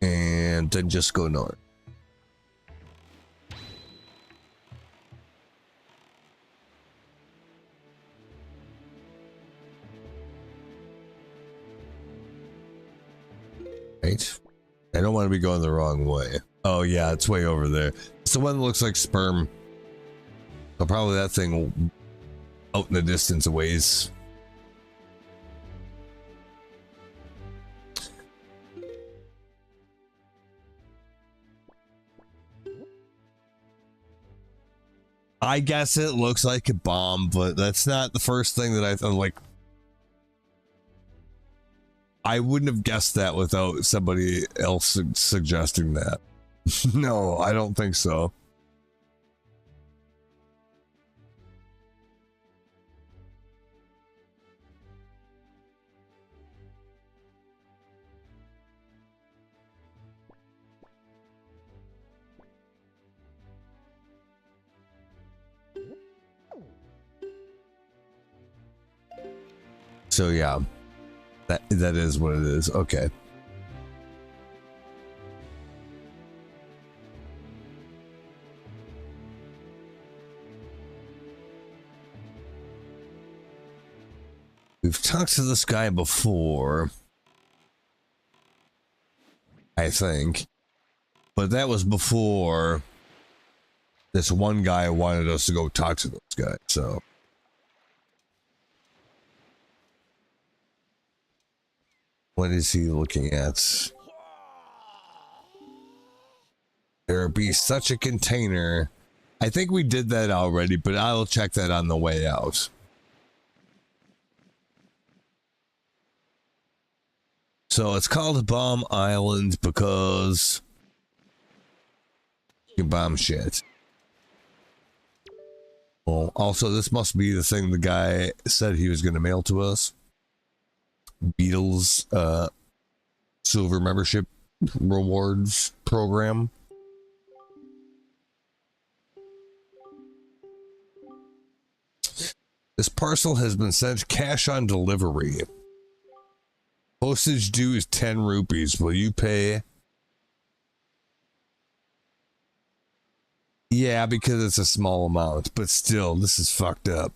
And then just go north. Right? I don't want to be going the wrong way. Oh yeah, it's way over there. It's the one that looks like sperm. So probably that thing out in the distance a ways. I guess it looks like a bomb, but that's not the first thing that I thought. Like, I wouldn't have guessed that without somebody else suggesting that. No, I don't think so. So yeah, that is what it is. Okay. We've talked to this guy before, I think, but that was before this one guy wanted us to go talk to this guy. So what is he looking at? There be such a container. I think we did that already, but I'll check that on the way out. So it's called Bomb Island because you can bomb shit. Well, also this must be the thing the guy said he was going to mail to us. Beatles silver membership rewards program. This parcel has been sent cash on delivery. Postage due is 10 rupees. Will you pay? Yeah, because it's a small amount, but still, this is fucked up.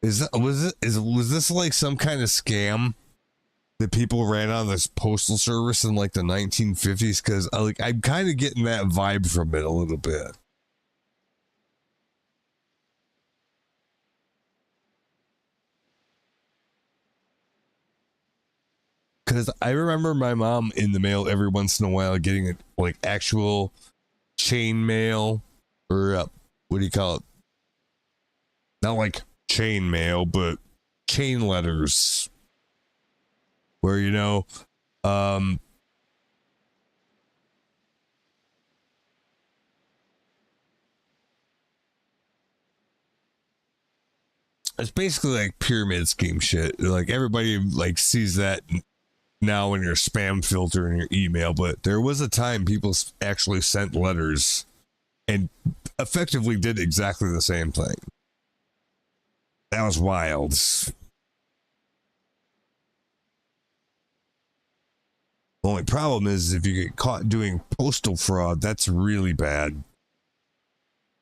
Was this like some kind of scam that people ran on this postal service in like the 1950s? Because I'm kind of getting that vibe from it a little bit. Because I remember my mom in the mail every once in a while getting it like actual chain mail, or what do you call it? Not like chain mail, but chain letters, where it's basically like pyramid scheme shit. Like everybody like sees that now in your spam filter in your email, but there was a time people actually sent letters and effectively did exactly the same thing. That was wild. The only problem is if you get caught doing postal fraud, that's really bad.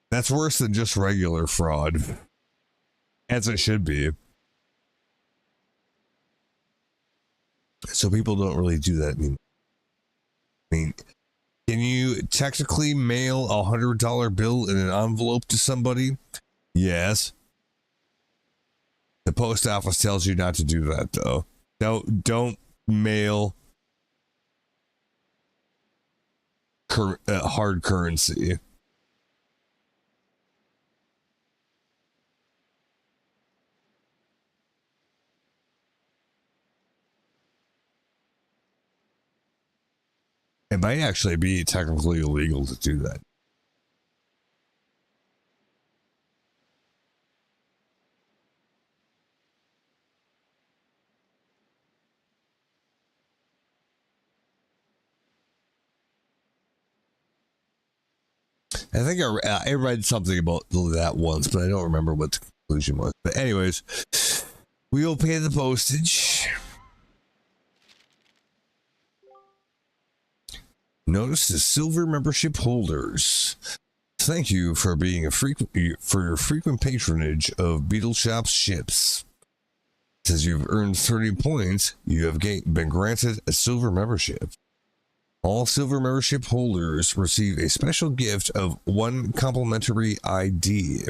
That's worse than just regular fraud, as it should be. So people don't really do that anymore. I mean, can you technically mail a $100 bill in an envelope to somebody? Yes. The post office tells you not to do that, though. Don't mail hard currency. It might actually be technically illegal to do that. I think I read something about that once, but I don't remember what the conclusion was. But anyways, we will pay the postage. Notice the silver membership holders. Thank you for being your frequent patronage of Beetle Shop's ships. Since you've earned 30 points, you have been granted a silver membership. All silver membership holders receive a special gift of 1 complimentary ID.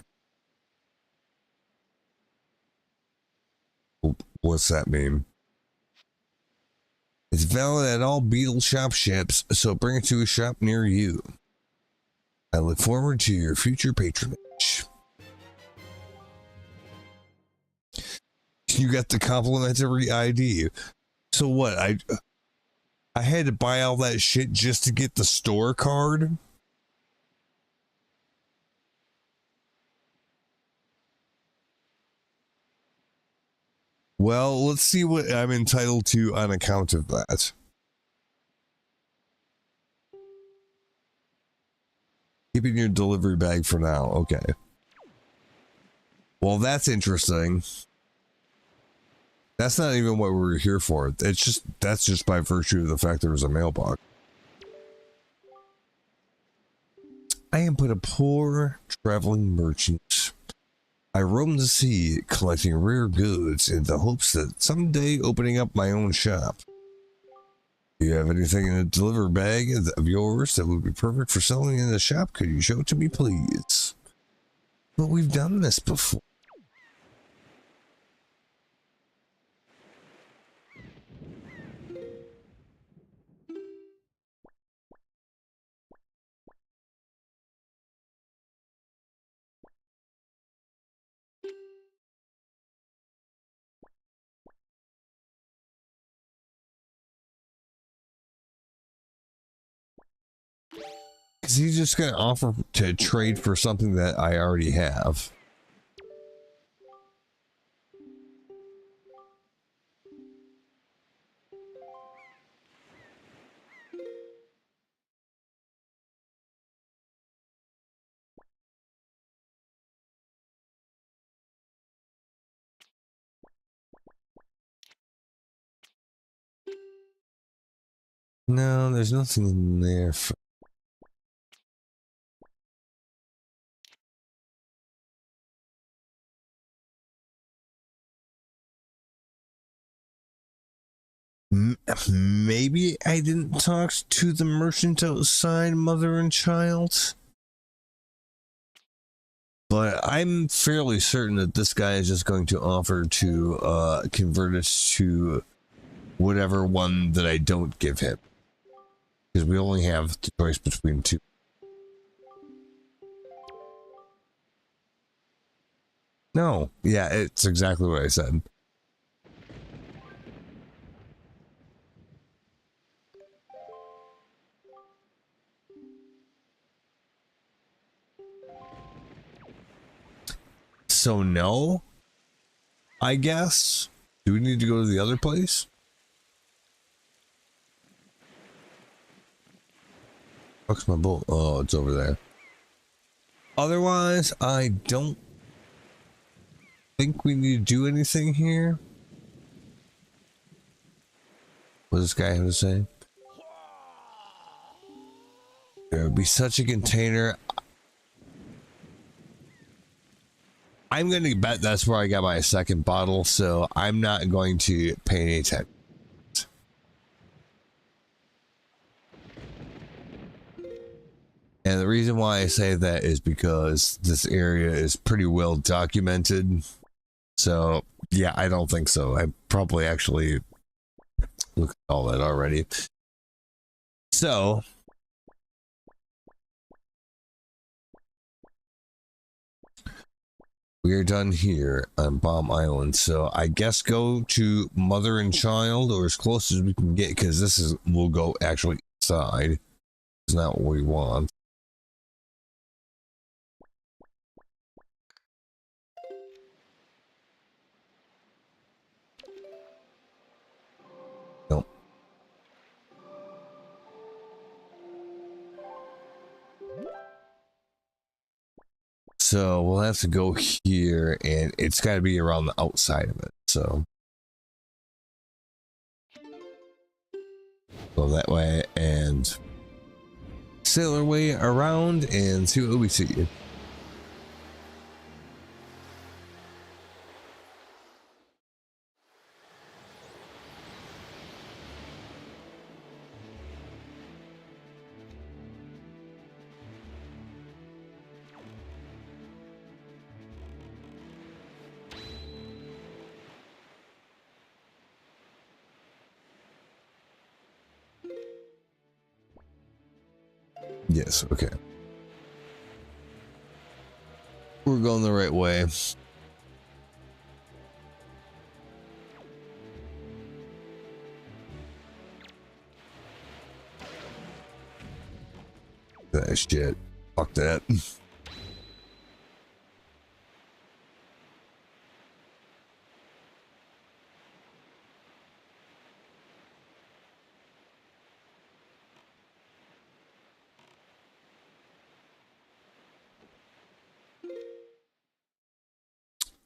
What's that mean? It's valid at all Beetle Shop ships, so bring it to a shop near you. I look forward to your future patronage. You got the complimentary ID. So what? I had to buy all that shit just to get the store card? Well, let's see what I'm entitled to on account of that. Keeping your delivery bag for now. Okay. Well, that's interesting. That's not even what we're here for. That's just by virtue of the fact there was a mailbox. I am but a poor traveling merchant. I roam the sea collecting rare goods in the hopes that someday opening up my own shop. Do you have anything in a delivery bag of yours that would be perfect for selling in the shop? Could you show it to me, please? But we've done this before. Is he just going to offer to trade for something that I already have? No, there's nothing in there. Maybe I didn't talk to the merchant outside, mother and child. But I'm fairly certain that this guy is just going to offer to convert it to whatever one that I don't give him. Because we only have the choice between two. No, yeah, it's exactly what I said. So no, I guess. Do we need to go to the other place? What's my boat? Oh, it's over there. Otherwise, I don't think we need to do anything here. What does this guy have to say? There would be such a container. I'm going to bet that's where I got my second bottle, so I'm not going to pay any attention. And the reason why I say that is because this area is pretty well documented. So, yeah, I don't think so. I probably actually looked at all that already. So, we are done here on Bomb Island. So, I guess go to Mother and Child, or as close as we can get, because this is, we'll go actually inside. It's not what we want. Nope. So we'll have to go here, and it's got to be around the outside of it. So go that way and sail our way around and see what we see. Yes, okay. We're going the right way. That shit. Fuck that.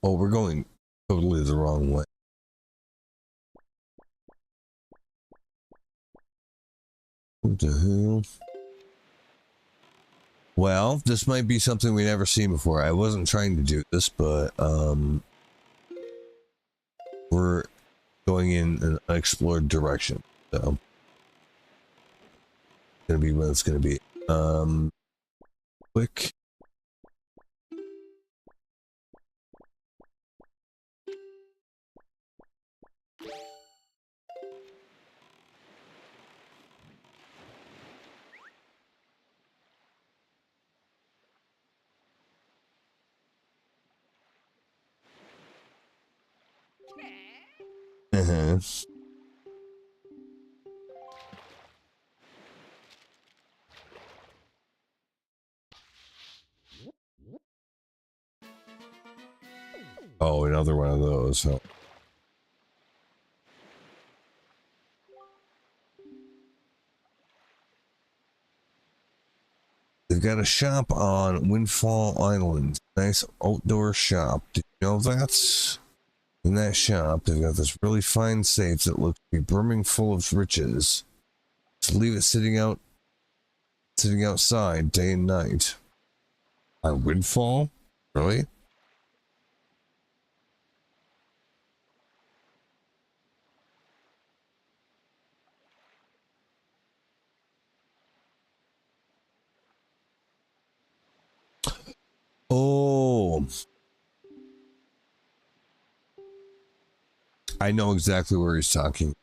Oh, we're going totally the wrong way. What the hell? Well, this might be something we never seen before. I wasn't trying to do this, but we're going in an unexplored direction. So it's gonna be what it's gonna be. Quick. Uh-huh. Oh, another one of those. Huh? They've got a shop on Windfall Island. Nice outdoor shop. Did you know that? In that shop, they've got this really fine safe that looks to be brimming full of riches. Just leave it sitting outside day and night. On Windfall? Really? Oh, I know exactly where he's talking.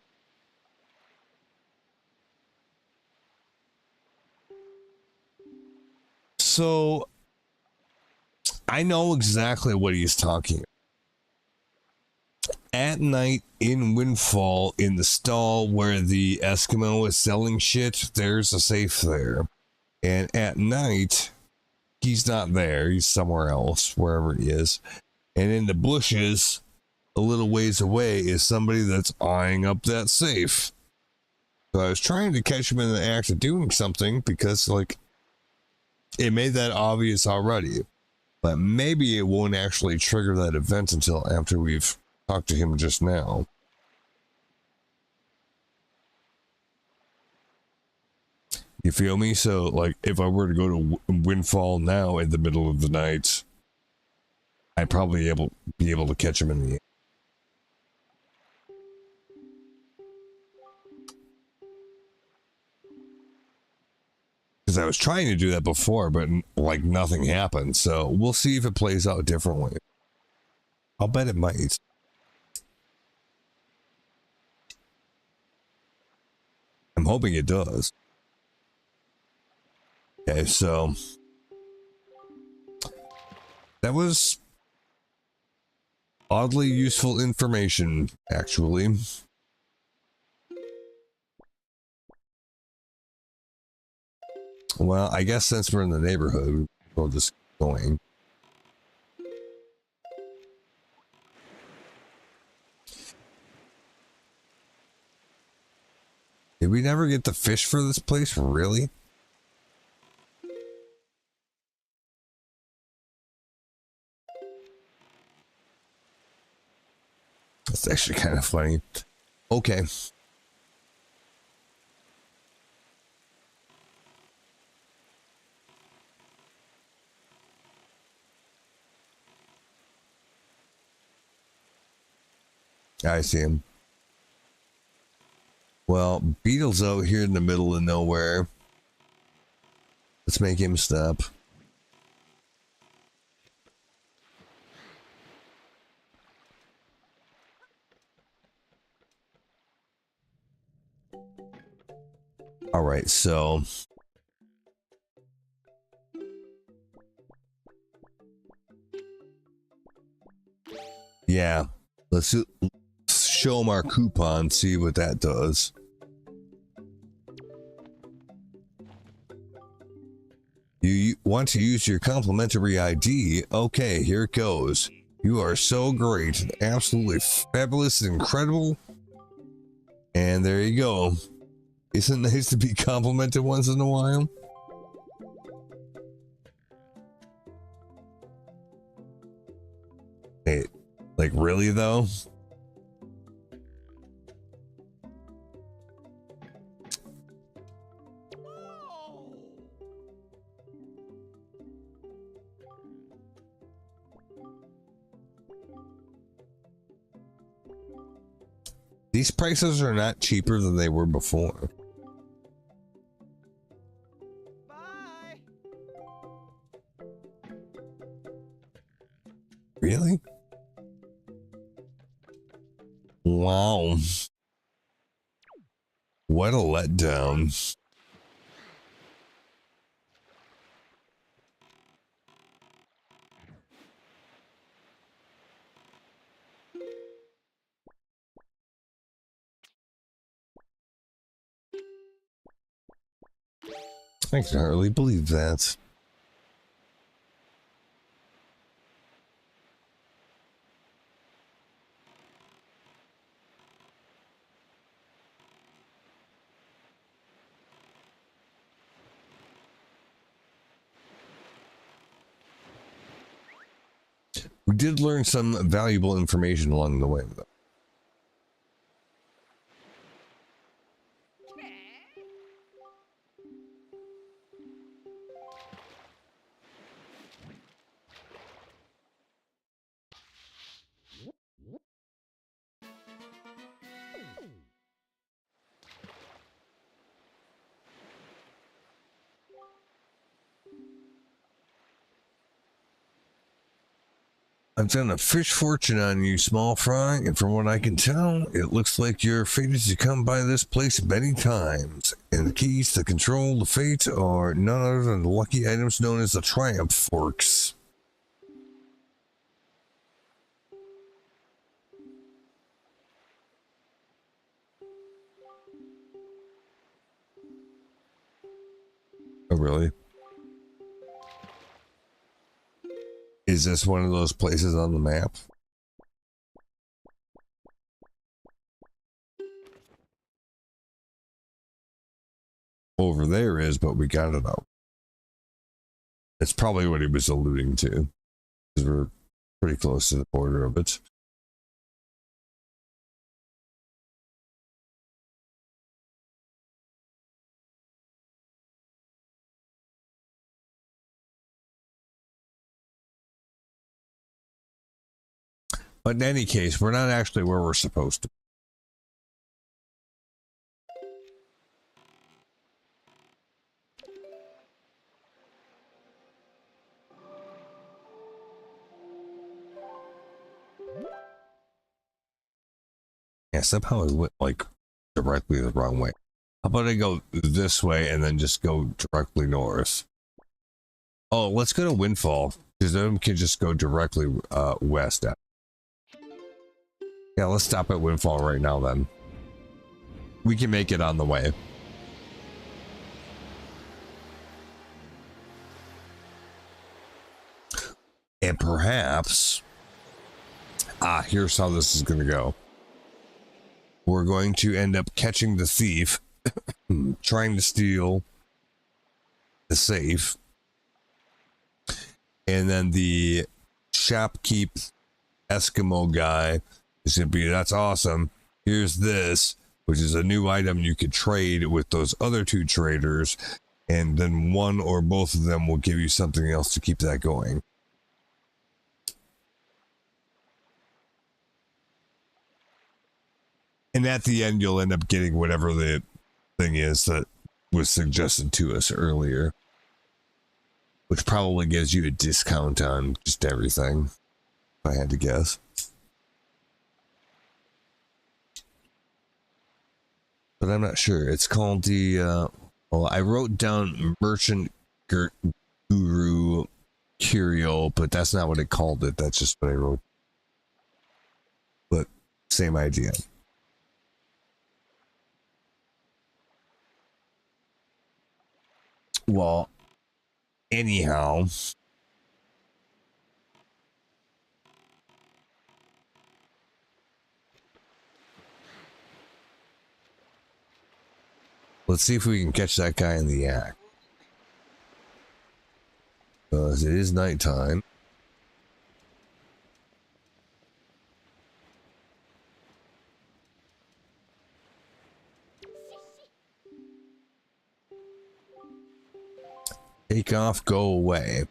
So, I know exactly what he's talking. At night in Windfall, in the stall where the Eskimo is selling shit, there's a safe there. And at night, he's not there. He's somewhere else, wherever he is. And in the bushes, a little ways away, is somebody that's eyeing up that safe. So I was trying to catch him in the act of doing something because, like, it made that obvious already. But maybe it won't actually trigger that event until after we've talked to him just now. You feel me? So, like, if I were to go to Windfall now in the middle of the night, I'd probably be able to catch him in the. Because I was trying to do that before, but like nothing happened. So we'll see if it plays out differently. I'll bet it might. I'm hoping it does. Okay, so that was oddly useful information, actually. Well, I guess since we're in the neighborhood, we'll just keep going. Did we never get the fish for this place? Really? That's actually kind of funny. Okay. I see him. Well, Beetle's out here in the middle of nowhere. Let's make him stop. All right, so yeah, let's show him our coupon, see what that does. You want to use your complimentary ID? Okay, here it goes. You are so great, absolutely fabulous and incredible. And there you go. Isn't it nice to be complimented once in a while? Hey, like really though? These prices are not cheaper than they were before. Bye. Really? Wow. What a letdown. I can hardly believe that. We did learn some valuable information along the way, though. I've done a fish fortune on you, small fry, and from what I can tell, it looks like you're fated to come by this place many times. And the keys to control the fate are none other than the lucky items known as the Triumph Forks. Oh, really? Is this one of those places on the map? Over there is, but we got it out. That's probably what he was alluding to, because we're pretty close to the border of it. But in any case, we're not actually where we're supposed to. Yeah, somehow I went like directly the wrong way. How about I go this way and then just go directly north? Oh, let's go to Windfall, because then we can just go directly west. Yeah, let's stop at Windfall right now then. We can make it on the way. And perhaps, here's how this is going to go. We're going to end up catching the thief, trying to steal the safe, and then the shopkeep Eskimo guy is going to be, that's awesome. Here's this, which is a new item you could trade with those other two traders, and then one or both of them will give you something else to keep that going. And at the end, you'll end up getting whatever the thing is that was suggested to us earlier, which probably gives you a discount on just everything, if I had to guess. But I'm not sure. It's called the, well, I wrote down Merchant Guru Curio, but that's not what it called it. That's just what I wrote. But same idea. Well, anyhow, let's see if we can catch that guy in the act. Because it is nighttime. Take off, go away.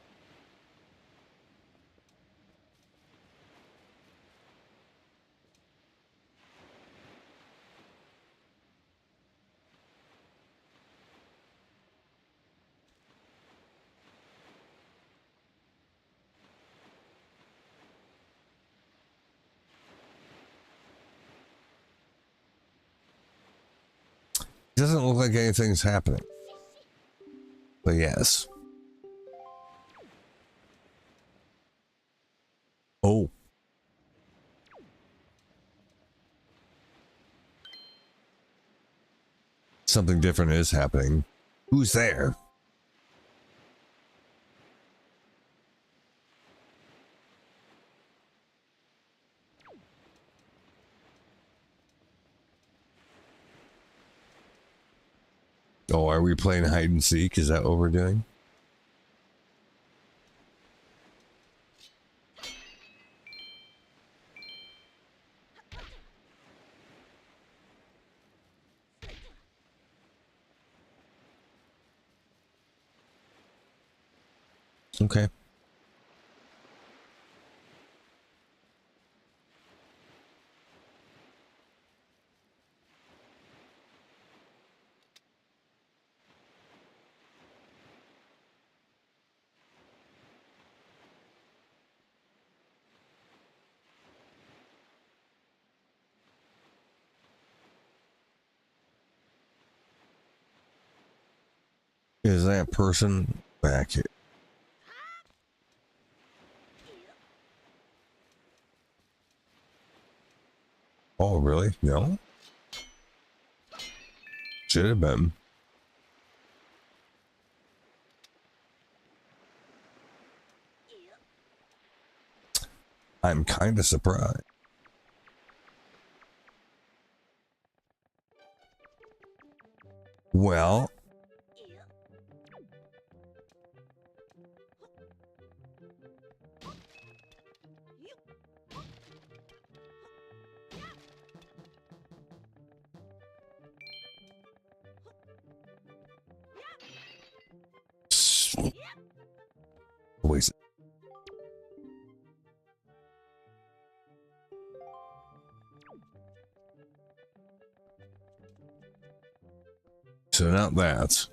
It doesn't look like anything's happening. But yes. Oh. Something different is happening. Who's there? Oh, are we playing hide and seek? Is that what we're doing? Okay. Is that person back here? Oh, really? No? Should have been. I'm kind of surprised. Well, wait. So not that.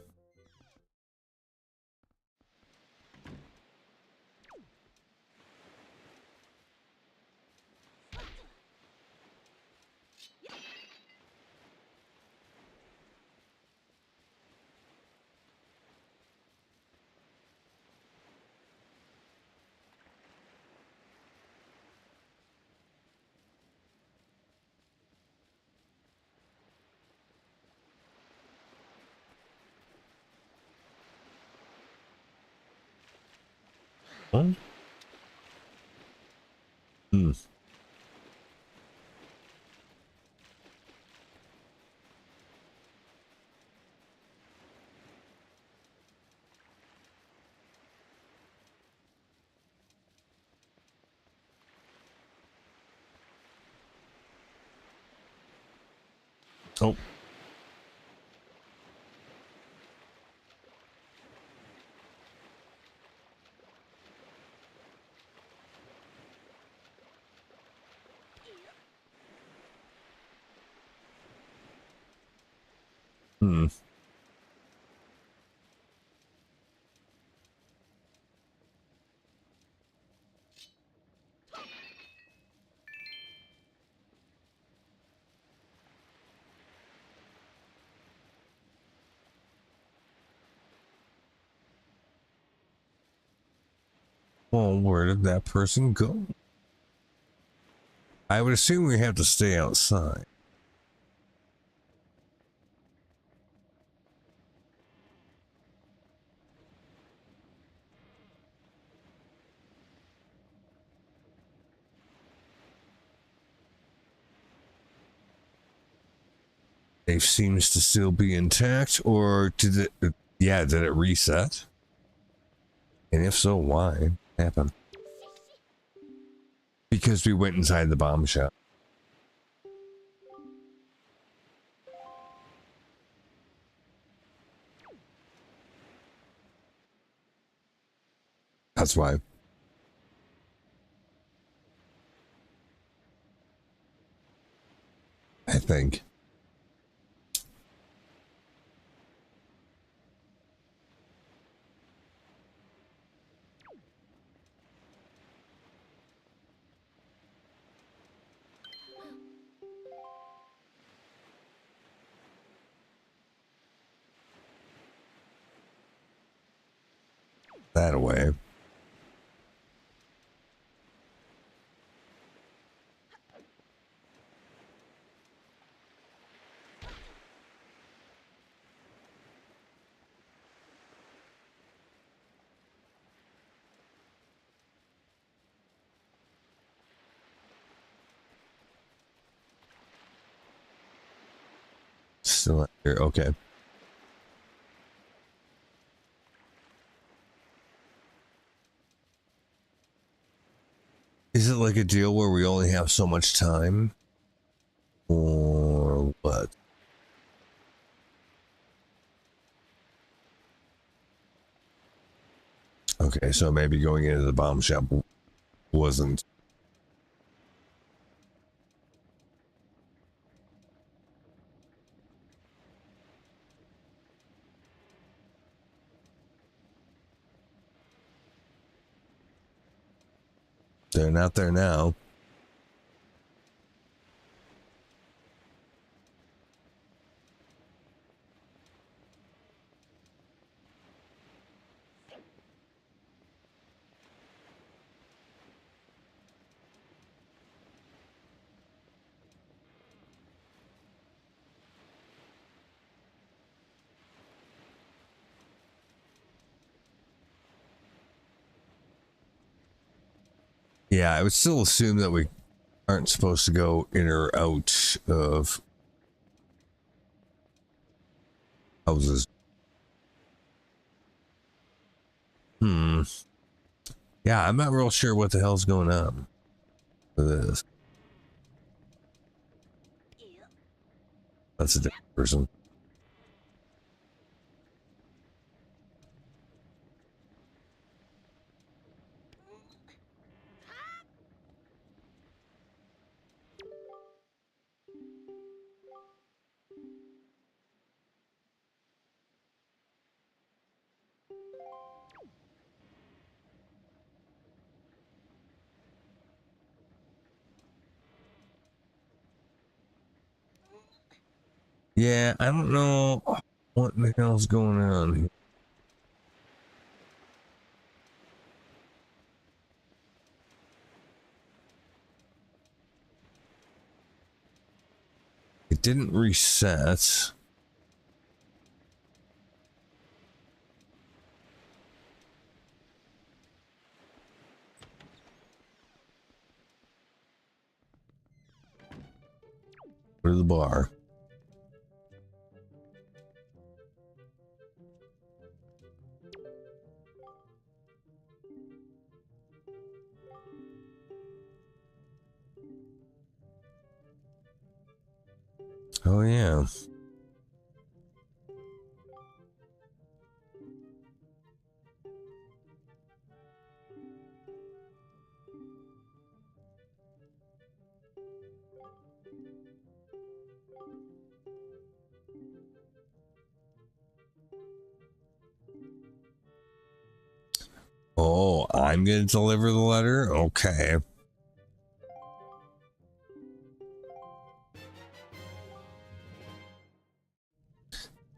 What? Hmm. Oh. Hmm. Well, where did that person go? I would assume we have to stay outside. It seems to still be intact, or did it? Yeah, did it reset? And if so, why? What happened? Because we went inside the bomb shop. That's why. I think. That away. Still not here. Okay. Is it like a deal where we only have so much time? Or what? Okay, so maybe going into the bomb shop wasn't. They're not there now. Yeah, I would still assume that we aren't supposed to go in or out of houses. Hmm. Yeah, I'm not real sure what the hell's going on with this. That's a different person. Yeah, I don't know what the hell's going on here. It didn't reset. Go to the bar. Oh, yeah. Oh, I'm going to deliver the letter? Okay.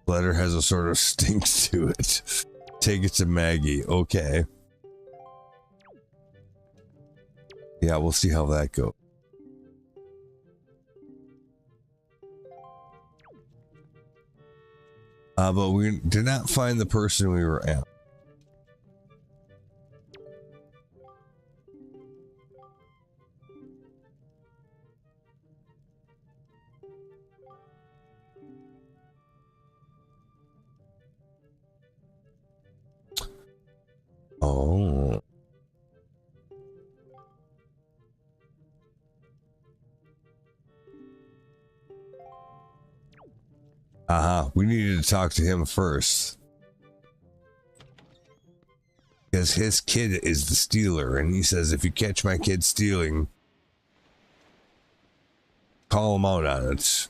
Letter has a sort of stink to it. Take it to Maggie. Okay. Yeah, we'll see how that goes. But we did not find the person we were at. Oh. We needed to talk to him first. Because his kid is the stealer, and he says, if you catch my kid stealing, call him out on it.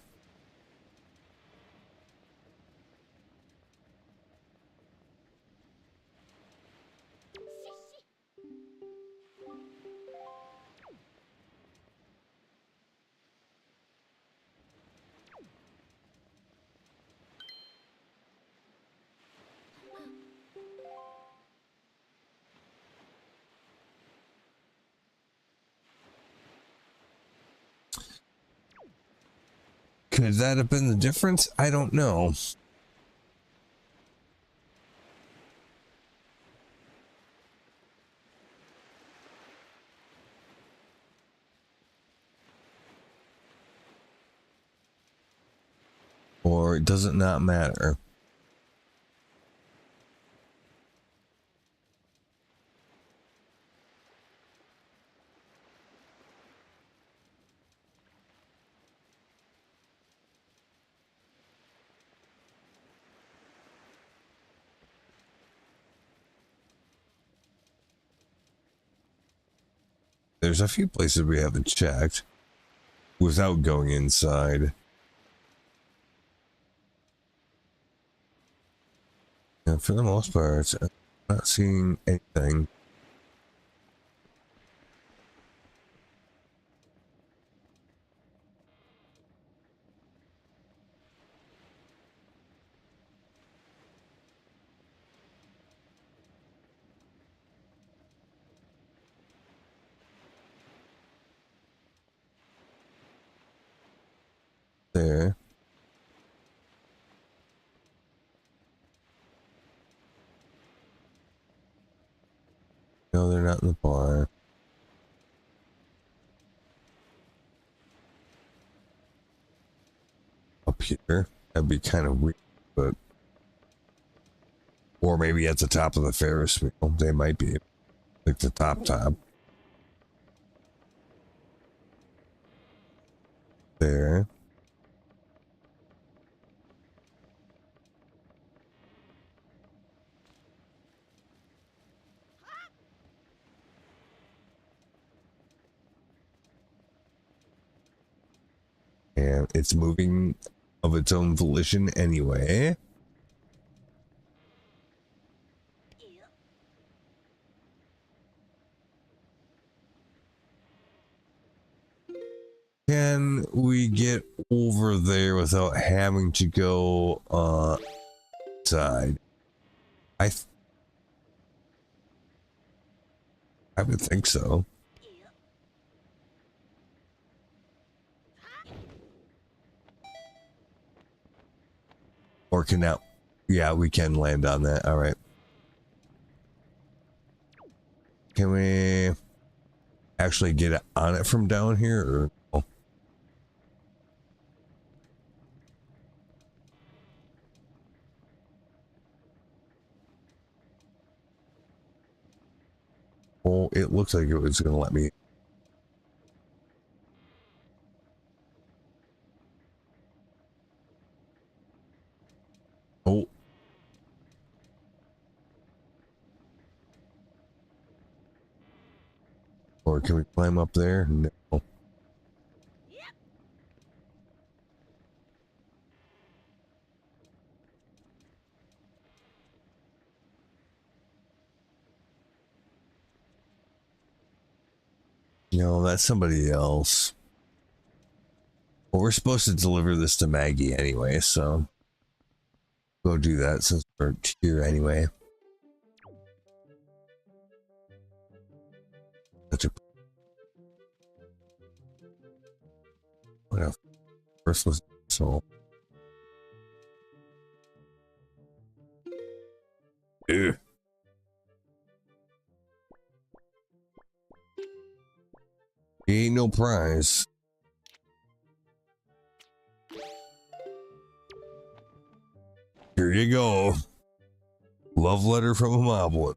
Could that have been the difference? I don't know. Or does it not matter? There's a few places we haven't checked without going inside. And for the most part, I'm not seeing anything. There. No, they're not in the bar. Up here. That'd be kind of weird, but... Or maybe at the top of the Ferris wheel. They might be. Like the top. There. And it's moving of its own volition anyway. Can we get over there without having to go side? I would think so. Or can now? Yeah, we can land on that. All right. Can we actually get on it from down here? Or no? Oh, it looks like it was going to let me. Oh. Or can we climb up there? No. No, that's somebody else. Well, we're supposed to deliver this to Maggie anyway, so go do that since we're here anyway. Such a what a worthless soul. Ew. Ain't no prize. Here you go. Love letter from a moblin.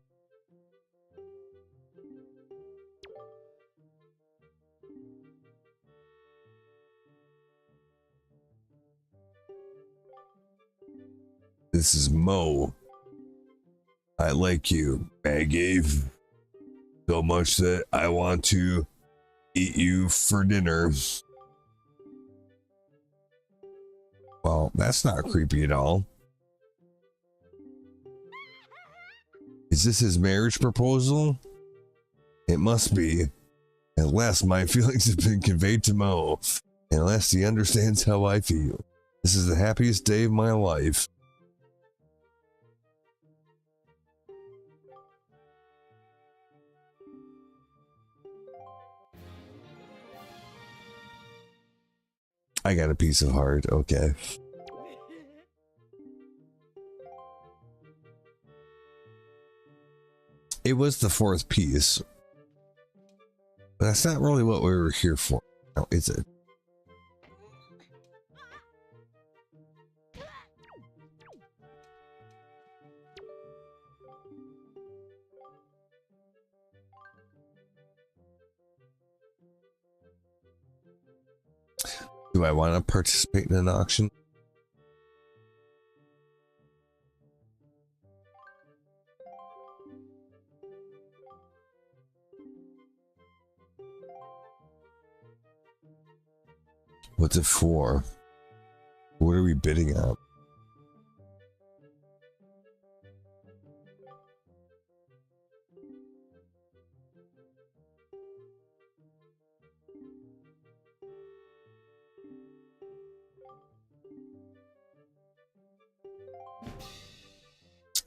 This is Mo. I like you, Maggie, so much that I want to eat you for dinner. Well, that's not creepy at all. Is this his marriage proposal? It must be. At last, my feelings have been conveyed to Mo. And at last, he understands how I feel. This is the happiest day of my life. I got a piece of heart. Okay. It was the fourth piece. But that's not really what we were here for. Now, is it? Do I want to participate in an auction? What's it for? What are we bidding on?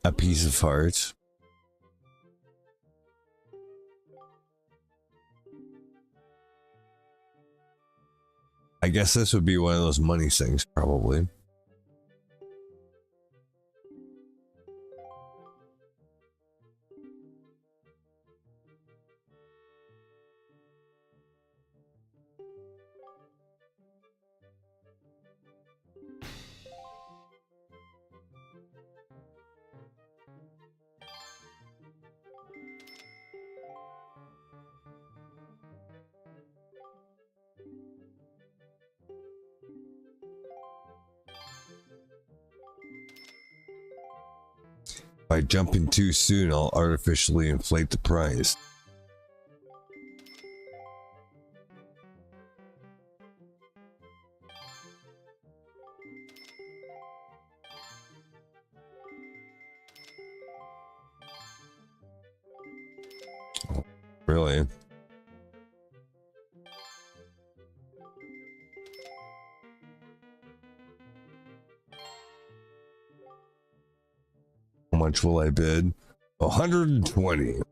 A piece of heart. I guess this would be one of those money things, probably. By jumping too soon, I'll artificially inflate the price. Really? much will I bid? 120.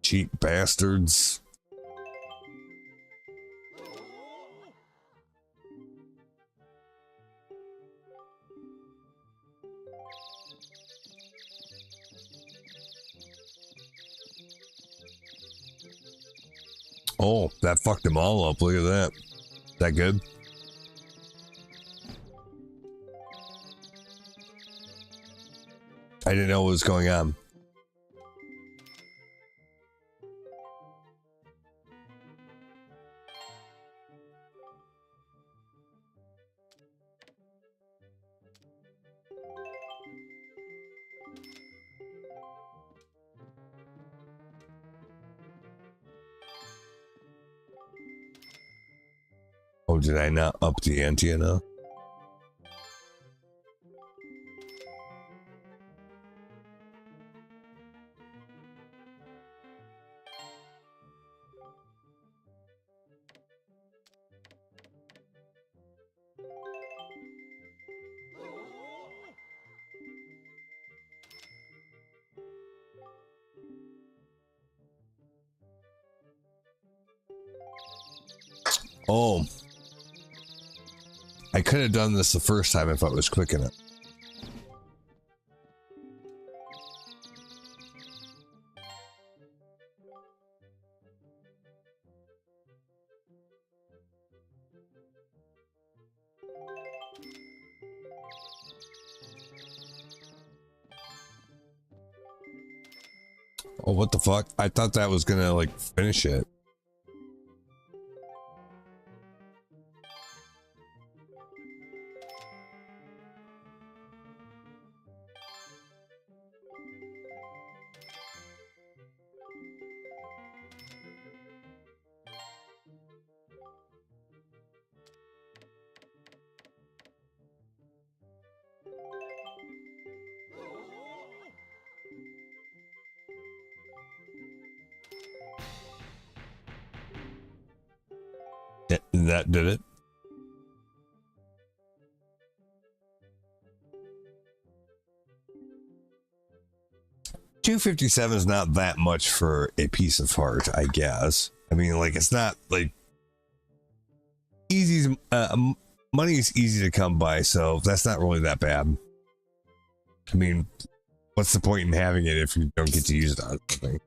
Cheap bastards. Oh, that fucked them all up. Look at that. Is that good? I didn't know what was going on. Oh, did I not up the ante enough? Oh. I could have done this the first time if I was quick enough. Oh, what the fuck? I thought that was gonna, like, finish it. And that did it. $257 is not that much for a piece of art, I guess. I mean, like, it's not like easy. Money is easy to come by, so that's not really that bad. I mean, what's the point in having it if you don't get to use it on something?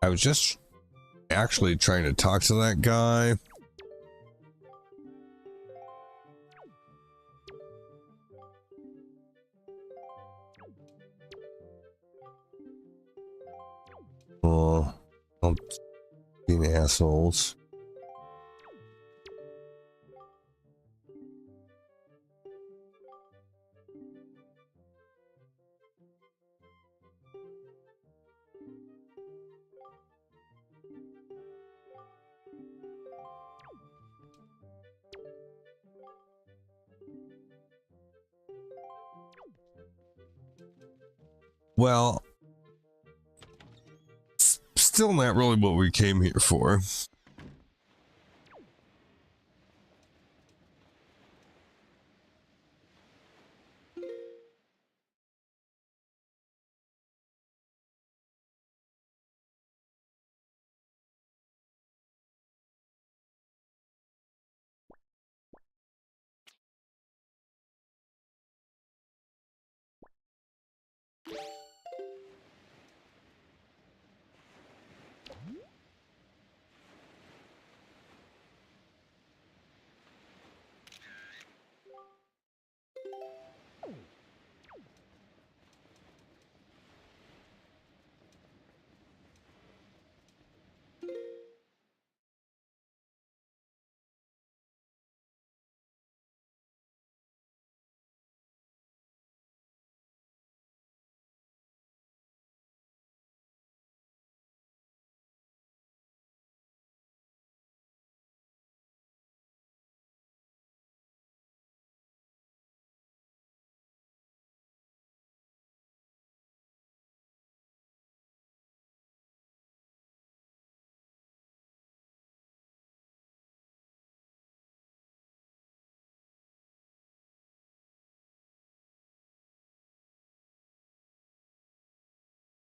I was just actually trying to talk to that guy. Oh, don't be assholes. Well, still not really what we came here for.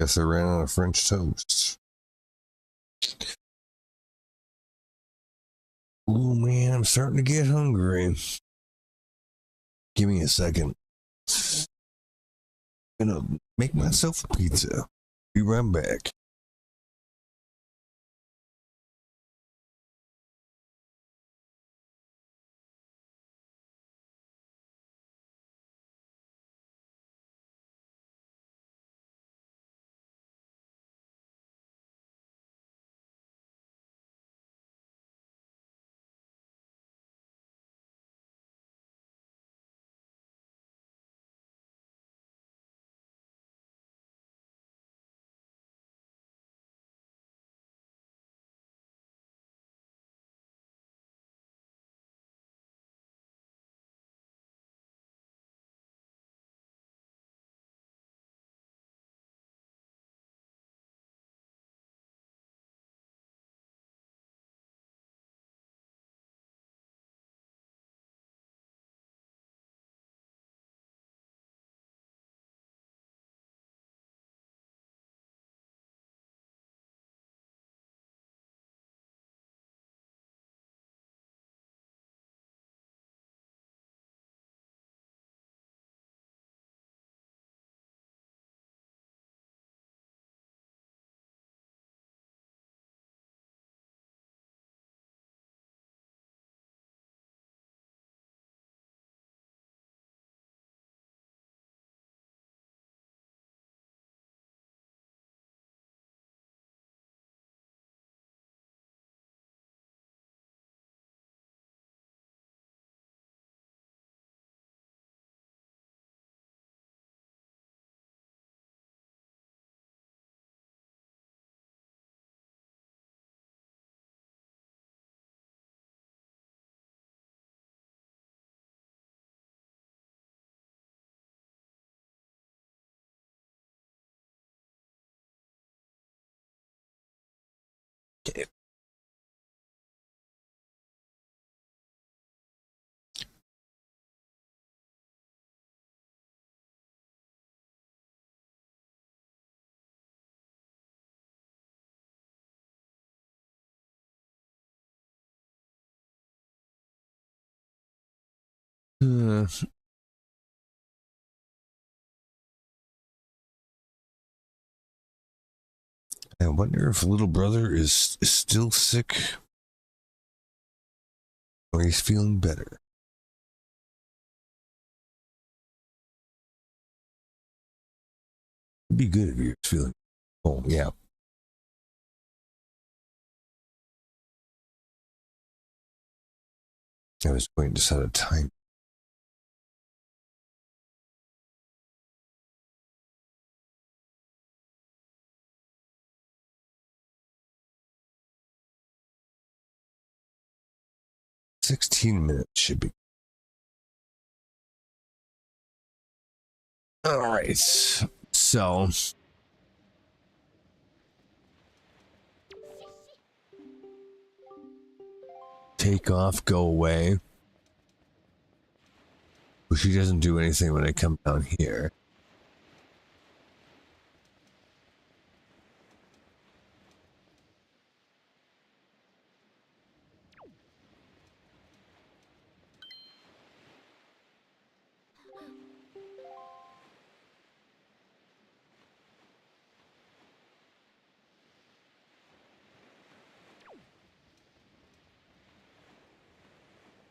Guess I ran out of French toast. Oh man, I'm starting to get hungry. Give me a second. I'm gonna make myself a pizza. Be right back. Okay. I wonder if little brother is still sick or he's feeling better. It'd be good if he was feeling. Oh yeah. I was going to set a time. $16 should be. All right. So take off, go away. Well, she doesn't do anything when I come down here.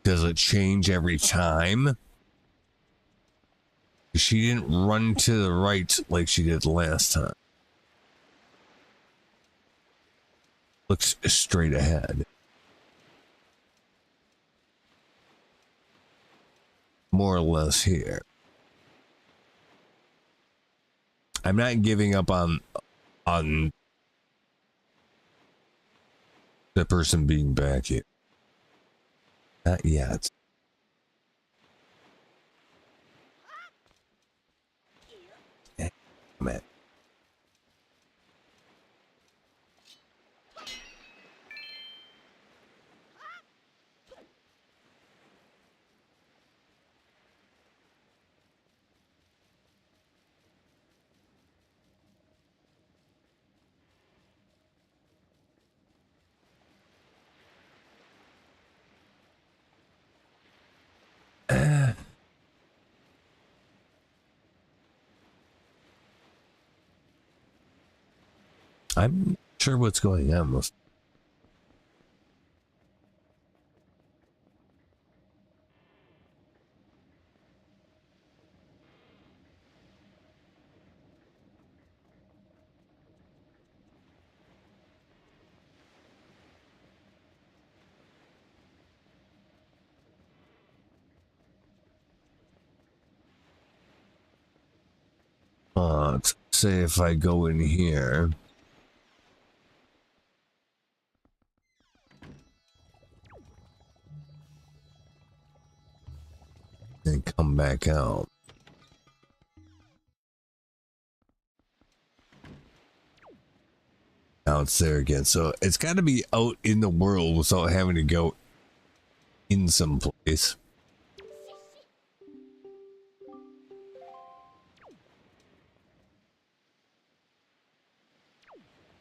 Does it change every time? She didn't run to the right like she did last time. Looks straight ahead. More or less here. I'm not giving up on the person being back here. Not yet. Damn it. I'm not sure what's going on with. Say if I go in here. And come back out. Now it's there again. So it's got to be out in the world without having to go in some place.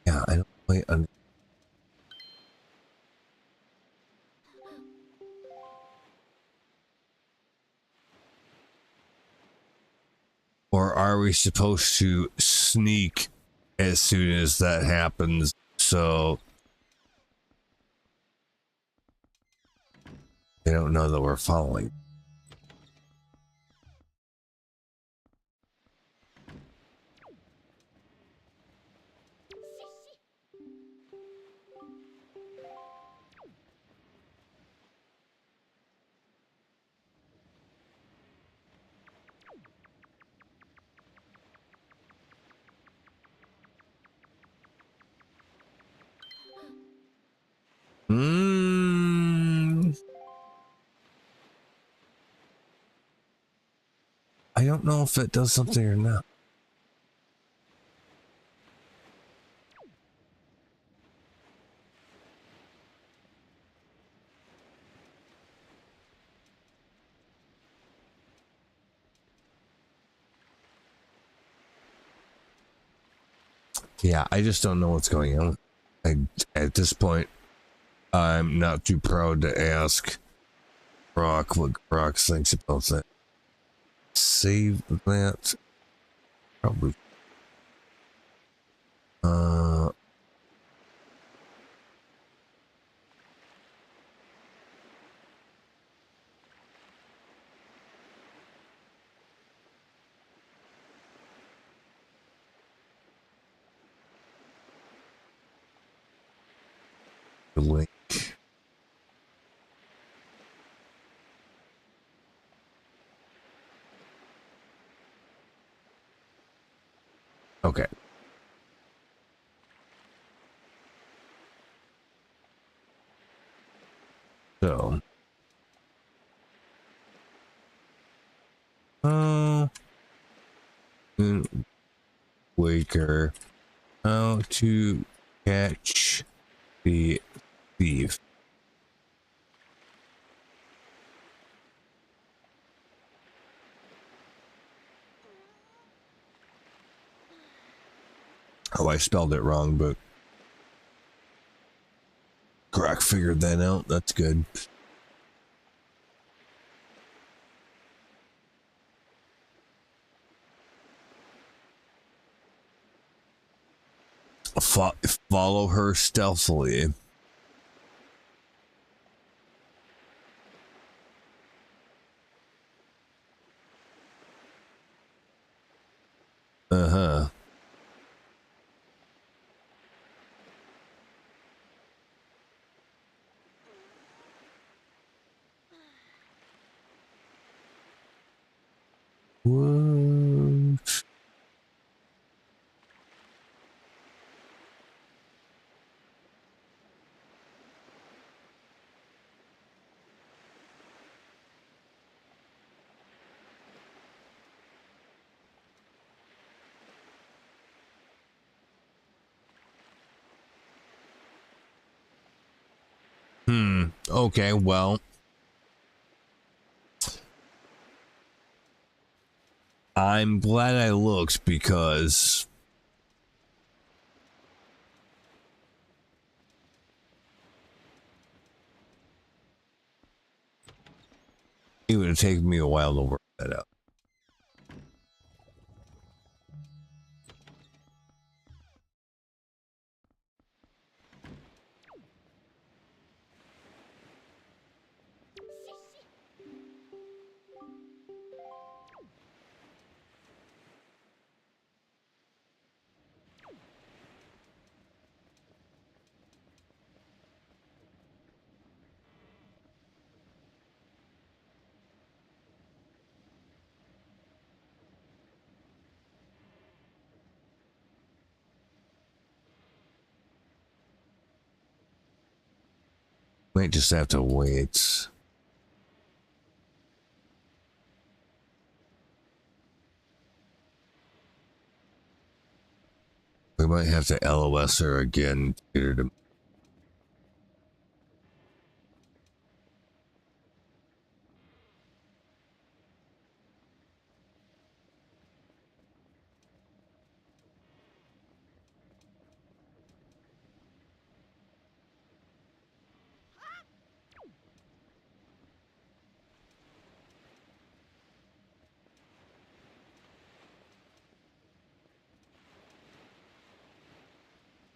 Yeah, I don't quite understand. Or are we supposed to sneak as soon as that happens? So they don't know that we're following. I don't know if it does something or not. Yeah, I just don't know what's going on. At this point, I'm not too proud to ask Brock what Brock thinks about that. Save that. Probably. Link. Okay. So. Windwaker. How to catch the thief. Oh, I spelled it wrong, but Croc figured that out. That's good. Follow her stealthily. Uh-huh. What? Okay, well. I'm glad I looked because it would have taken me a while to work that out. Might just have to wait. We might have to LOS her again. To get her to...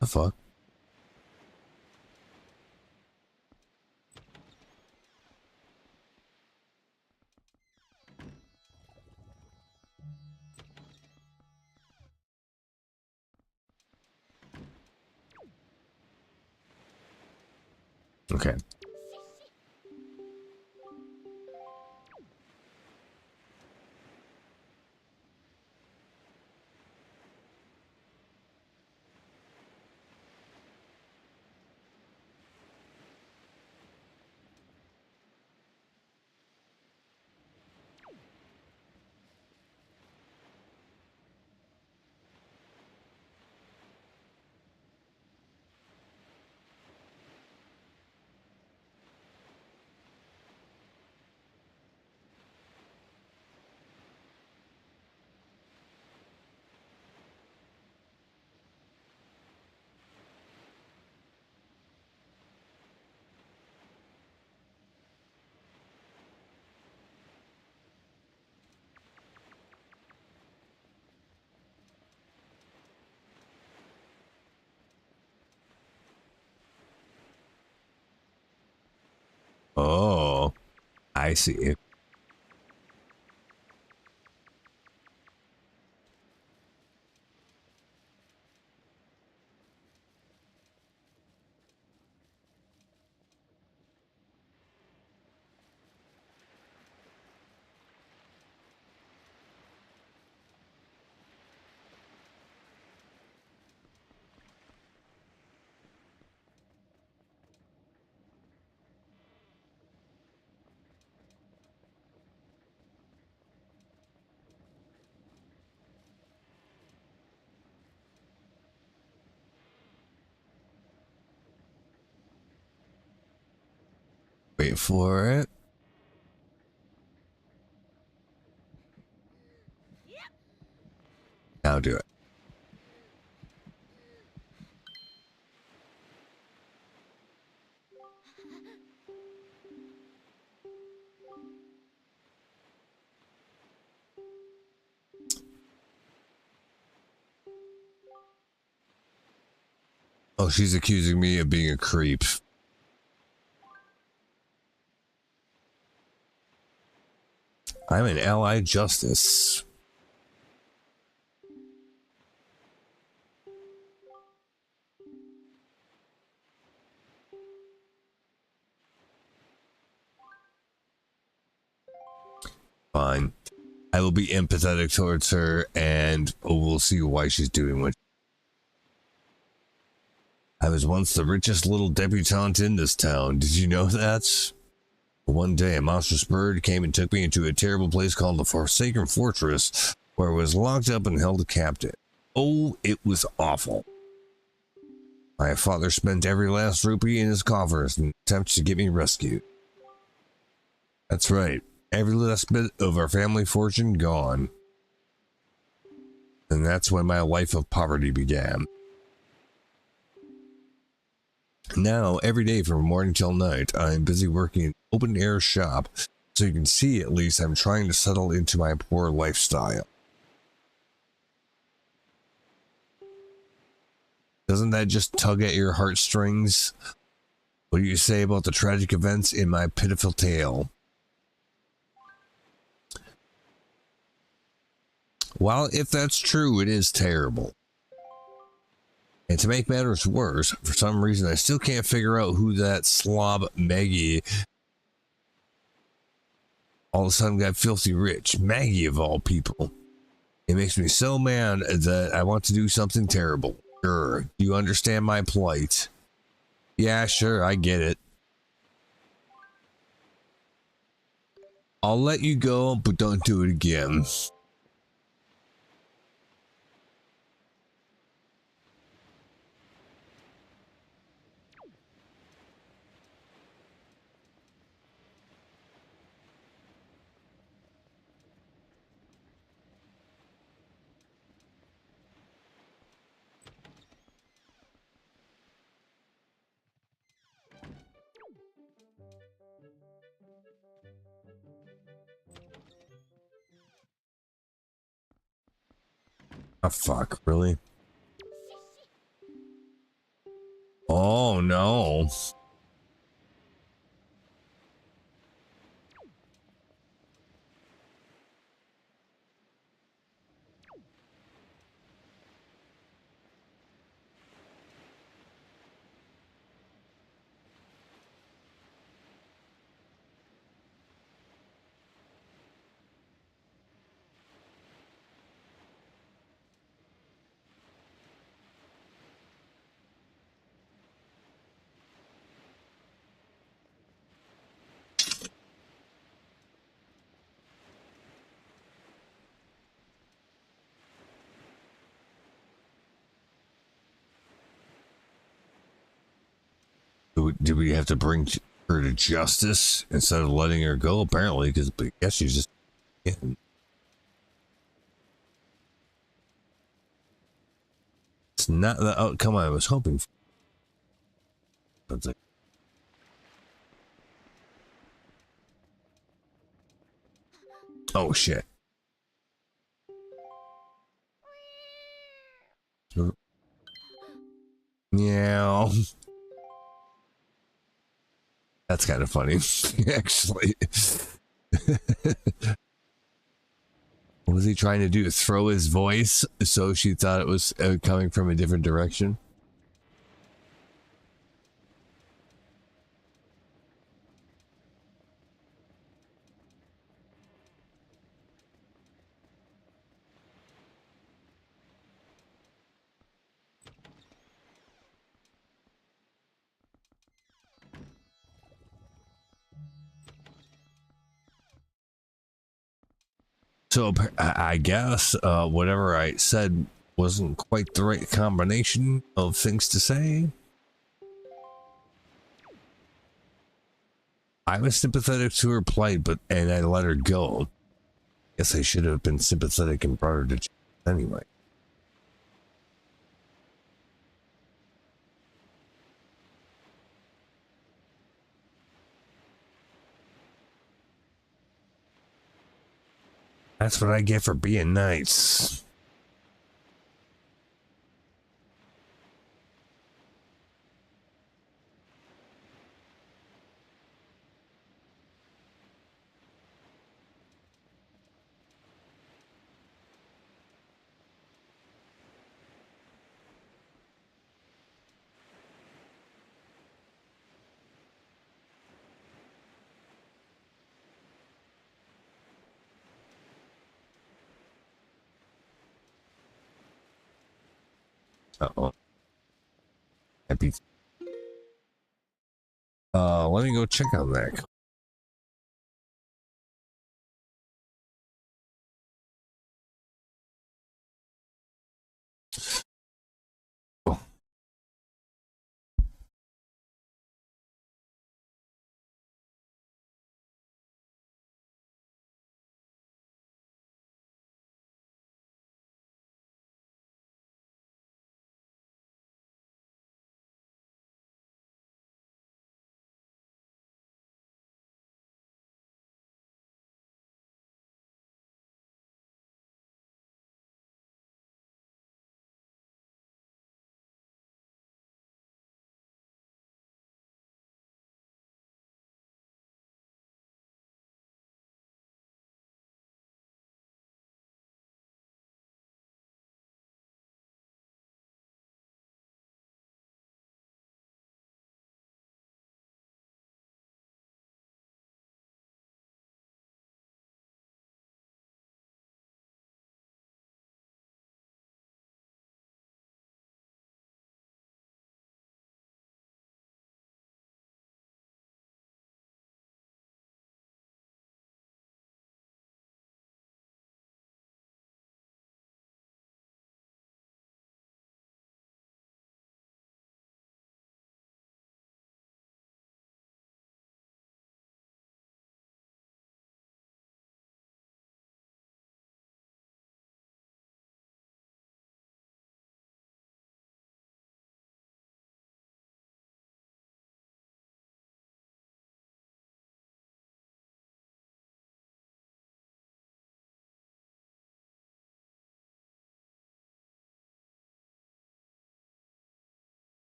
The fuck? Okay. Oh, I see. Wait for it. Now do it. Oh, she's accusing me of being a creep. I'm an allied justice. Fine. I will be empathetic towards her, and we'll see why she's doing what. I was once the richest little debutante in this town. Did you know that? One day, a monstrous bird came and took me into a terrible place called the Forsaken Fortress, where I was locked up and held captive. Oh, it was awful. My father spent every last rupee in his coffers in attempts to get me rescued. That's right. Every last bit of our family fortune gone. And that's when my life of poverty began. Now, every day from morning till night, I'm busy working in an open-air shop, so you can see at least I'm trying to settle into my poor lifestyle. Doesn't that just tug at your heartstrings? What do you say about the tragic events in my pitiful tale? Well, if that's true, it is terrible. And to make matters worse, for some reason I still can't figure out who that slob Maggie all of a sudden got filthy rich. Maggie of all people. It makes me so mad that I want to do something terrible. Sure, you understand my plight. Yeah, sure, I get it. I'll let you go, but don't do it again. Oh, fuck, really? Oh, no. Did we have to bring her to justice instead of letting her go? Apparently, because I guess she's just getting. It's not the outcome I was hoping for. But like, oh shit. Yeah. That's kind of funny, actually. What was he trying to do? Throw his voice so she thought it was coming from a different direction? So I guess whatever I said wasn't quite the right combination of things to say. I was sympathetic to her plight, and I let her go. Guess I should have been sympathetic and brought her to justice anyway. That's what I get for being nice. Uh-oh. Happy. Let me go check on that.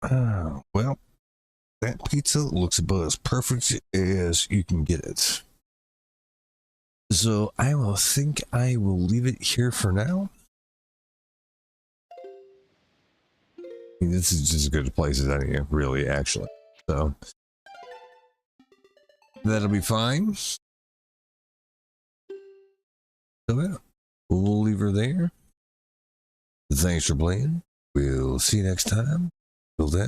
Well, that pizza looks about as perfect as you can get it. So I will think I will leave it here for now. I mean, this is just as good a place as any, really, actually. So that'll be fine. So yeah, we'll leave her there. Thanks for playing. We'll see you next time. Till then.